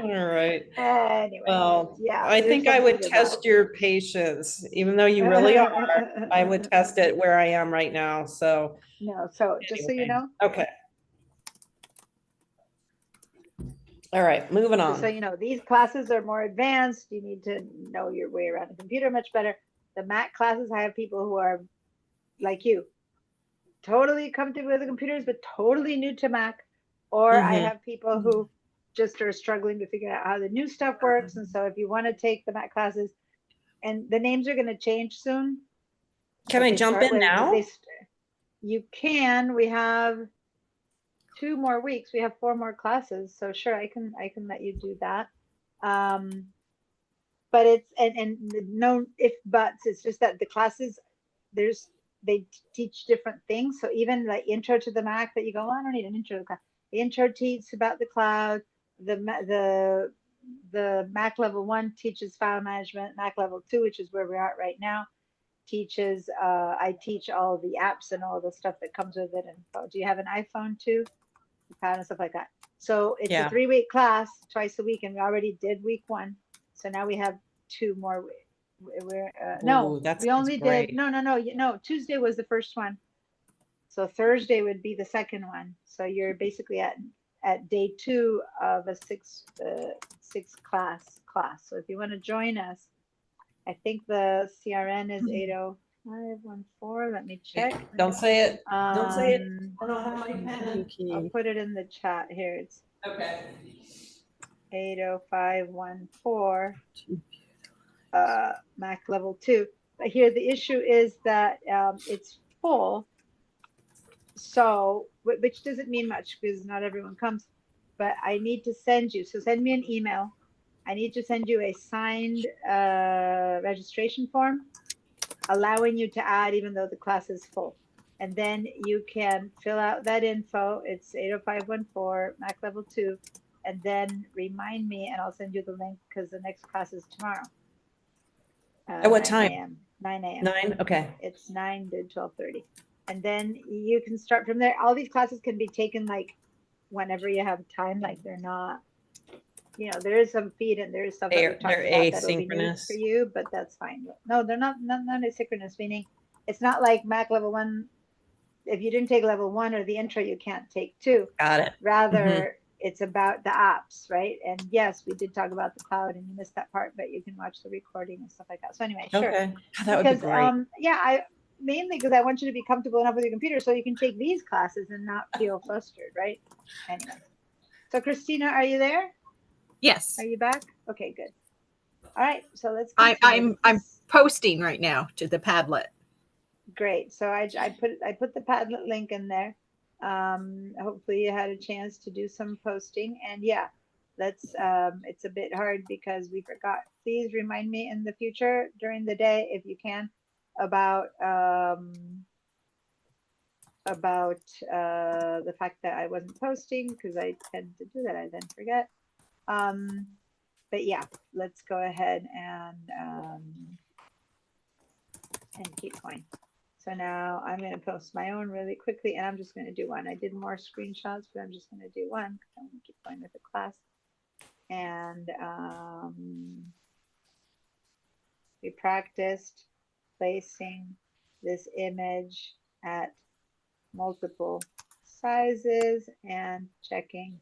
All right. Anyway, Well, yeah, I there's think I would something test about- your patience, even though you really are. I would test it where I am right now. So No, so just so you anyway. know, Okay. All right, moving Just so on. you know, these classes are more advanced. You need to know your way around the computer much better. The Mac classes, I have people who are like you, totally comfortable with the computers, but totally new to Mac. Or I Mhm. have people who just are struggling to figure out how the new stuff works. And so if you want to take the Mac classes, and the names are going to change soon. Can but I they jump start in with- now? they st- You can. We have 2 more weeks. We have 4 more classes. So sure, I can let you do that. But it's and no if buts. It's just that the classes they teach different things. So even like intro to the Mac that you go, I don't need an intro to the cloud. The intro teaches about the cloud. The Mac level 1 teaches file management. Mac level 2, which is where we are right now, teaches. I teach all the apps and all the stuff that comes with it. And do you have an iPhone too? iPad and stuff like that. So it's Yeah. a 3-week class, twice a week, and we already did week 1. So now we have 2 more. No, Ooh, that we sounds only great. did no. Tuesday was the first one, so Thursday would be the second one. So you're basically at day 2 of a 6 class. So if you want to join us, I think the CRN is 80514. Let me check. Don't say it. Don't say it. Um, I don't have my pen. I'll put it in the chat here. It's Okay. 80514, Mac level 2. But here the issue is that it's full. So, which doesn't mean much because not everyone comes, but I need to send you. So send me an email. I need to send you a signed registration form allowing you to add even though the class is full. And then you can fill out that info. It's 80514, Mac level 2. And then remind me and I'll send you the link because the next class is tomorrow. At what 9 time? a.m. 9 a.m. 9? Okay. It's 9 to 12:30. And then you can start from there. All these classes can be taken like whenever you have time. Like they're not, there is some feed and there is stuff that we talked They're about that'll be new asynchronous. for you, but that's fine. No, they're not asynchronous, meaning it's not like Mac level 1. If you didn't take level 1 or the intro, you can't take 2. Got it. Rather, it's about the apps, right? And yes, we did talk about the cloud and you missed that part, but you can watch the recording and stuff like that. So anyway, sure. Okay. That would be great. Yeah, mainly because I want you to be comfortable enough with your computer so you can take these classes and not feel flustered, right? Anyway. So Christina, are you there? Yes, Are you back? Okay, good. All right, so let's I'm continue. posting right now to the Padlet. Great. So I put the Padlet link in there. Hopefully you had a chance to do some posting. And yeah, it's a bit hard because we forgot. Please remind me in the future during the day if you can about the fact that I wasn't posting because I tend to do that. I then forget. But yeah, let's go ahead and keep going. So now I'm going to post my own really quickly, and I'm just going to do one. I did more screenshots, but I'm just going to do one because I want to keep going with the class. And we practiced placing this image at multiple sizes and checking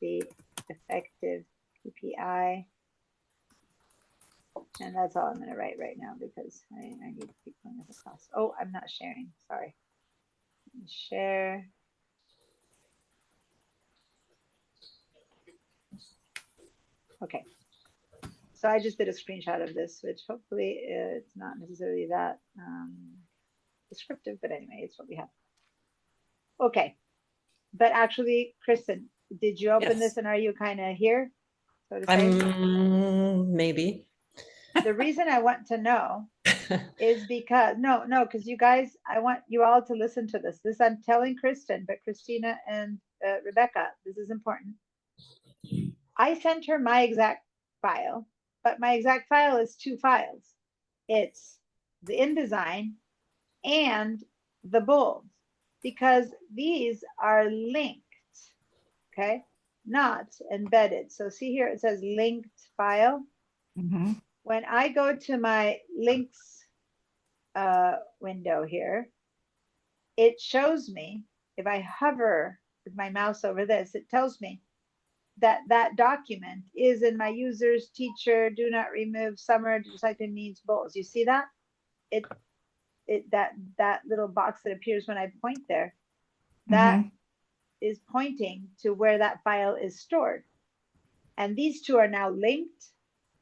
the effective PPI. And that's all I'm going to write right now because I need to keep going with the class. Oh, I'm not sharing. Sorry. Share. Okay. So I just did a screenshot of this, which hopefully it's not necessarily that descriptive, but anyway, it's what we have. Okay. But actually, Kristen, did you open Yes. this and are you kind of here? So to say? Maybe. The reason I want to know is because because you guys, I want you all to listen to this. This I'm telling Kristen, but Christina and Rebecca, this is important. I sent her my exact file, but my exact file is 2 files. It's the InDesign and the bold because these are linked, okay, not embedded. So see here, it says linked file. Mhm. When I go to my links window here, it shows me, if I hover with my mouse over this, it tells me that document is in my users, teacher, do not remove, summer, recycling needs, bowls. You see that? That little box that appears when I point there, that is pointing to where that file is stored. And these two are now linked,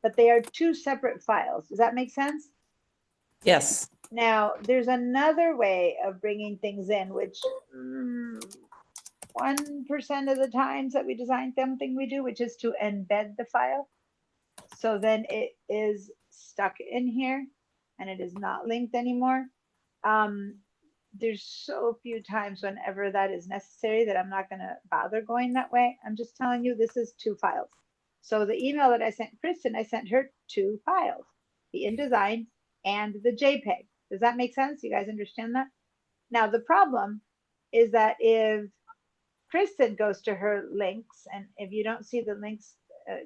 but they are two separate files. Does that make sense? Yes. Now, there's another way of bringing things in, which 1% of the times that we design something we do, which is to embed the file. So then it is stuck in here and it is not linked anymore. There's so few times whenever that is necessary that I'm not going to bother going that way. I'm just telling you, this is two files. So the email that I sent Kristen, I sent her two files, the InDesign and the JPEG. Does that make sense? You guys understand that? Now, the problem is that if Kristen goes to her links, and if you don't see the links,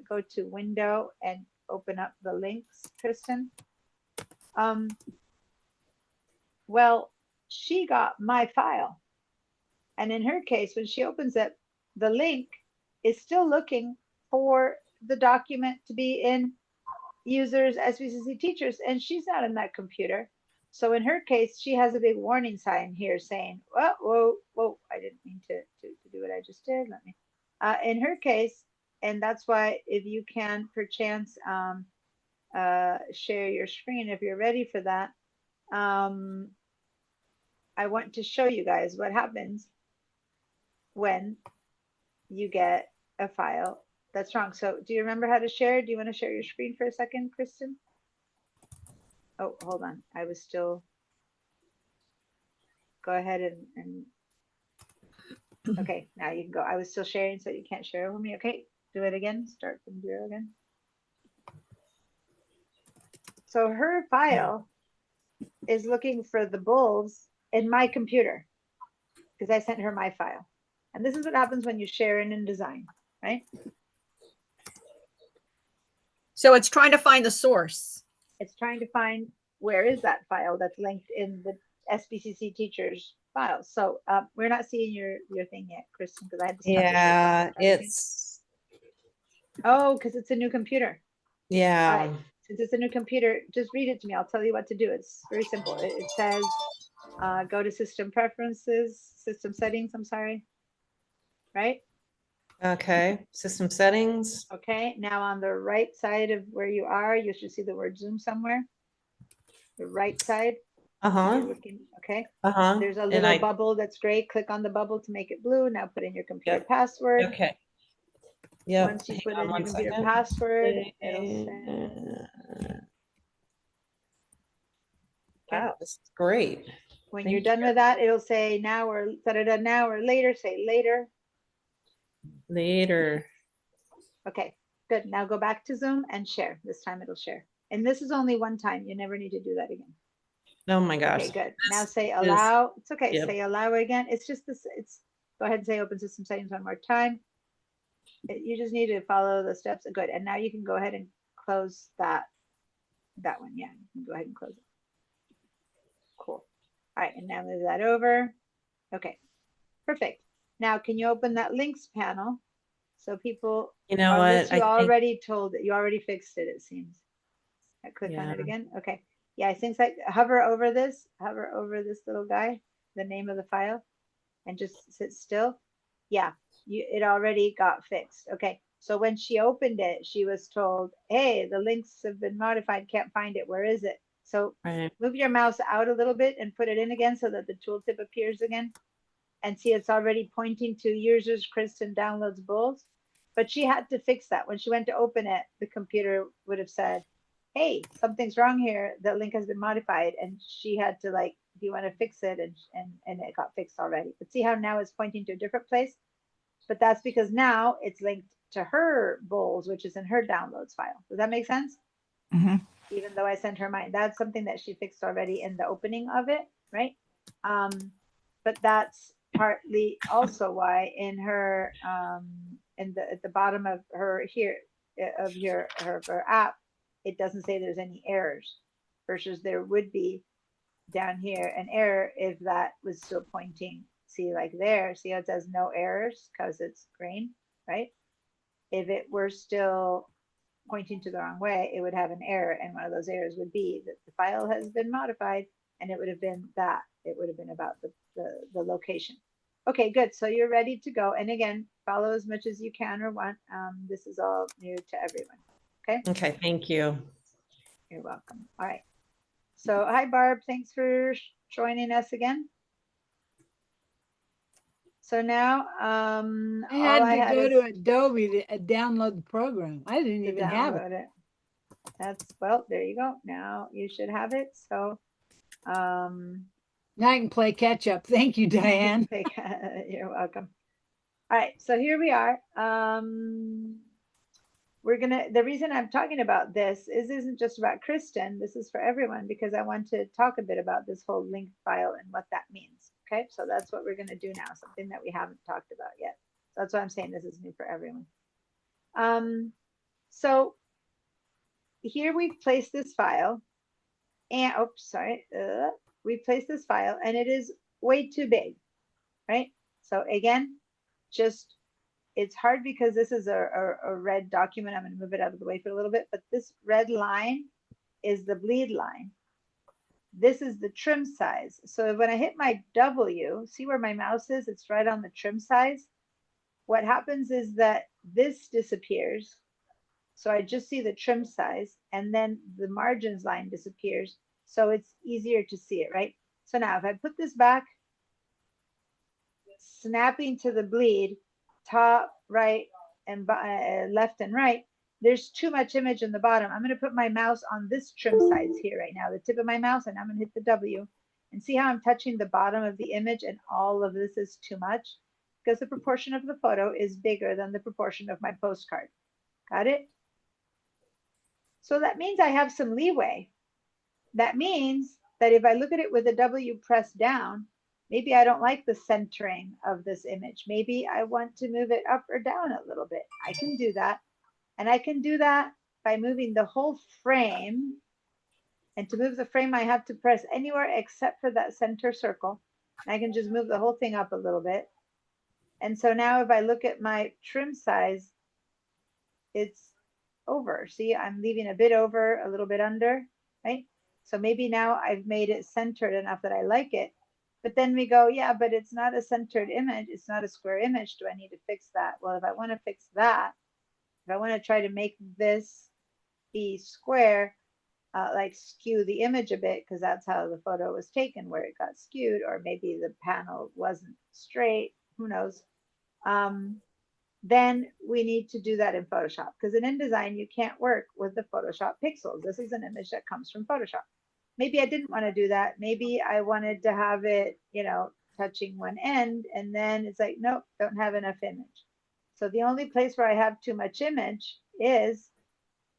go to Window and open up the links, Kristen. Well, she got my file. And in her case, when she opens it, the link is still looking for the document to be in users, SPCC teachers, and she's not in that computer. So in her case, she has a big warning sign here saying, whoa, I didn't mean to do what I just did. Let me, in her case, and that's why if you can perchance share your screen, if you're ready for that, I want to show you guys what happens when you get a file that's wrong. So do you remember how to share? Do you want to share your screen for a second, Kristen? Oh, hold on. I was still, go ahead and okay, now you can go. I was still sharing, so you can't share with me. Okay, do it again. Start from 0 again. So her file is looking for the bulbs in my computer because I sent her my file. And this is what happens when you share in InDesign, right? So it's trying to find the source. It's trying to find where is that file that's linked in the SPCC teachers file. So we're not seeing your thing yet, Kristen, because I had to stop the Yeah, share. it's, Oh, because it's a new computer. yeah. All right. Since it's a new computer, just read it to me. I'll tell you what to do. It's very simple. It says, go to system preferences, system settings, I'm sorry. Right? Okay, system settings. Okay. Now on the right side of where you are, you should see the word Zoom somewhere. The right side. Uh-huh, You're looking, okay. uh-huh. There's a And little I, bubble that's gray. Click on the bubble to make it blue. Now put in your computer Yep. password. okay. Yep. Once you hang put on in your one computer second. password, it'll say, Wow, this is great. when Thank you're done with that, it'll say now or da-da-da, now or later, say later. Later. Okay, good. Now go back to Zoom and share. This time it'll share. And this is only one time. You never need to do that again. Oh my gosh. Okay, good. Now This say is- allow. It's okay. yep. Say allow again. It's just this. It's go ahead and say open system settings one more time. You just need to follow the steps. Good. And now you can go ahead and close that one. Yeah, you can go ahead and close it. Cool. All right, and now move that over. Okay, perfect. Now, can you open that links panel? So people, You know oh, this what? you I think, already told it. You already fixed it, it seems. I click on it Yeah. again. Okay. Yeah, it seems like hover over this little guy, the name of the file, and just sit still. Yeah, it already got fixed. Okay. So when she opened it, she was told, hey, the links have been modified, can't find it. Where is it? So right. move your mouse out a little bit and put it in again so that the tooltip appears again. And see, it's already pointing to users, Kristen downloads bulls. But she had to fix that. When she went to open it, the computer would have said, hey, something's wrong here. The link has been modified. And she had to like, do you want to fix it? And it got fixed already. But see how now it's pointing to a different place? But that's because now it's linked to her bulls, which is in her downloads file. Does that make sense? Mhm. Even though I sent her mine, that's something that she fixed already in the opening of it, right? But that's partly also why in her at the bottom of her here of her app, it doesn't say there's any errors, versus there would be down here an error if that was still pointing. See, like there, see how it says no errors because it's green, right? If it were still pointing to the wrong way, it would have an error. And one of those errors would be that the file has been modified, and it would have been that. It would have been about the location. Okay, good. So you're ready to go. And again, follow as much as you can or want. This is all new to everyone. Okay, Okay, thank you. you're welcome. All right. So hi, Barb. Thanks for joining us again. So now, I all had I to had go is to Adobe to download the program. I didn't to even have it. download it. That's, well, there you go. Now you should have it. So, Now I can play catch up. Thank you, Diane. you're welcome. All right, so here we are. The reason I'm talking about this isn't just about Kristen. This is for everyone because I want to talk a bit about this whole linked file and what that means. Okay, so that's what we're going to do now, something that we haven't talked about yet. So that's why I'm saying this is new for everyone. So here we've placed this file, and we placed this file, and it is way too big, right? So again, just it's hard because this is a red document. I'm going to move it out of the way for a little bit, but this red line is the bleed line. This is the trim size. So when I hit my W, see where my mouse is? It's right on the trim size. What happens is that this disappears. So I just see the trim size, and then the margins line disappears. So it's easier to see it, right? So now if I put this back, snapping to the bleed, top, right, and left and right, there's too much image in the bottom. I'm going to put my mouse on this trim size here right now, the tip of my mouse, and I'm going to hit the W and see how I'm touching the bottom of the image, and all of this is too much because the proportion of the photo is bigger than the proportion of my postcard. Got it? So that means I have some leeway. That means that if I look at it with the W pressed down, maybe I don't like the centering of this image. Maybe I want to move it up or down a little bit. I can do that. And I can do that by moving the whole frame. And to move the frame, I have to press anywhere except for that center circle. And I can just move the whole thing up a little bit. And so now if I look at my trim size, it's over. See, I'm leaving a bit over, a little bit under, right? So maybe now I've made it centered enough that I like it. But then we go, yeah, but it's not a centered image. It's not a square image. Do I need to fix that? Well, if I want to fix that, if I want to try to make this be square, like skew the image a bit, because that's how the photo was taken, where it got skewed, or maybe the panel wasn't straight, who knows? Then we need to do that in Photoshop, because in InDesign, you can't work with the Photoshop pixels. This is an image that comes from Photoshop. Maybe I didn't want to do that. Maybe I wanted to have it, you know, touching one end, and then it's like, nope, don't have enough image. So the only place where I have too much image is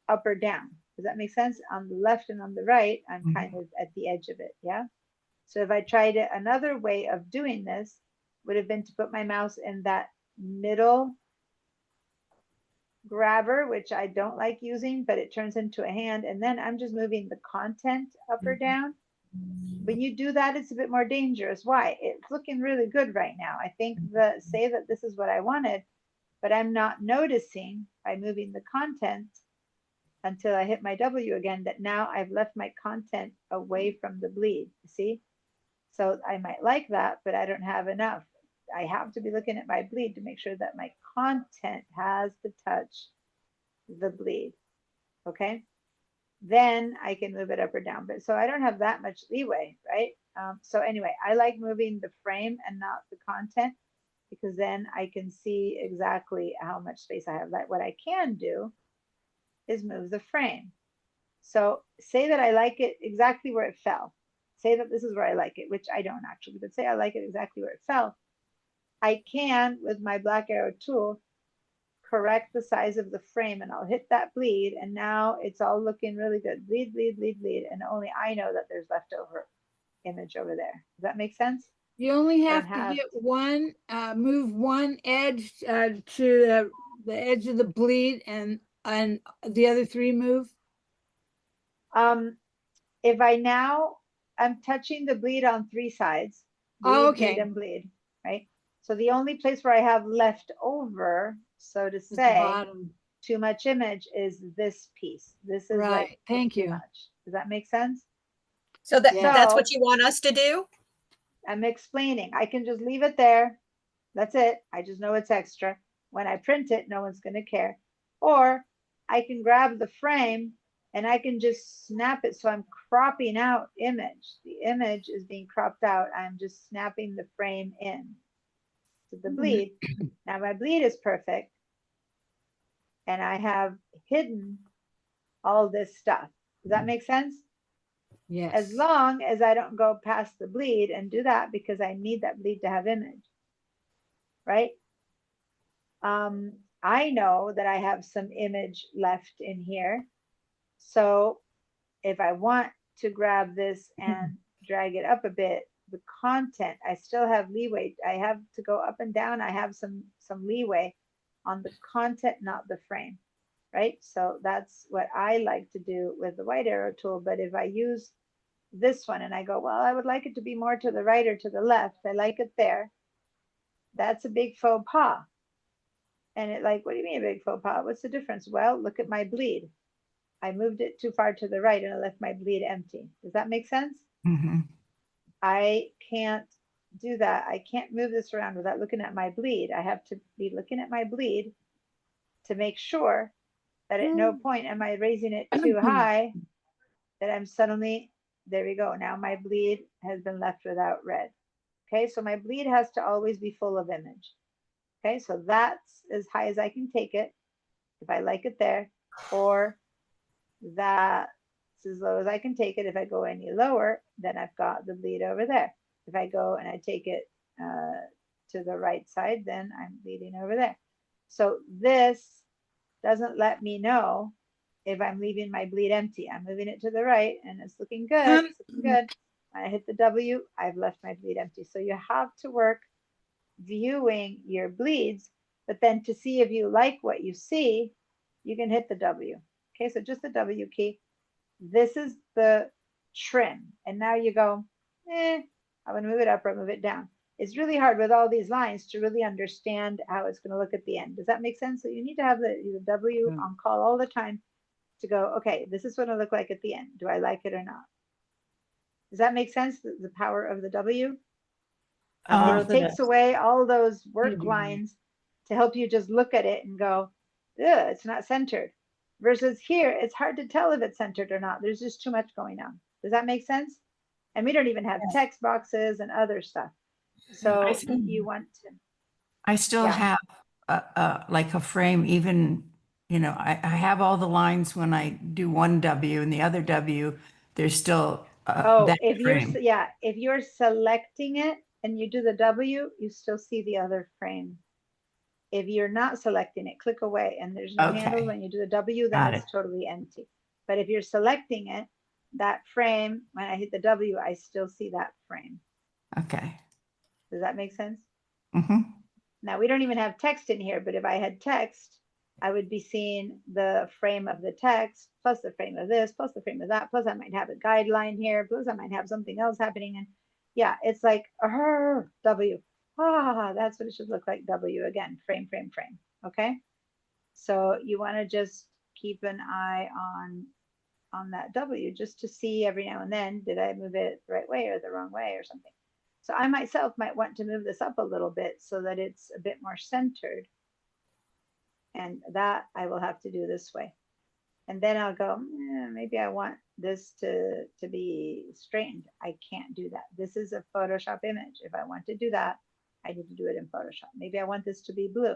up or down. Does that make sense? On the left and on the right, I'm kind of at the edge of it, yeah? So if I tried it, another way of doing this would have been to put my mouse in that middle grabber, which I don't like using, but it turns into a hand, and then I'm just moving the content up or down. When you do that, it's a bit more dangerous. Why? It's looking really good right now. I think say that this is what I wanted, but I'm not noticing by moving the content until I hit my W again that now I've left my content away from the bleed, see? So I might like that, but I don't have enough. I have to be looking at my bleed to make sure that my content has to touch the bleed, okay? Then I can move it up or down, but so I don't have that much leeway, right? So anyway, I like moving the frame and not the content, because then I can see exactly how much space I have. Like what I can do is move the frame. So say that I like it exactly where it fell. Say that this is where I like it, which I don't actually, but say I like it exactly where it fell. I can, with my black arrow tool, correct the size of the frame, and I'll hit that bleed, and now it's all looking really good. Bleed, bleed, bleed, bleed, and only I know that there's leftover image over there. Does that make sense? You only have to hit one, move one edge to the edge of the bleed, and the other three move. If I'm touching the bleed on three sides, bleed, Oh, okay. bleed, and bleed, right? So the only place where I have left over So to At the say, bottom. too much image is this piece. This is like Right, thank too you. much. Does that make sense? So that Yeah. that's what So- you want us to do? I'm explaining. I can just leave it there. That's it. I just know it's extra. When I print it, no one's going to care. Or I can grab the frame and I can just snap it. So I'm cropping out image. The image is being cropped out. I'm just snapping the frame in to the bleed. Now my bleed is perfect. And I have hidden all this stuff. Does that make sense? Yes. As long as I don't go past the bleed and do that because I need that bleed to have image, right? I know that I have some image left in here. So if I want to grab this and drag it up a bit, the content, I still have leeway. I have to go up and down. I have some leeway on the content, not the frame, right? So that's what I like to do with the white arrow tool. But if I use this one and I go, well, I would like it to be more to the right or to the left. I like it there. That's a big faux pas. And it like, what do you mean a big faux pas? What's the difference? Well, look at my bleed. I moved it too far to the right and I left my bleed empty. Does that make sense? Mhm. I can't do that. I can't move this around without looking at my bleed. I have to be looking at my bleed to make sure that at no point am I raising it too high that I'm suddenly, there we go. Now my bleed has been left without red. Okay, so my bleed has to always be full of image. Okay, so that's as high as I can take it if I like it there, or that's as low as I can take it. If I go any lower, then I've got the bleed over there. If I go and I take it to the right side, then I'm bleeding over there. So this doesn't let me know if I'm leaving my bleed empty. I'm moving it to the right and it's looking good. It's looking good. When I hit the W, I've left my bleed empty. So you have to work viewing your bleeds, but then to see if you like what you see, you can hit the W. Okay, so just the W key. This is the trim. And now you go, I'm gonna move it up or move it down. It's really hard with all these lines to really understand how it's gonna look at the end. Does that make sense? So you need to have the W on call all the time to go, okay, this is what it'll look like at the end. Do I like it or not? Does that make sense? The power of the W? Power It of the takes W. away all those work Mhm. lines to help you just look at it and go, ugh, it's not centered. Versus here, it's hard to tell if it's centered or not. There's just too much going on. Does that make sense? And we don't even have text boxes and other stuff. So I see. you want to, I still Yeah. have like a frame, even, I have all the lines when I do one W and the other W, there's still that if you're, frame. if you're selecting it and you do the W, you still see the other frame. If you're not selecting it, click away and there's no handle. Okay. When you do the W, Got then it's totally empty. But if you're selecting it, that frame, when I hit the W, I still see that frame. Okay. Does that make sense? Hmm. Now we don't even have text in here, but if I had text, I would be seeing the frame of the text, plus the frame of this, plus the frame of that, plus I might have a guideline here, plus I might have something else happening. And yeah, it's like W. That's what it should look like. W again, frame, frame, frame. Okay. So you want to just keep an eye on that W just to see every now and then, did I move it the right way or the wrong way or something? So I myself might want to move this up a little bit so that it's a bit more centered. And that I will have to do this way. And then I'll go, maybe I want this to be straightened. I can't do that. This is a Photoshop image. If I want to do that, I need to do it in Photoshop. Maybe I want this to be blue.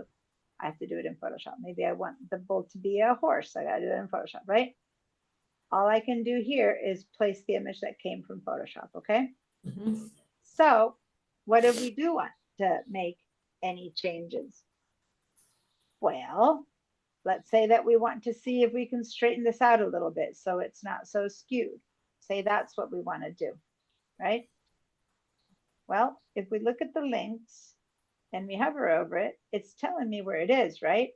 I have to do it in Photoshop. Maybe I want the bull to be a horse. I got to do it in Photoshop, right? All I can do here is place the image that came from Photoshop, okay? Mhm. So what if we do want to make any changes? Well, let's say that we want to see if we can straighten this out a little bit so it's not so skewed. Say that's what we want to do, right? Well, if we look at the links and we hover over it, it's telling me where it is, right?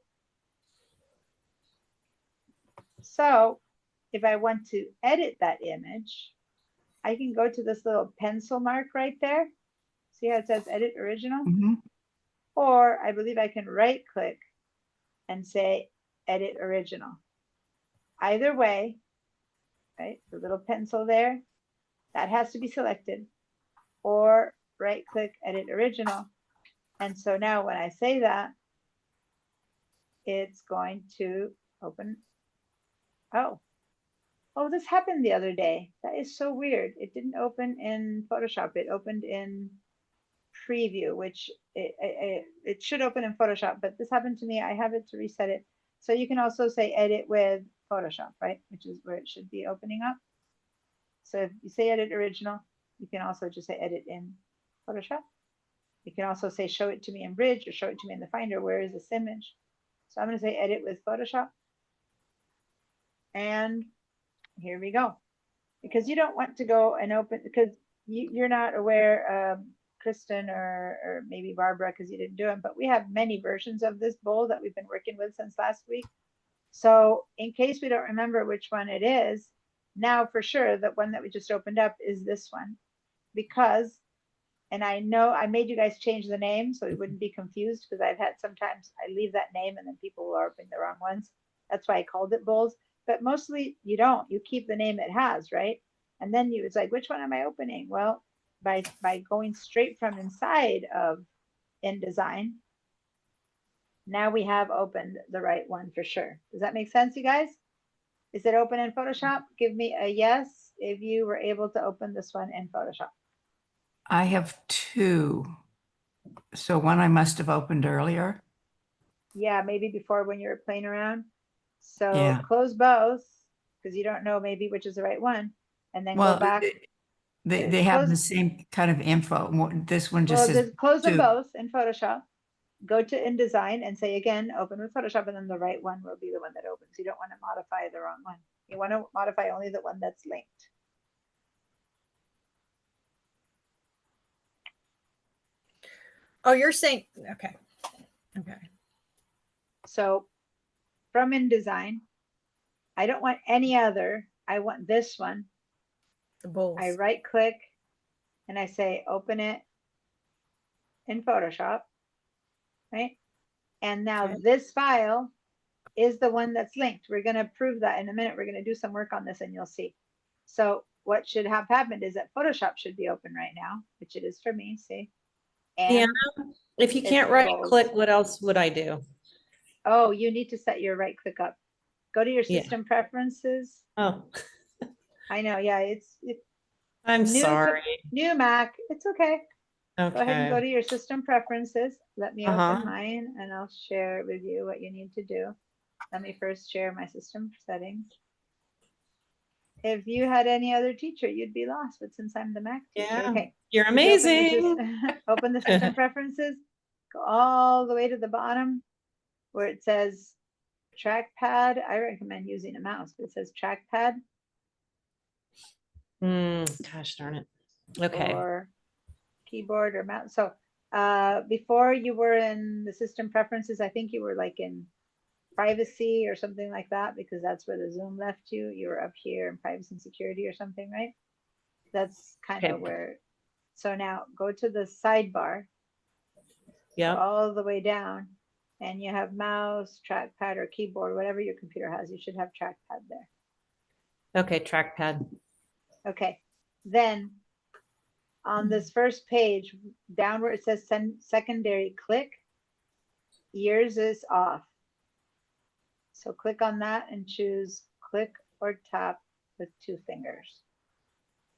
So if I want to edit that image, I can go to this little pencil mark right there. See how it says edit original? Hmm. Or I believe I can right click and say edit original. Either way, right, the little pencil there, that has to be selected, or right click edit original. And so now when I say that, it's going to open. Oh, this happened the other day. That is so weird. It didn't open in Photoshop. It opened in preview, which it should open in Photoshop, but this happened to me. I have it to reset it. So you can also say edit with Photoshop, right? Which is where it should be opening up. So if you say edit original, you can also just say edit in Photoshop. You can also say show it to me in Bridge or show it to me in the Finder. Where is this image? So I'm going to say edit with Photoshop. And here we go. Because you don't want to go and open, because you're not aware, Kristen or maybe Barbara, because you didn't do them, but we have many versions of this bowl that we've been working with since last week. So in case we don't remember which one it is, now for sure that one that we just opened up is this one. Because, and I know I made you guys change the name so it wouldn't be confused, because I've had sometimes I leave that name and then people will open the wrong ones. That's why I called it bowls. But mostly you don't. You keep the name it has, right? And then it's like, which one am I opening? Well, by going straight from inside of InDesign, now we have opened the right one for sure. Does that make sense, you guys? Is it open in Photoshop? Give me a yes if you were able to open this one in Photoshop. I have two. So one I must have opened earlier. Yeah, maybe before when you were playing around. So Yeah. close both, because you don't know maybe which is the right one. And then Well, go back. they have the Close- same kind of info. This one Well, just says just close them two. both in Photoshop. Go to InDesign and say again, open with Photoshop, and then the right one will be the one that opens. You don't want to modify the wrong one. You want to modify only the one that's linked. Oh, you're saying, okay. Okay. So from InDesign, I don't want any other. I want this one. The bowls. I right click and I say open it in Photoshop, right? And now Okay. this file is the one that's linked. We're going to prove that in a minute. We're going to do some work on this and you'll see. So what should have happened is that Photoshop should be open right now, which it is for me, see? And Yeah. If you it's can't right bowls. click, what else would I do? Oh, you need to set your right click up. Go to your Yeah. system preferences. Oh, I know, yeah, it's I'm New- sorry. new Mac. It's okay. Go ahead and go Okay. to your system preferences. Let me Uh-huh. open mine and I'll share with you what you need to do. Let me first share my system settings. If you had any other teacher, you'd be lost, but since I'm the Mac teacher, Yeah. okay. You're If you open your amazing. open the system preferences, go all the way to the bottom where it says trackpad. I recommend using a mouse, but it says trackpad Gosh darn it. Okay. or keyboard or mouse. So before you were in the system preferences, I think you were like in privacy or something like that, because that's where the Zoom left you. You were up here in privacy and security or something, right? That's kind of Okay. where. So now go to the sidebar, Yeah. all the way down, and you have mouse, trackpad, or keyboard, whatever your computer has. You should have trackpad there. Okay. Trackpad. Okay. Then on this first page, down where it says secondary click, yours is off. So click on that and choose click or tap with 2 fingers.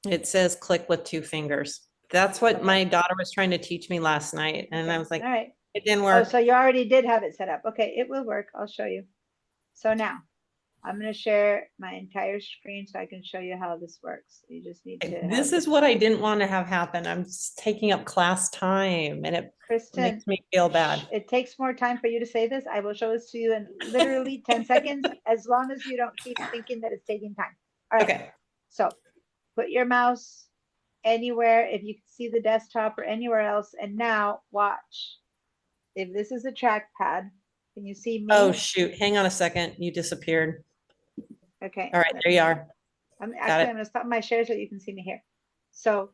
It says click with 2 fingers. That's what Okay. my daughter was trying to teach me last night. And Okay. I was like, all right. it didn't Oh, work. so you already did have it set up. Okay, it will work. I'll show you. So now I'm going to share my entire screen so I can show you how this works. You just need to. This have is what I didn't want to have happen. I'm just taking up class time and it Kristen, makes me feel bad. it takes more time for you to say this. I will show this to you in literally 10 seconds, as long as you don't keep thinking that it's taking time. All right. Okay. So put your mouse anywhere, if you can see the desktop or anywhere else. And now watch. If this is a trackpad, can you see me? Oh, shoot. Hang on a second. You disappeared. Okay. All right. There you are. I'm it. going to stop my share so you can see me here. So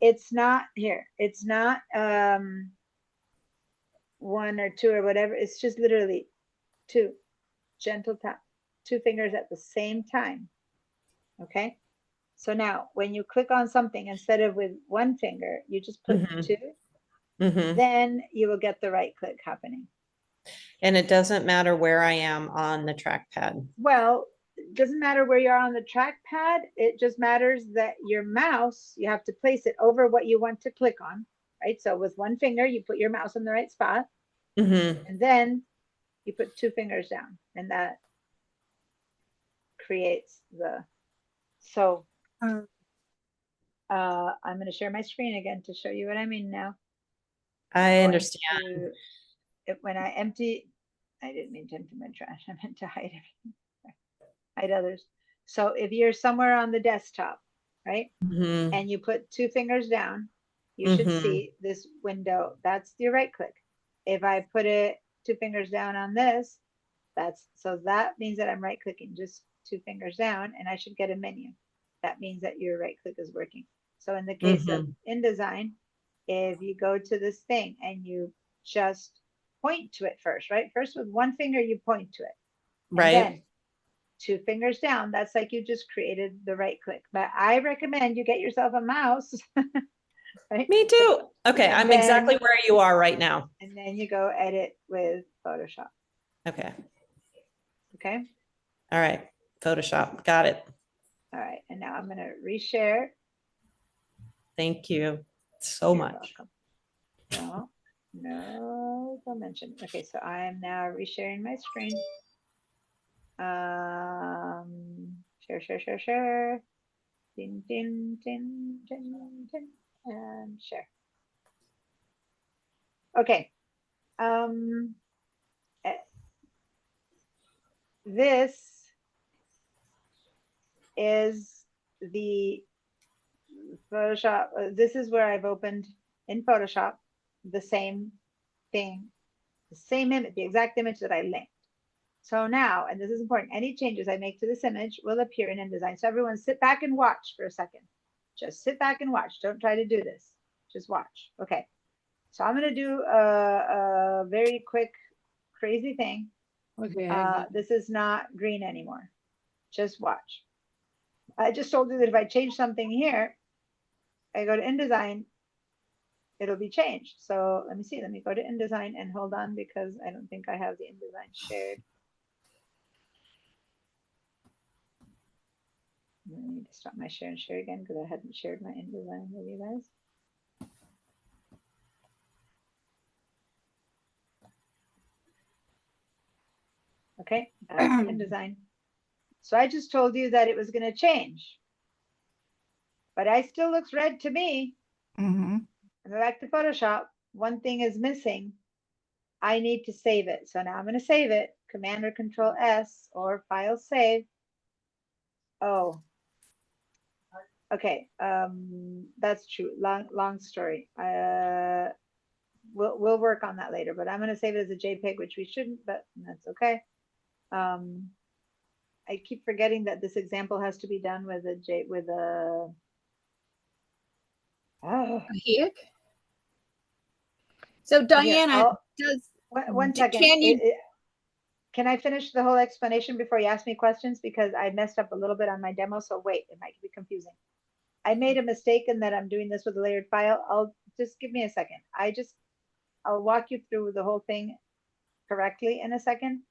it's not here. It's not 1 or 2 or whatever. It's just literally two, gentle tap, two fingers at the same time. Okay. So now when you click on something, instead of with one finger, you just put Mhm. two, Mhm. then you will get the right click happening. And it doesn't matter where I am on the trackpad. Well, it doesn't matter where you are on the trackpad. It just matters that your mouse, you have to place it over what you want to click on, right? So with one finger, you put your mouse in the right spot, Mhm. and then you put two fingers down, and that creates the, so I'm going to share my screen again to show you what I mean now. I Going understand. to- when I empty, I didn't mean to empty my trash. I meant to hide everything. Hide others. So if you're somewhere on the desktop, right, Mhm. and you put two fingers down, you should Mhm. see this window. That's your right click. If I put it two fingers down on this, so that means that I'm right clicking just two fingers down, and I should get a menu. That means that your right click is working. So in the case of InDesign, if you go to this thing and you just point to it first, right? First with one finger, you point to it. And Right. then two fingers down, that's like you just created the right click. But I recommend you get yourself a mouse, right? Me too. Okay, And I'm then- exactly where you are right now. And then you go edit with Photoshop. Okay. Okay. All right. Photoshop. Got it. All right. And now I'm going to reshare. Thank you so You're much. welcome. No, don't mention. Okay, so I am now resharing my screen. Share. Din, din, din, din, din, and share. Okay. This is the Photoshop. This is where I've opened in Photoshop the same thing, the same image, the exact image that I linked. So now, and this is important, any changes I make to this image will appear in InDesign. So everyone sit back and watch for a second. Just sit back and watch. Don't try to do this. Just watch. Okay. So I'm going to do a very quick, crazy thing. Okay. This is not green anymore. Just watch. I just told you that if I change something here, I go to InDesign, it'll be changed. So let me see. Let me go to InDesign and hold on because I don't think I have the InDesign shared. I need to stop my share and share again because I hadn't shared my InDesign with you guys. Okay, that's InDesign. So I just told you that it was going to change, but I still looks red to me. Mm-hmm. I go back to Photoshop. One thing is missing. I need to save it. So now I'm going to save it. Command or Control S or File Save. Oh, okay. That's true. Long story. We'll work on that later. But I'm going to save it as a JPEG, which we shouldn't, but that's okay. I keep forgetting that this example has to be done with a oh. Here. So Diana, does one second. can you Can I finish the whole explanation before you ask me questions? Because I messed up a little bit on my demo, so wait, it might be confusing. I made a mistake in that I'm doing this with a layered file. I'll just give me a second. I'll walk you through the whole thing correctly in a second,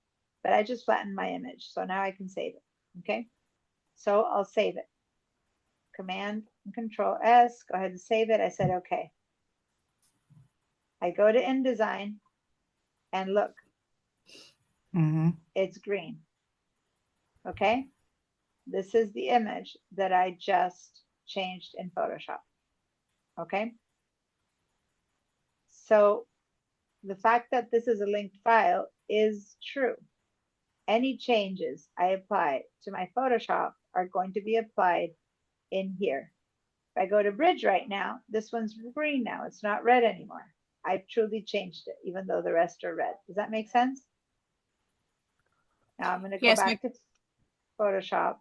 but I just flattened my image. So now I can save it. Okay. So I'll save it. Command and Control S, go ahead and save it. I said, okay. I go to InDesign and look, Mm-hmm. it's green. Okay. This is the image that I just changed in Photoshop. Okay. So the fact that this is a linked file is true. Any changes I apply to my Photoshop are going to be applied in here. If I go to Bridge right now, this one's green now. It's not red anymore. I've truly changed it, even though the rest are red. Does that make sense? Now I'm going to go back to Photoshop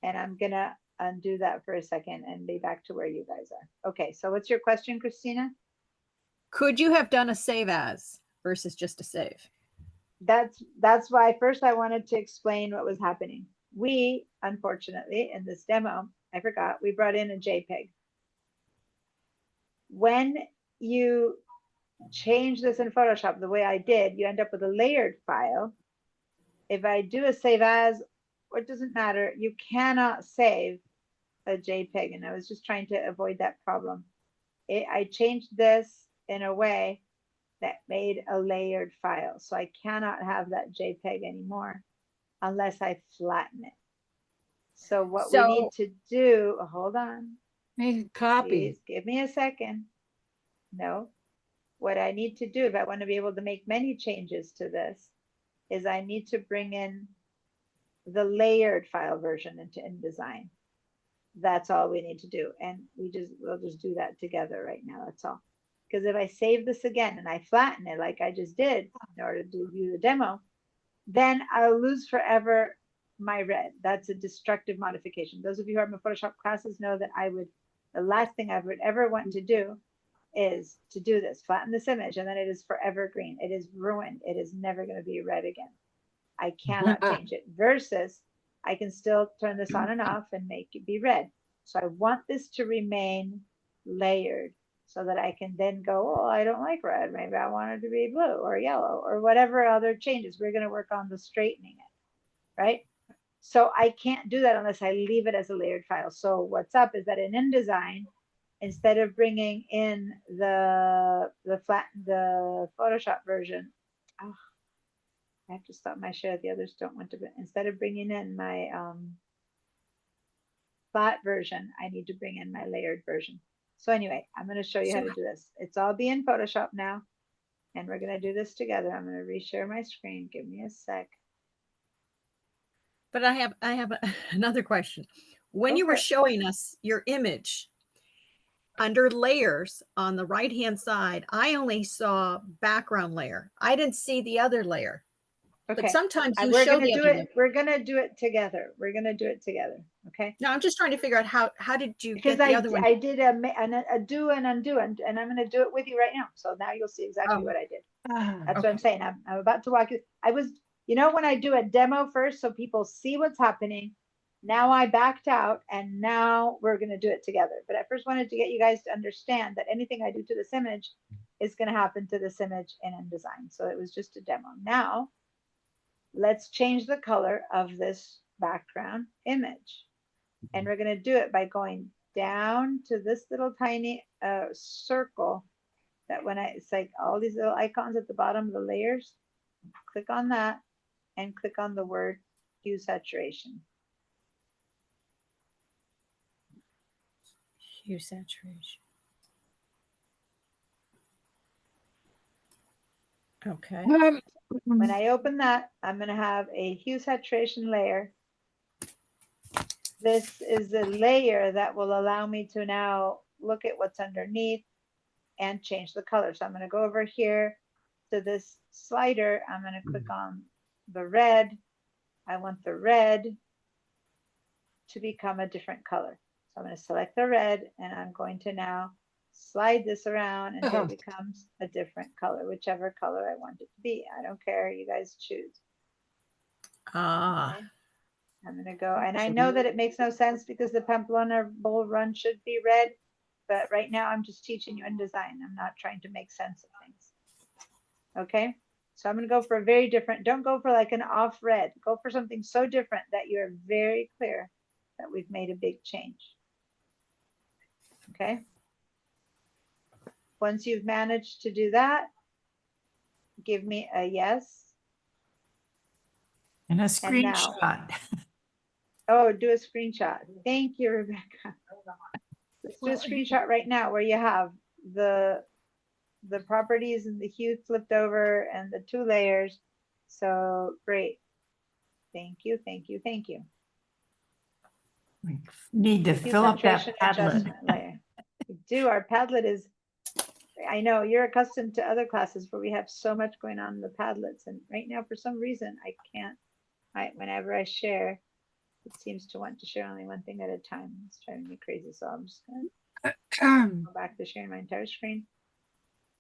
and I'm going to undo that for a second and be back to where you guys are. Okay, so what's your question, Christina? could you have done a save as versus just a save? that's why first I wanted to explain what was happening. We, unfortunately, in this demo, I forgot, we brought in a JPEG. When you change this in Photoshop the way I did, you end up with a layered file. If I do a save as, or it doesn't matter, you cannot save a JPEG. And I was just trying to avoid that problem. I changed this in a way that made a layered file. So I cannot have that JPEG anymore unless I flatten it. So what we need to do, hold on, Make a copy. please give me a second. No, what I need to do if I want to be able to make many changes to this is I need to bring in the layered file version into InDesign. That's all we need to do. And we'll just do that together right now. That's all. Because if I save this again and I flatten it like I just did in order to do the demo, then I'll lose forever my red. That's a destructive modification. Those of you who are in Photoshop classes know that the last thing I would ever want to do is to do this, flatten this image, and then it is forever green. It is ruined. It is never going to be red again. I cannot change it. Versus, I can still turn this on and off and make it be red. So I want this to remain layered so that I can then go, oh, I don't like red. Maybe I want it to be blue or yellow or whatever other changes. We're going to work on the straightening it, right? So I can't do that unless I leave it as a layered file. So what's up is that in InDesign, instead of bringing in the Photoshop version, oh, I have to stop my share. The others don't want to. Instead of bringing in my flat version, I need to bring in my layered version. So anyway, I'm going to show you how to do this. It's all be in Photoshop now, and we're going to do this together. I'm going to reshare my screen. Give me a sec. But I have another question. When you were showing us your image, under layers on the right hand side, I only saw background layer. I didn't see the other layer. Okay. But sometimes you we're show gonna the do other it. layer. We're gonna do it together. We're gonna do it together. Okay. No, I'm just trying to figure out how did you Because get the other one? I did a do and undo, and I'm gonna do it with you right now. So now you'll see exactly what I did. That's what I'm saying. I'm about to walk you. When I do a demo first so people see what's happening, now I backed out and now we're going to do it together. But I first wanted to get you guys to understand that anything I do to this image is going to happen to this image in InDesign. So it was just a demo. Now let's change the color of this background image. And we're going to do it by going down to this little tiny circle that it's like all these little icons at the bottom of the layers. Click on that and click on the word hue saturation. Hue saturation. Okay. When I open that, I'm going to have a hue saturation layer. This is the layer that will allow me to now look at what's underneath and change the color. So I'm going to go over here to this slider. I'm going to click on the red. I want the red to become a different color. So I'm going to select the red and I'm going to now slide this around until it becomes a different color, whichever color I want it to be. I don't care. You guys choose. Okay. I'm going to go. And I know that it makes no sense because the Pamplona Bull Run should be red. But right now I'm just teaching you InDesign. I'm not trying to make sense of things. Okay. So I'm going to go for a very different, don't go for like an off red. Go for something so different that you're very clear that we've made a big change. Okay. Once you've managed to do that, give me a yes. And a screenshot. Oh, do a screenshot. Thank you, Rebecca. Let's do a screenshot right now where you have the properties and the hue flipped over and the two layers. So great. Thank you, thank you, thank you. We need to fill up that Padlet. Layer. We do. Our Padlet is, I know you're accustomed to other classes where we have so much going on in the Padlets. And right now, for some reason, I can't, whenever I share, it seems to want to share only one thing at a time. It's driving me crazy. So I'm just going to go back to sharing my entire screen.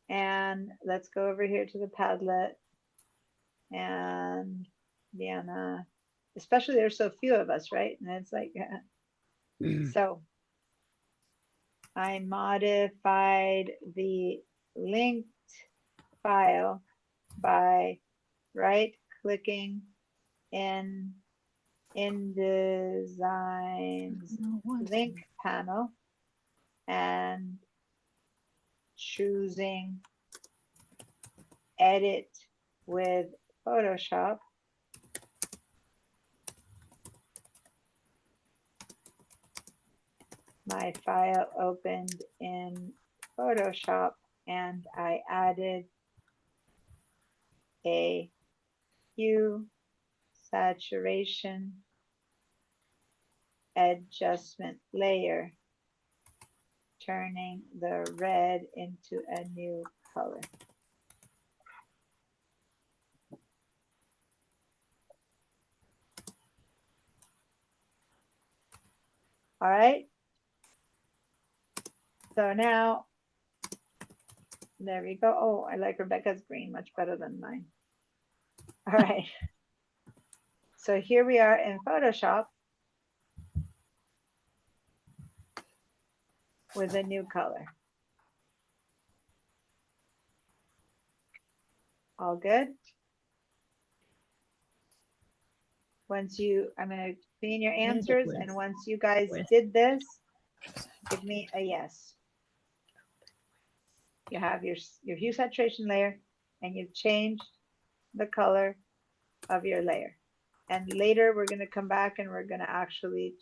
And let's go over here to the Padlet. and Diana, especially there's so few of us, right? And it's like, so I modified the linked file by right clicking in InDesign's link panel and choosing edit with Photoshop. My file opened in Photoshop and I added a hue saturation adjustment layer, turning the red into a new color. All right. So now, there we go. Oh, I like Rebecca's green much better than mine. All right. So here we are in Photoshop with a new color. All good? Once you, I'm going to clean your answers, and once you guys did this, give me a yes. You have your hue saturation layer, and you've changed the color of your layer. And later we're going to come back and we're going to actually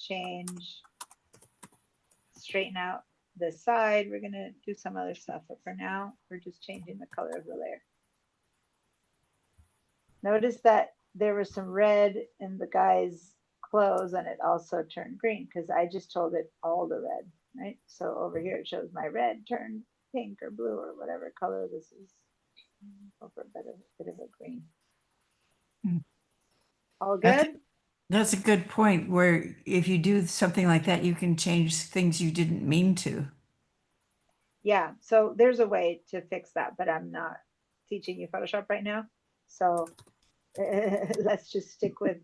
straighten out the side. We're going to do some other stuff, but for now, we're just changing the color of the layer. Notice that there was some red in the guy's clothes and it also turned green because I just told it all the red, right? So over here it shows my red turned pink or blue or whatever color this is. Go for a bit of a green. All good? That's a good point where if you do something like that, you can change things you didn't mean to. Yeah, so there's a way to fix that, but I'm not teaching you Photoshop right now. So let's just stick with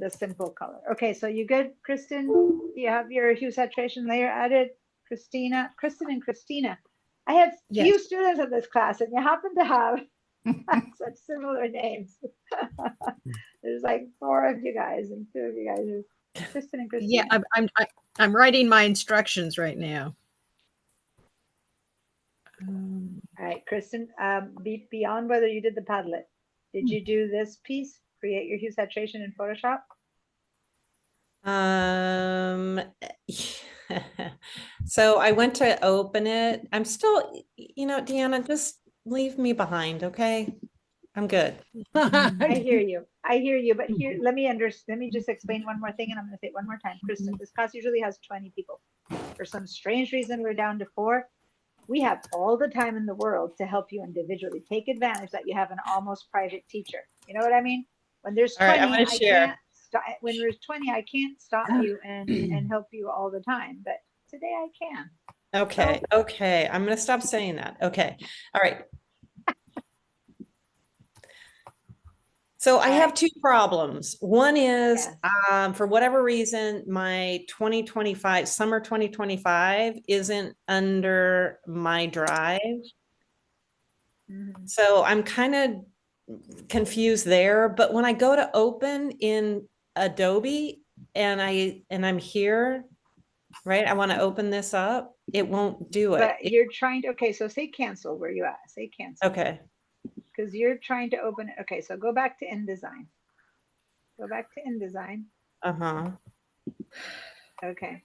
a simple color. Okay, so you good, Kristen? You have your hue saturation layer added? Kristen and Christina. I have Yes. few students in this class and you happen to have such similar names. There's like 4 of you guys and 2 of you guys are Kristen and Christina. Yeah, I'm writing my instructions right now. All right, Kristen, beyond whether you did the Padlet, did you do this piece, create your hue saturation in Photoshop? So I went to open it. I'm still, Deanna, just leave me behind, okay? I'm good. I hear you. I hear you. But here, let me just explain one more thing, and I'm going to say it one more time. Kristen, this class usually has 20 people. For some strange reason, we're down to 4. We have all the time in the world to help you individually. Take advantage that you have an almost private teacher. You know what I mean? When there's 20, All right, I'm gonna share. can't stop. When there's 20, I can't stop you and help you all the time. But today I can. Okay, okay. I'm gonna stop saying that. Okay, all right. So I have 2 problems. One is, Yes. for whatever reason, my 2025, summer 2025 isn't under my drive. Mhm. So I'm kind of confused there, but when I go to open in Adobe and I'm here, right? I want to open this up. It won't do it. But you're trying to, okay, so say cancel where you at. Say cancel. Okay. Because you're trying to open it. Okay, so go back to InDesign. Go back to InDesign. Uh-huh. Okay.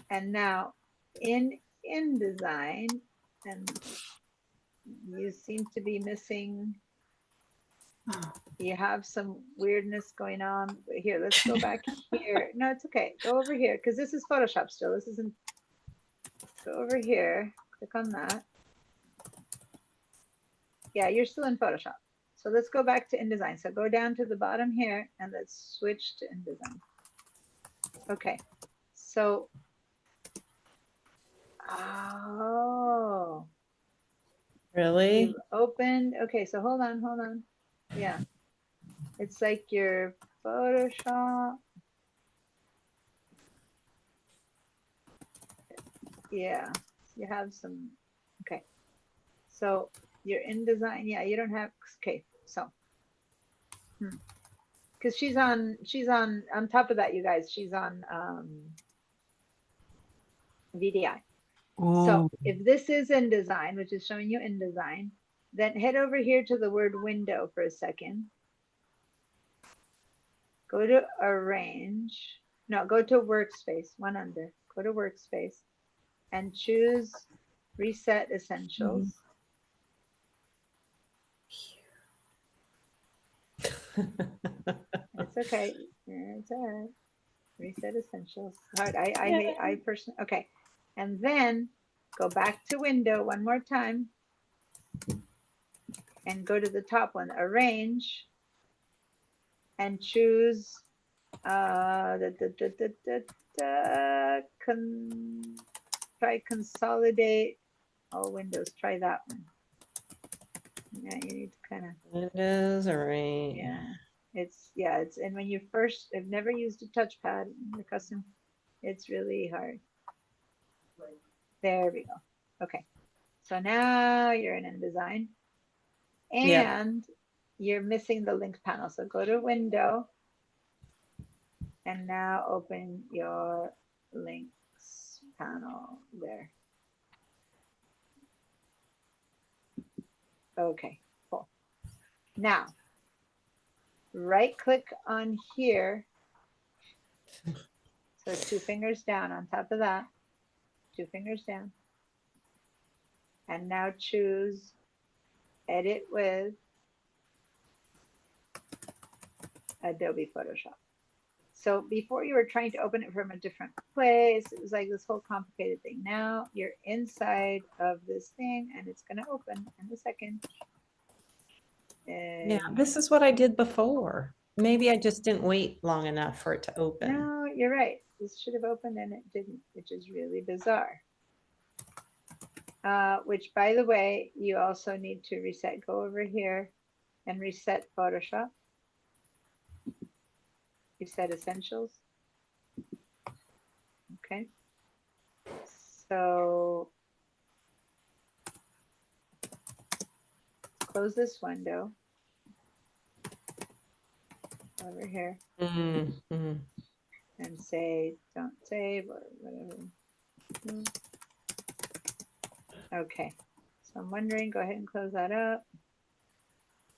And now in InDesign, and you seem to be missing, you have some weirdness going on. Here, let's go back here. No, it's okay. Go over here because this is Photoshop still. This isn't, go over here, click on that. Yeah, you're still in Photoshop. So let's go back to InDesign. So go down to the bottom here and let's switch to InDesign. Okay, so, oh. Really? You've opened, okay, so hold on. Yeah. It's like your Photoshop. Yeah, you have some, okay. So you're InDesign, yeah, you don't have, okay, so. Cause she's on top of that, you guys, she's on, VDI. So Ooh, if this is InDesign, which is showing you InDesign, then head over here to the word window for a second. Go to arrange, no, go to workspace, one under, go to workspace and choose reset essentials. It's okay. It's all right. Reset essentials. Hard. I personally, okay. And then go back to window one more time and go to the top one, arrange, and choose try consolidate all windows. Try that one. Yeah, you need to kind of. Windows, all right. Yeah, it's and when you first have never used a touchpad in the custom, it's really hard. There we go. Okay. So now you're in InDesign and you're missing the links panel. So go to window and now open your links panel there. Okay, cool. Now, right click on here. So 2 fingers down on top of that, 2 fingers down. And now choose edit with Adobe Photoshop. So before you were trying to open it from a different place, it was like this whole complicated thing. Now you're inside of this thing and it's going to open in a second. Yeah, this is what I did before. Maybe I just didn't wait long enough for it to open. No, you're right. This should have opened and it didn't, which is really bizarre. Which, by the way, you also need to reset. Go over here and reset Photoshop. Reset essentials. Okay. So close this window over here Mm-hmm. and say don't save or whatever. Okay. So I'm wondering, go ahead and close that up.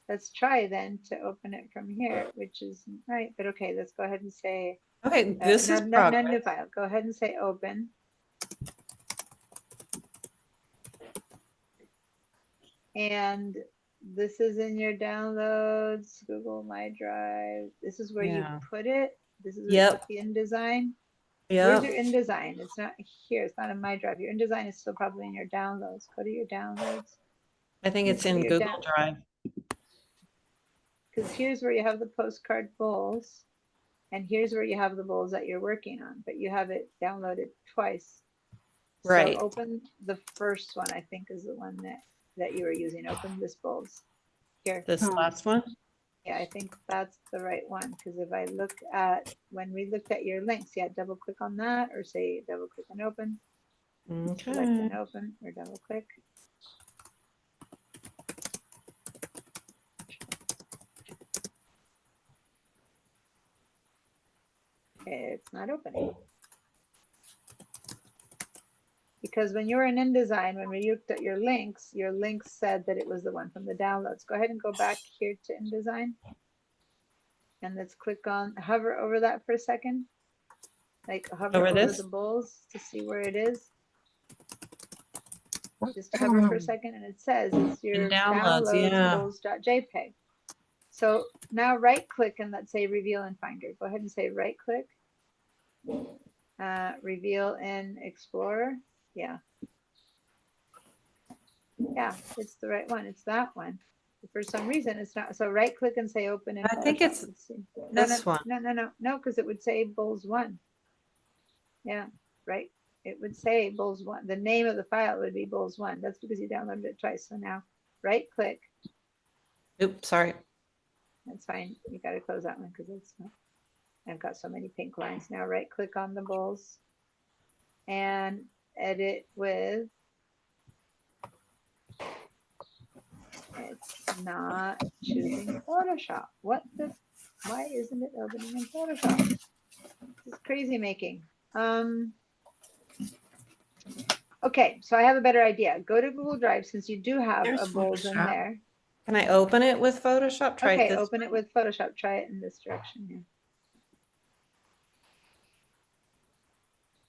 Let's try then to open it from here, which is right, but okay, let's go ahead and say Okay, this is progress. new file. Go ahead and say open. And this is in your downloads, Google My Drive. This is where you put it. This is where you put the InDesign. Where's your InDesign? It's not here. It's not in My Drive. Your InDesign is still probably in your downloads. Go to your downloads. I think it's in Google Drive. Because here's where you have the postcard bowls. And here's where you have the bowls that you're working on, but you have it downloaded twice. Right. So open the first one, I think is the one that you were using. Open this bowls. Here. This last one? Yeah, I think that's the right one. Because if I look at, when we looked at your links, yeah, double click on that or say double click and open. Okay. Select and open or double click. It's not opening. Because when you were in InDesign, when we looked at your links said that it was the one from the downloads. Go ahead and go back here to InDesign. And let's click on, hover over that for a second. Like hover over the bowls to see where it is. Just hover for a second and it says it's your downloads bowls.jpg. So now right click and let's say reveal in Finder. Go ahead and say right click. Reveal in Explorer. Yeah. Yeah, it's the right one. It's that one. For some reason, it's not. So right click and say open in Photoshop. I think it's this one. No, because it would say Bowls 1. Yeah, right. It would say Bowls 1. The name of the file would be Bowls 1. That's because you downloaded it twice. So now right click. Oops, sorry. That's fine. You gotta close that one because it's not. I've got so many pink lines now. Right click on the bowls and edit with. It's not choosing Photoshop. What the? Why isn't it opening in Photoshop? This is crazy making. Okay, so I have a better idea. Go to Google Drive since you do have There's a bowls in Photoshop. there. Can I open it with Photoshop? Try Okay, this. open it with Photoshop. Try it in this direction here.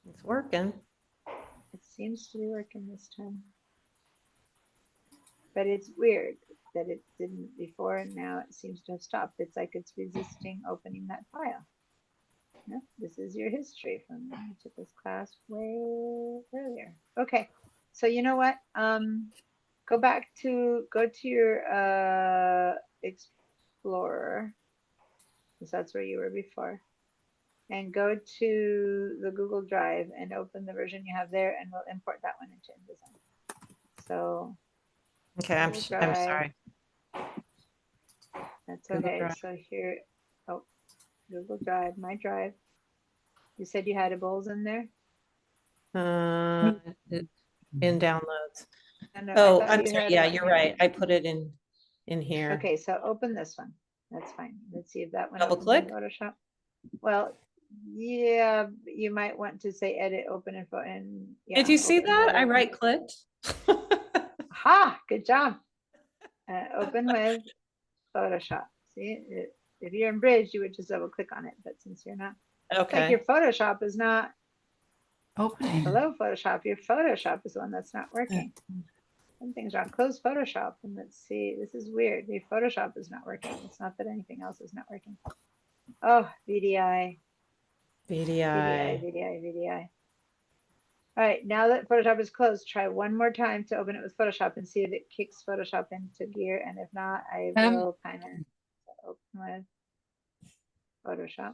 It's working. It seems to be working this time. But it's weird that it didn't before and now it seems to have stopped. It's like it's resisting opening that file. No, this is your history from when you took this class way earlier. Okay, so you know what? Go to your Explorer, because that's where you were before. And go to the Google Drive and open the version you have there, and we'll import that one into InDesign. So Okay, I'm Google sorry. that's Google okay. Drive. So here, oh, Google Drive, my drive. You said you had a bowls in there? In downloads. No, I Oh, thought I'm you sorry. had Yeah, one you're here. right. I put it in here. Okay, so open this one. That's fine. Let's see if that one Double opens in click? Photoshop. Well, yeah, you might want to say edit, open info, and yeah. Did you see open that? I with- right clicked. Ha! Good job. Open with Photoshop. See, if you're in Bridge, you would just double click on it, but since you're not, it's like your Okay. Photoshop is not Opening. below Photoshop. Your Photoshop is the one that's not working. Something's wrong. Close Photoshop and let's see. This is weird. Your Photoshop is not working. It's not that anything else is not working. Oh, VDI. VDI. VDI. All right, now that Photoshop is closed, try one more time to open it with Photoshop and see if it kicks Photoshop into gear. And if not, I will kind of open with Photoshop.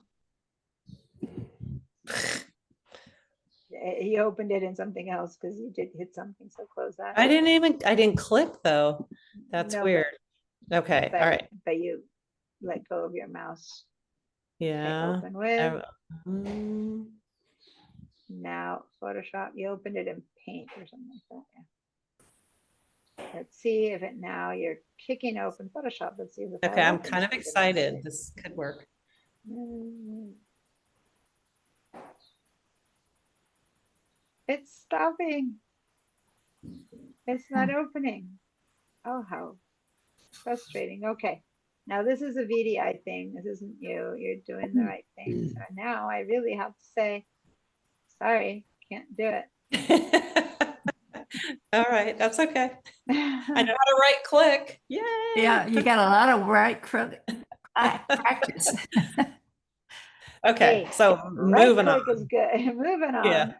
He opened it in something else because you did hit something, so close that. I didn't click though. That's No, but- weird. Okay, all right. But you let go of your mouse. Okay, Yeah. open with. Mm, Now Photoshop, you opened it in Paint or something like that. Yeah. Let's see if it now you're kicking open Photoshop. Let's see if the Okay, file I'm opens. kind of For goodness excited. sake. This could work. It's stopping. It's not opening. Oh, how frustrating. Okay. Now this is a VDI thing. This isn't you. You're doing the right thing. So now I really have to say, sorry, can't do it. All right, that's okay. I know how to right click. Yay. Yeah, you got a lot of practice. Okay, Hey, so right moving on. click is good. Moving on. Yeah.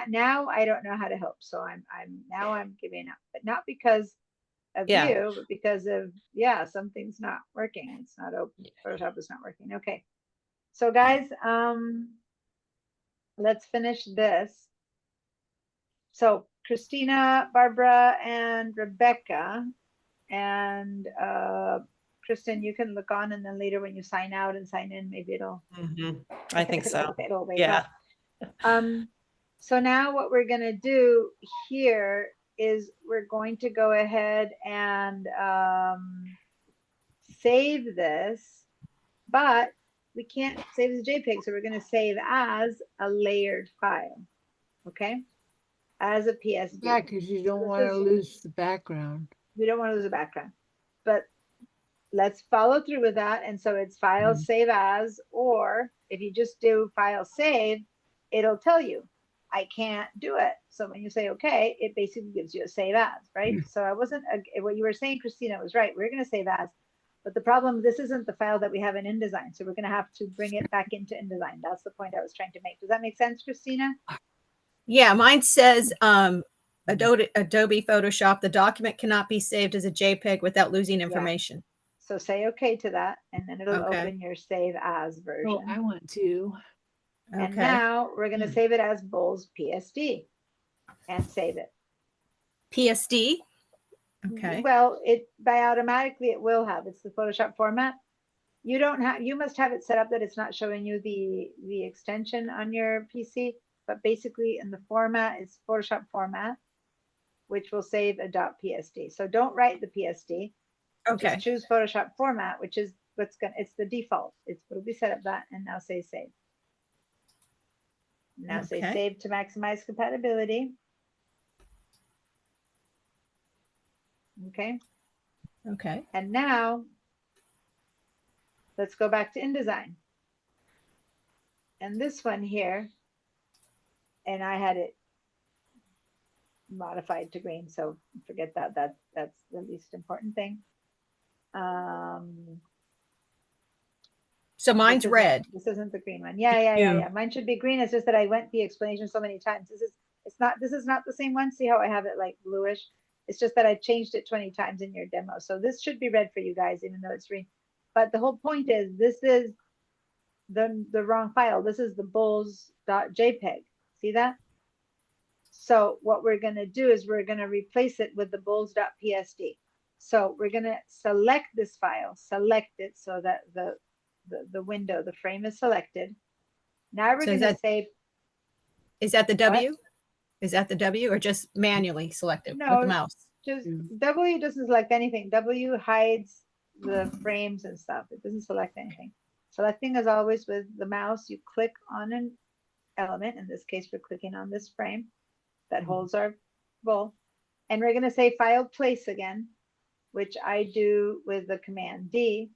Now I don't know how to help. So I'm giving up, but not because of Yeah. you, but because of something's not working. It's not open. Photoshop is not working. Okay. So guys, let's finish this. So Christina, Barbara, and Rebecca, and Kristen, you can look on, and then later when you sign out and sign in, maybe it'll. Mhm. I think so. It'll wake Yeah. up. So now what we're gonna do here is we're going to go ahead and save this, but we can't save as a JPEG, so we're gonna save as a layered file, okay? As a PSD. Yeah, because you don't This want to is- lose the background. We don't want to lose the background, but let's follow through with that. And so it's file save as, or if you just do file save, it'll tell you, I can't do it. So when you say, okay, it basically gives you a save as, right? So I wasn't, what you were saying, Christina, was right. We're going to save as, but the problem, this isn't the file that we have in InDesign. So we're going to have to bring it back into InDesign. That's the point I was trying to make. Does that make sense, Christina? Yeah, mine says Adobe Photoshop, the document cannot be saved as a JPEG without losing information. So say okay to that, and then it'll Okay. open your save as version. Oh, I want to. And Okay. now we're going to save it as Bowls PSD and save it. PSD. Okay. Well, it by automatically it will have, it's the Photoshop format. You don't have, you must have it set up that it's not showing you the extension on your PC, but basically in the format, it's Photoshop format, which will save a .psd. So don't write the PSD. Okay. Just choose Photoshop format, which is what's gonna, it's the default. It's what'll be set up that, and now say save. Now say Okay. save to maximize compatibility. Okay, Okay. and now let's go back to InDesign. And this one here, and I had it modified to green, so forget that. That's the least important thing. So mine's This isn't- red. This isn't the green one. Yeah. You- Mine should be green. It's just that I went the explanation so many times. This is not the same one. See how I have it like bluish? It's just that I changed it 20 times in your demo. So this should be red for you guys, even though it's green. But the whole point is this is the wrong file. This is the bulls.jpg. See that? So what we're going to do is we're going to replace it with the bulls.psd. So we're going to select this file, select it so that the window, the frame is selected. Now we're So going is to that- say, Is that the What? W? Is that the W or just manually select it with No, the mouse? just Mm. W doesn't select anything. W hides the frames and stuff. It doesn't select anything. Selecting is always with the mouse. You click on an element. In this case, we're clicking on this frame that holds our bull. And we're going to say file place again, which I do with the command D.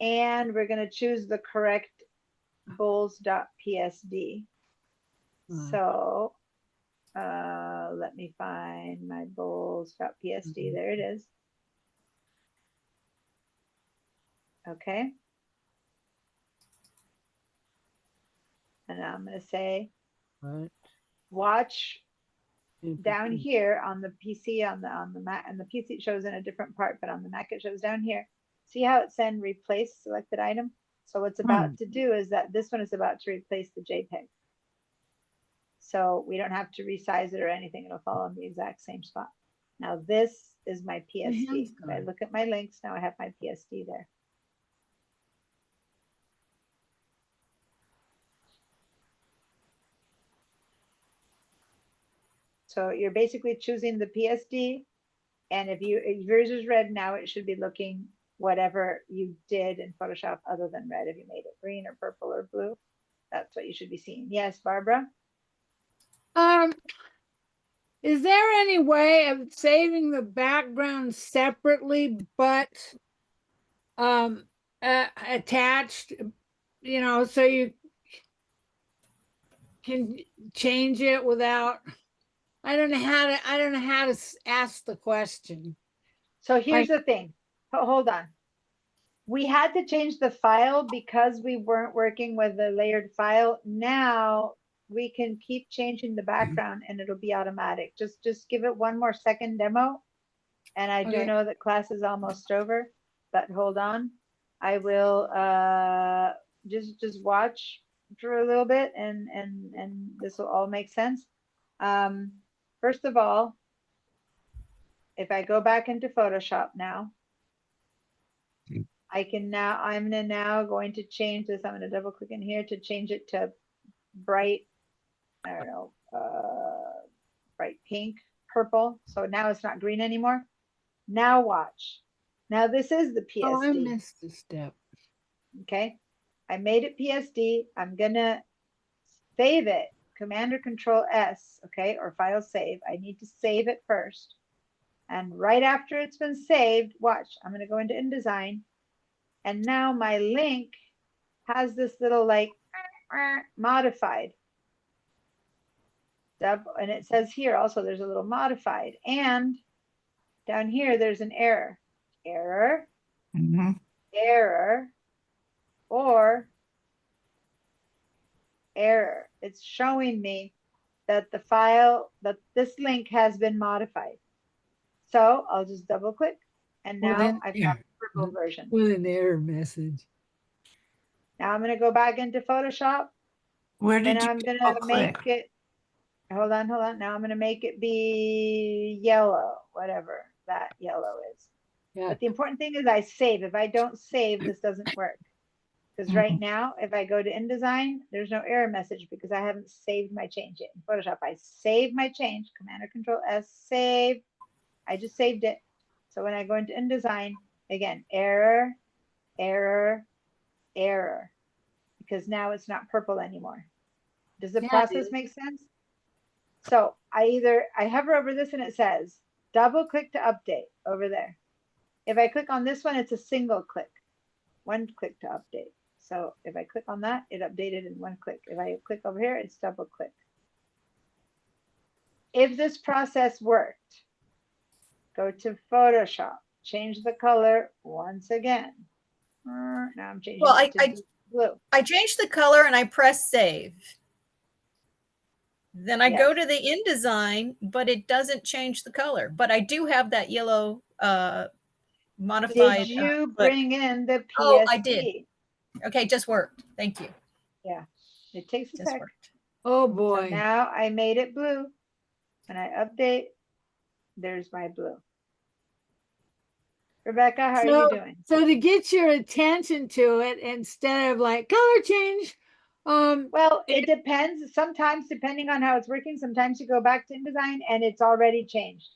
And we're going to choose the correct bulls.psd. Mm. So let me find my bulls.psd. There it is. Okay. And I'm going to say, Right. watch down Interesting. here on the PC, on the Mac, and the PC it shows in a different part, but on the Mac it shows down here. See how it said replace selected item? So what's about to do is that this one is about to replace the JPEG. So we don't have to resize it or anything. It'll fall in the exact same spot. Now this is my PSD. hand's If I gone. look at my links, now I have my PSD there. So you're basically choosing the PSD, and if yours is red now, it should be looking whatever you did in Photoshop other than red. If you made it green or purple or blue, that's what you should be seeing. Yes, Barbara? Is there any way of saving the background separately, but attached, you know, so you can change it without, I don't know how to ask the question. So here's the thing. Hold on. We had to change the file because we weren't working with a layered file. Now we can keep changing the background and it'll be automatic. Just give it one more second demo. And I do Okay. know that class is almost over, but hold on. I will just watch for a little bit and this will all make sense. First of all, if I go back into Photoshop now, I'm going to change this. I'm going to double click in here to change it to bright, I don't know, bright pink, purple. So now it's not green anymore. Now watch. Now this is the PSD. Oh, I missed a step. Okay. I made it PSD. I'm going to save it. Command or Control S, okay, or file save. I need to save it first. And right after it's been saved, watch, I'm going to go into InDesign. And now my link has this little like modified. And it says here also there's a little modified. And down here there's an error. Error, Mhm. error, or error. It's showing me that the file, that this link has been modified. So I'll just double click and Well, now then- I've got the purple version. With an error message. Now I'm going to go back into Photoshop Where did and you I'm going double to click? make it, hold on. Now I'm going to make it be yellow, whatever. that yellow is. Yeah. But the important thing is I save. If I don't save, this doesn't work. Because right now, if I go to InDesign, there's no error message because I haven't saved my change yet. In Photoshop, I save my change, Command or Control S, save. I just saved it. So when I go into InDesign, again, error, error, error, because now it's not purple anymore. Does the Yeah, it process is. make sense? So I hover over this and it says, double click to update over there. If I click on this one, it's a single click, one click to update. So if I click on that, it updated in one click. If I click over here, it's double click. If this process worked, go to Photoshop, change the color once again. Now I'm changing Well, it to blue. I changed the color and I press save. Then I go Yes. to the InDesign, but it doesn't change the color. But I do have that yellow modified. Did you click. bring in the PSD? Oh, I did. Okay, just worked. Thank you. Yeah, it takes a Just sec. worked. Oh, So boy. now I made it blue. When I update, there's my blue. Rebecca, how are you doing? So to get your attention to it, instead of like color change, Well, it depends. Sometimes, depending on how it's working, sometimes you go back to InDesign and it's already changed.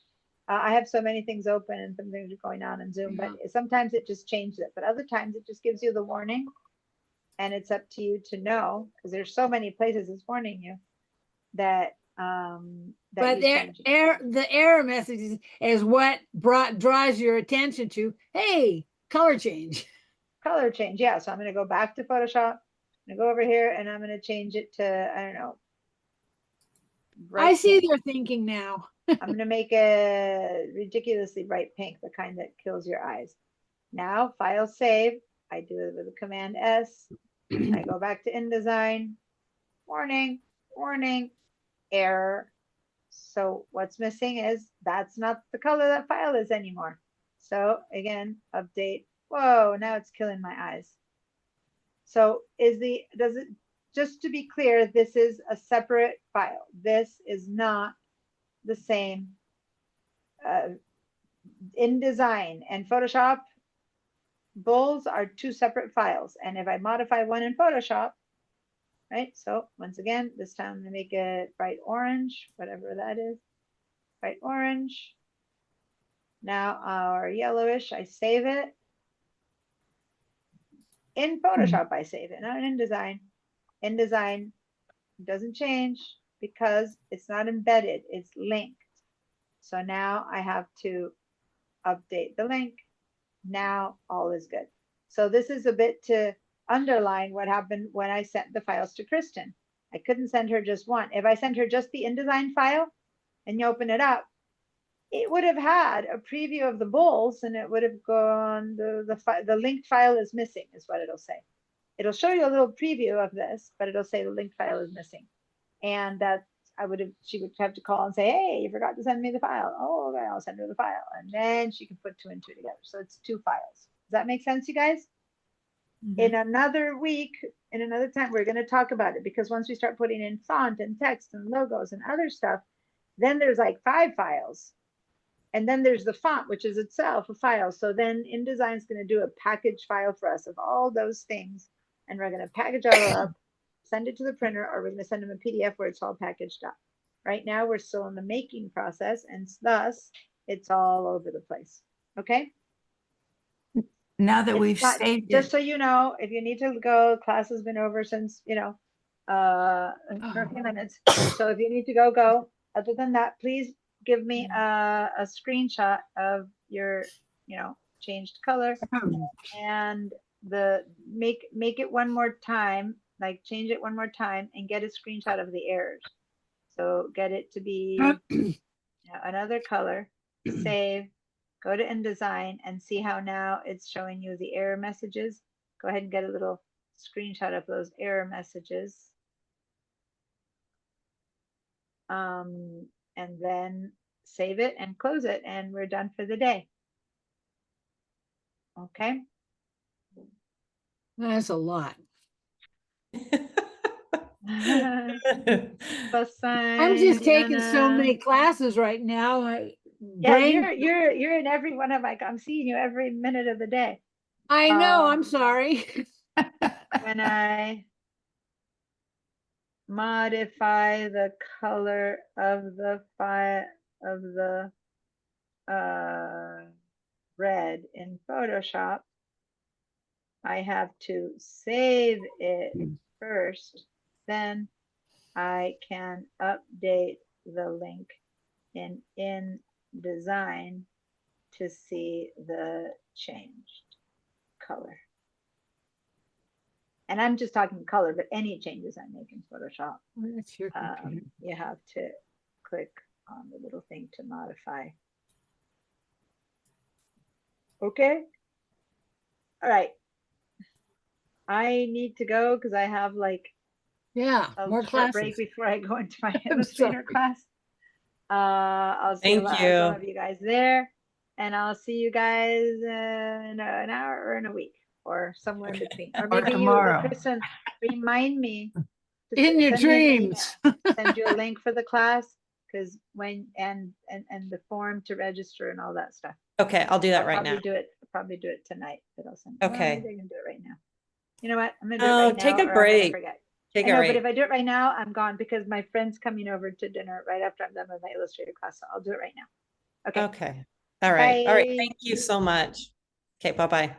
I have so many things open and some things are going on in Zoom, but sometimes it just changes it. But other times it just gives you the warning, and it's up to you to know because there's so many places it's warning you that but the error message is what draws your attention to, hey, color change. Color change. Yeah, so I'm going to go back to Photoshop. I'm going to go over here and I'm going to change it to, I don't know. I see pink. their thinking now. I'm going to make a ridiculously bright pink, the kind that kills your eyes. Now, file save. I do it with a Command S. I go back to InDesign. Warning, warning, error. So what's missing is that's not the color that file is anymore. So again, update. Whoa, now it's killing my eyes. So just to be clear, this is a separate file. This is not the same. InDesign and Photoshop, bulls are two separate files. And if I modify one in Photoshop, right? So once again, this time I'm gonna make it bright orange, whatever that is, bright orange. Now our yellowish, I save it. In Photoshop, I save it, not in InDesign. InDesign doesn't change because it's not embedded, it's linked. So now I have to update the link. Now all is good. So this is a bit to underline what happened when I sent the files to Kristen. I couldn't send her just one. If I sent her just the InDesign file and you open it up, it would have had a preview of the bowls and it would have gone, the linked file is missing is what it'll say. It'll show you a little preview of this, but it'll say the linked file is missing. And that she would have to call and say, hey, you forgot to send me the file. Oh, okay, I'll send her the file. And then she can put two and two together. So it's two files. Does that make sense, you guys? Mm-hmm. In another week, in another time, we're going to talk about it because once we start putting in font and text and logos and other stuff, then there's like 5 files. And then there's the font, which is itself a file. So then InDesign is going to do a package file for us of all those things. And we're going to package all up, send it to the printer, or we're going to send them a PDF where it's all packaged up. Right now, we're still in the making process, and thus it's all over the place. Okay? Now that we've saved just it, so you know, if you need to go, class has been over since, for a few minutes. So if you need to go, go. Other than that, please give me a screenshot of your, changed color and make it one more time, like change it one more time and get a screenshot of the errors. So get it to be another color, save, go to InDesign and see how now it's showing you the error messages. Go ahead and get a little screenshot of those error messages. And then save it and close it and we're done for the day. Okay. That's a lot. Plus sign, I'm just taking so Diana. many classes right now. Yeah, brain. you're in every one of I'm seeing you every minute of the day. I know, I'm um, sorry. When I modify the color of the red in Photoshop, I have to save it first, then I can update the link in InDesign to see the changed color. And I'm just talking color, but any changes I make in Photoshop, That's your computer. you have to click on the little thing to modify. Okay. All right. I need to go because I have like Yeah, a more short break classes. before I go into my I'm illustrator sorry. class. I'll see Thank some you. of you guys there, and I'll see you guys in an hour or in a week or somewhere in between. Or Or maybe you, tomorrow. Kristen, remind me to In your send me an email, dreams. send you a link for the class, because when and the form to register and all that stuff. Okay, I'll do that I'll right probably now. probably do it tonight, but I'll send. Okay. Maybe I can do it right now. You know what? I'm gonna do it Oh, right now. take a or I'm gonna break. forget. Take I a know, break. but if I do it right now, I'm gone because my friend's coming over to dinner right after I'm done with my illustrator class. So I'll do it right now. Okay. Okay. All right. All right. Bye. Thank you so much. Okay. Bye-bye.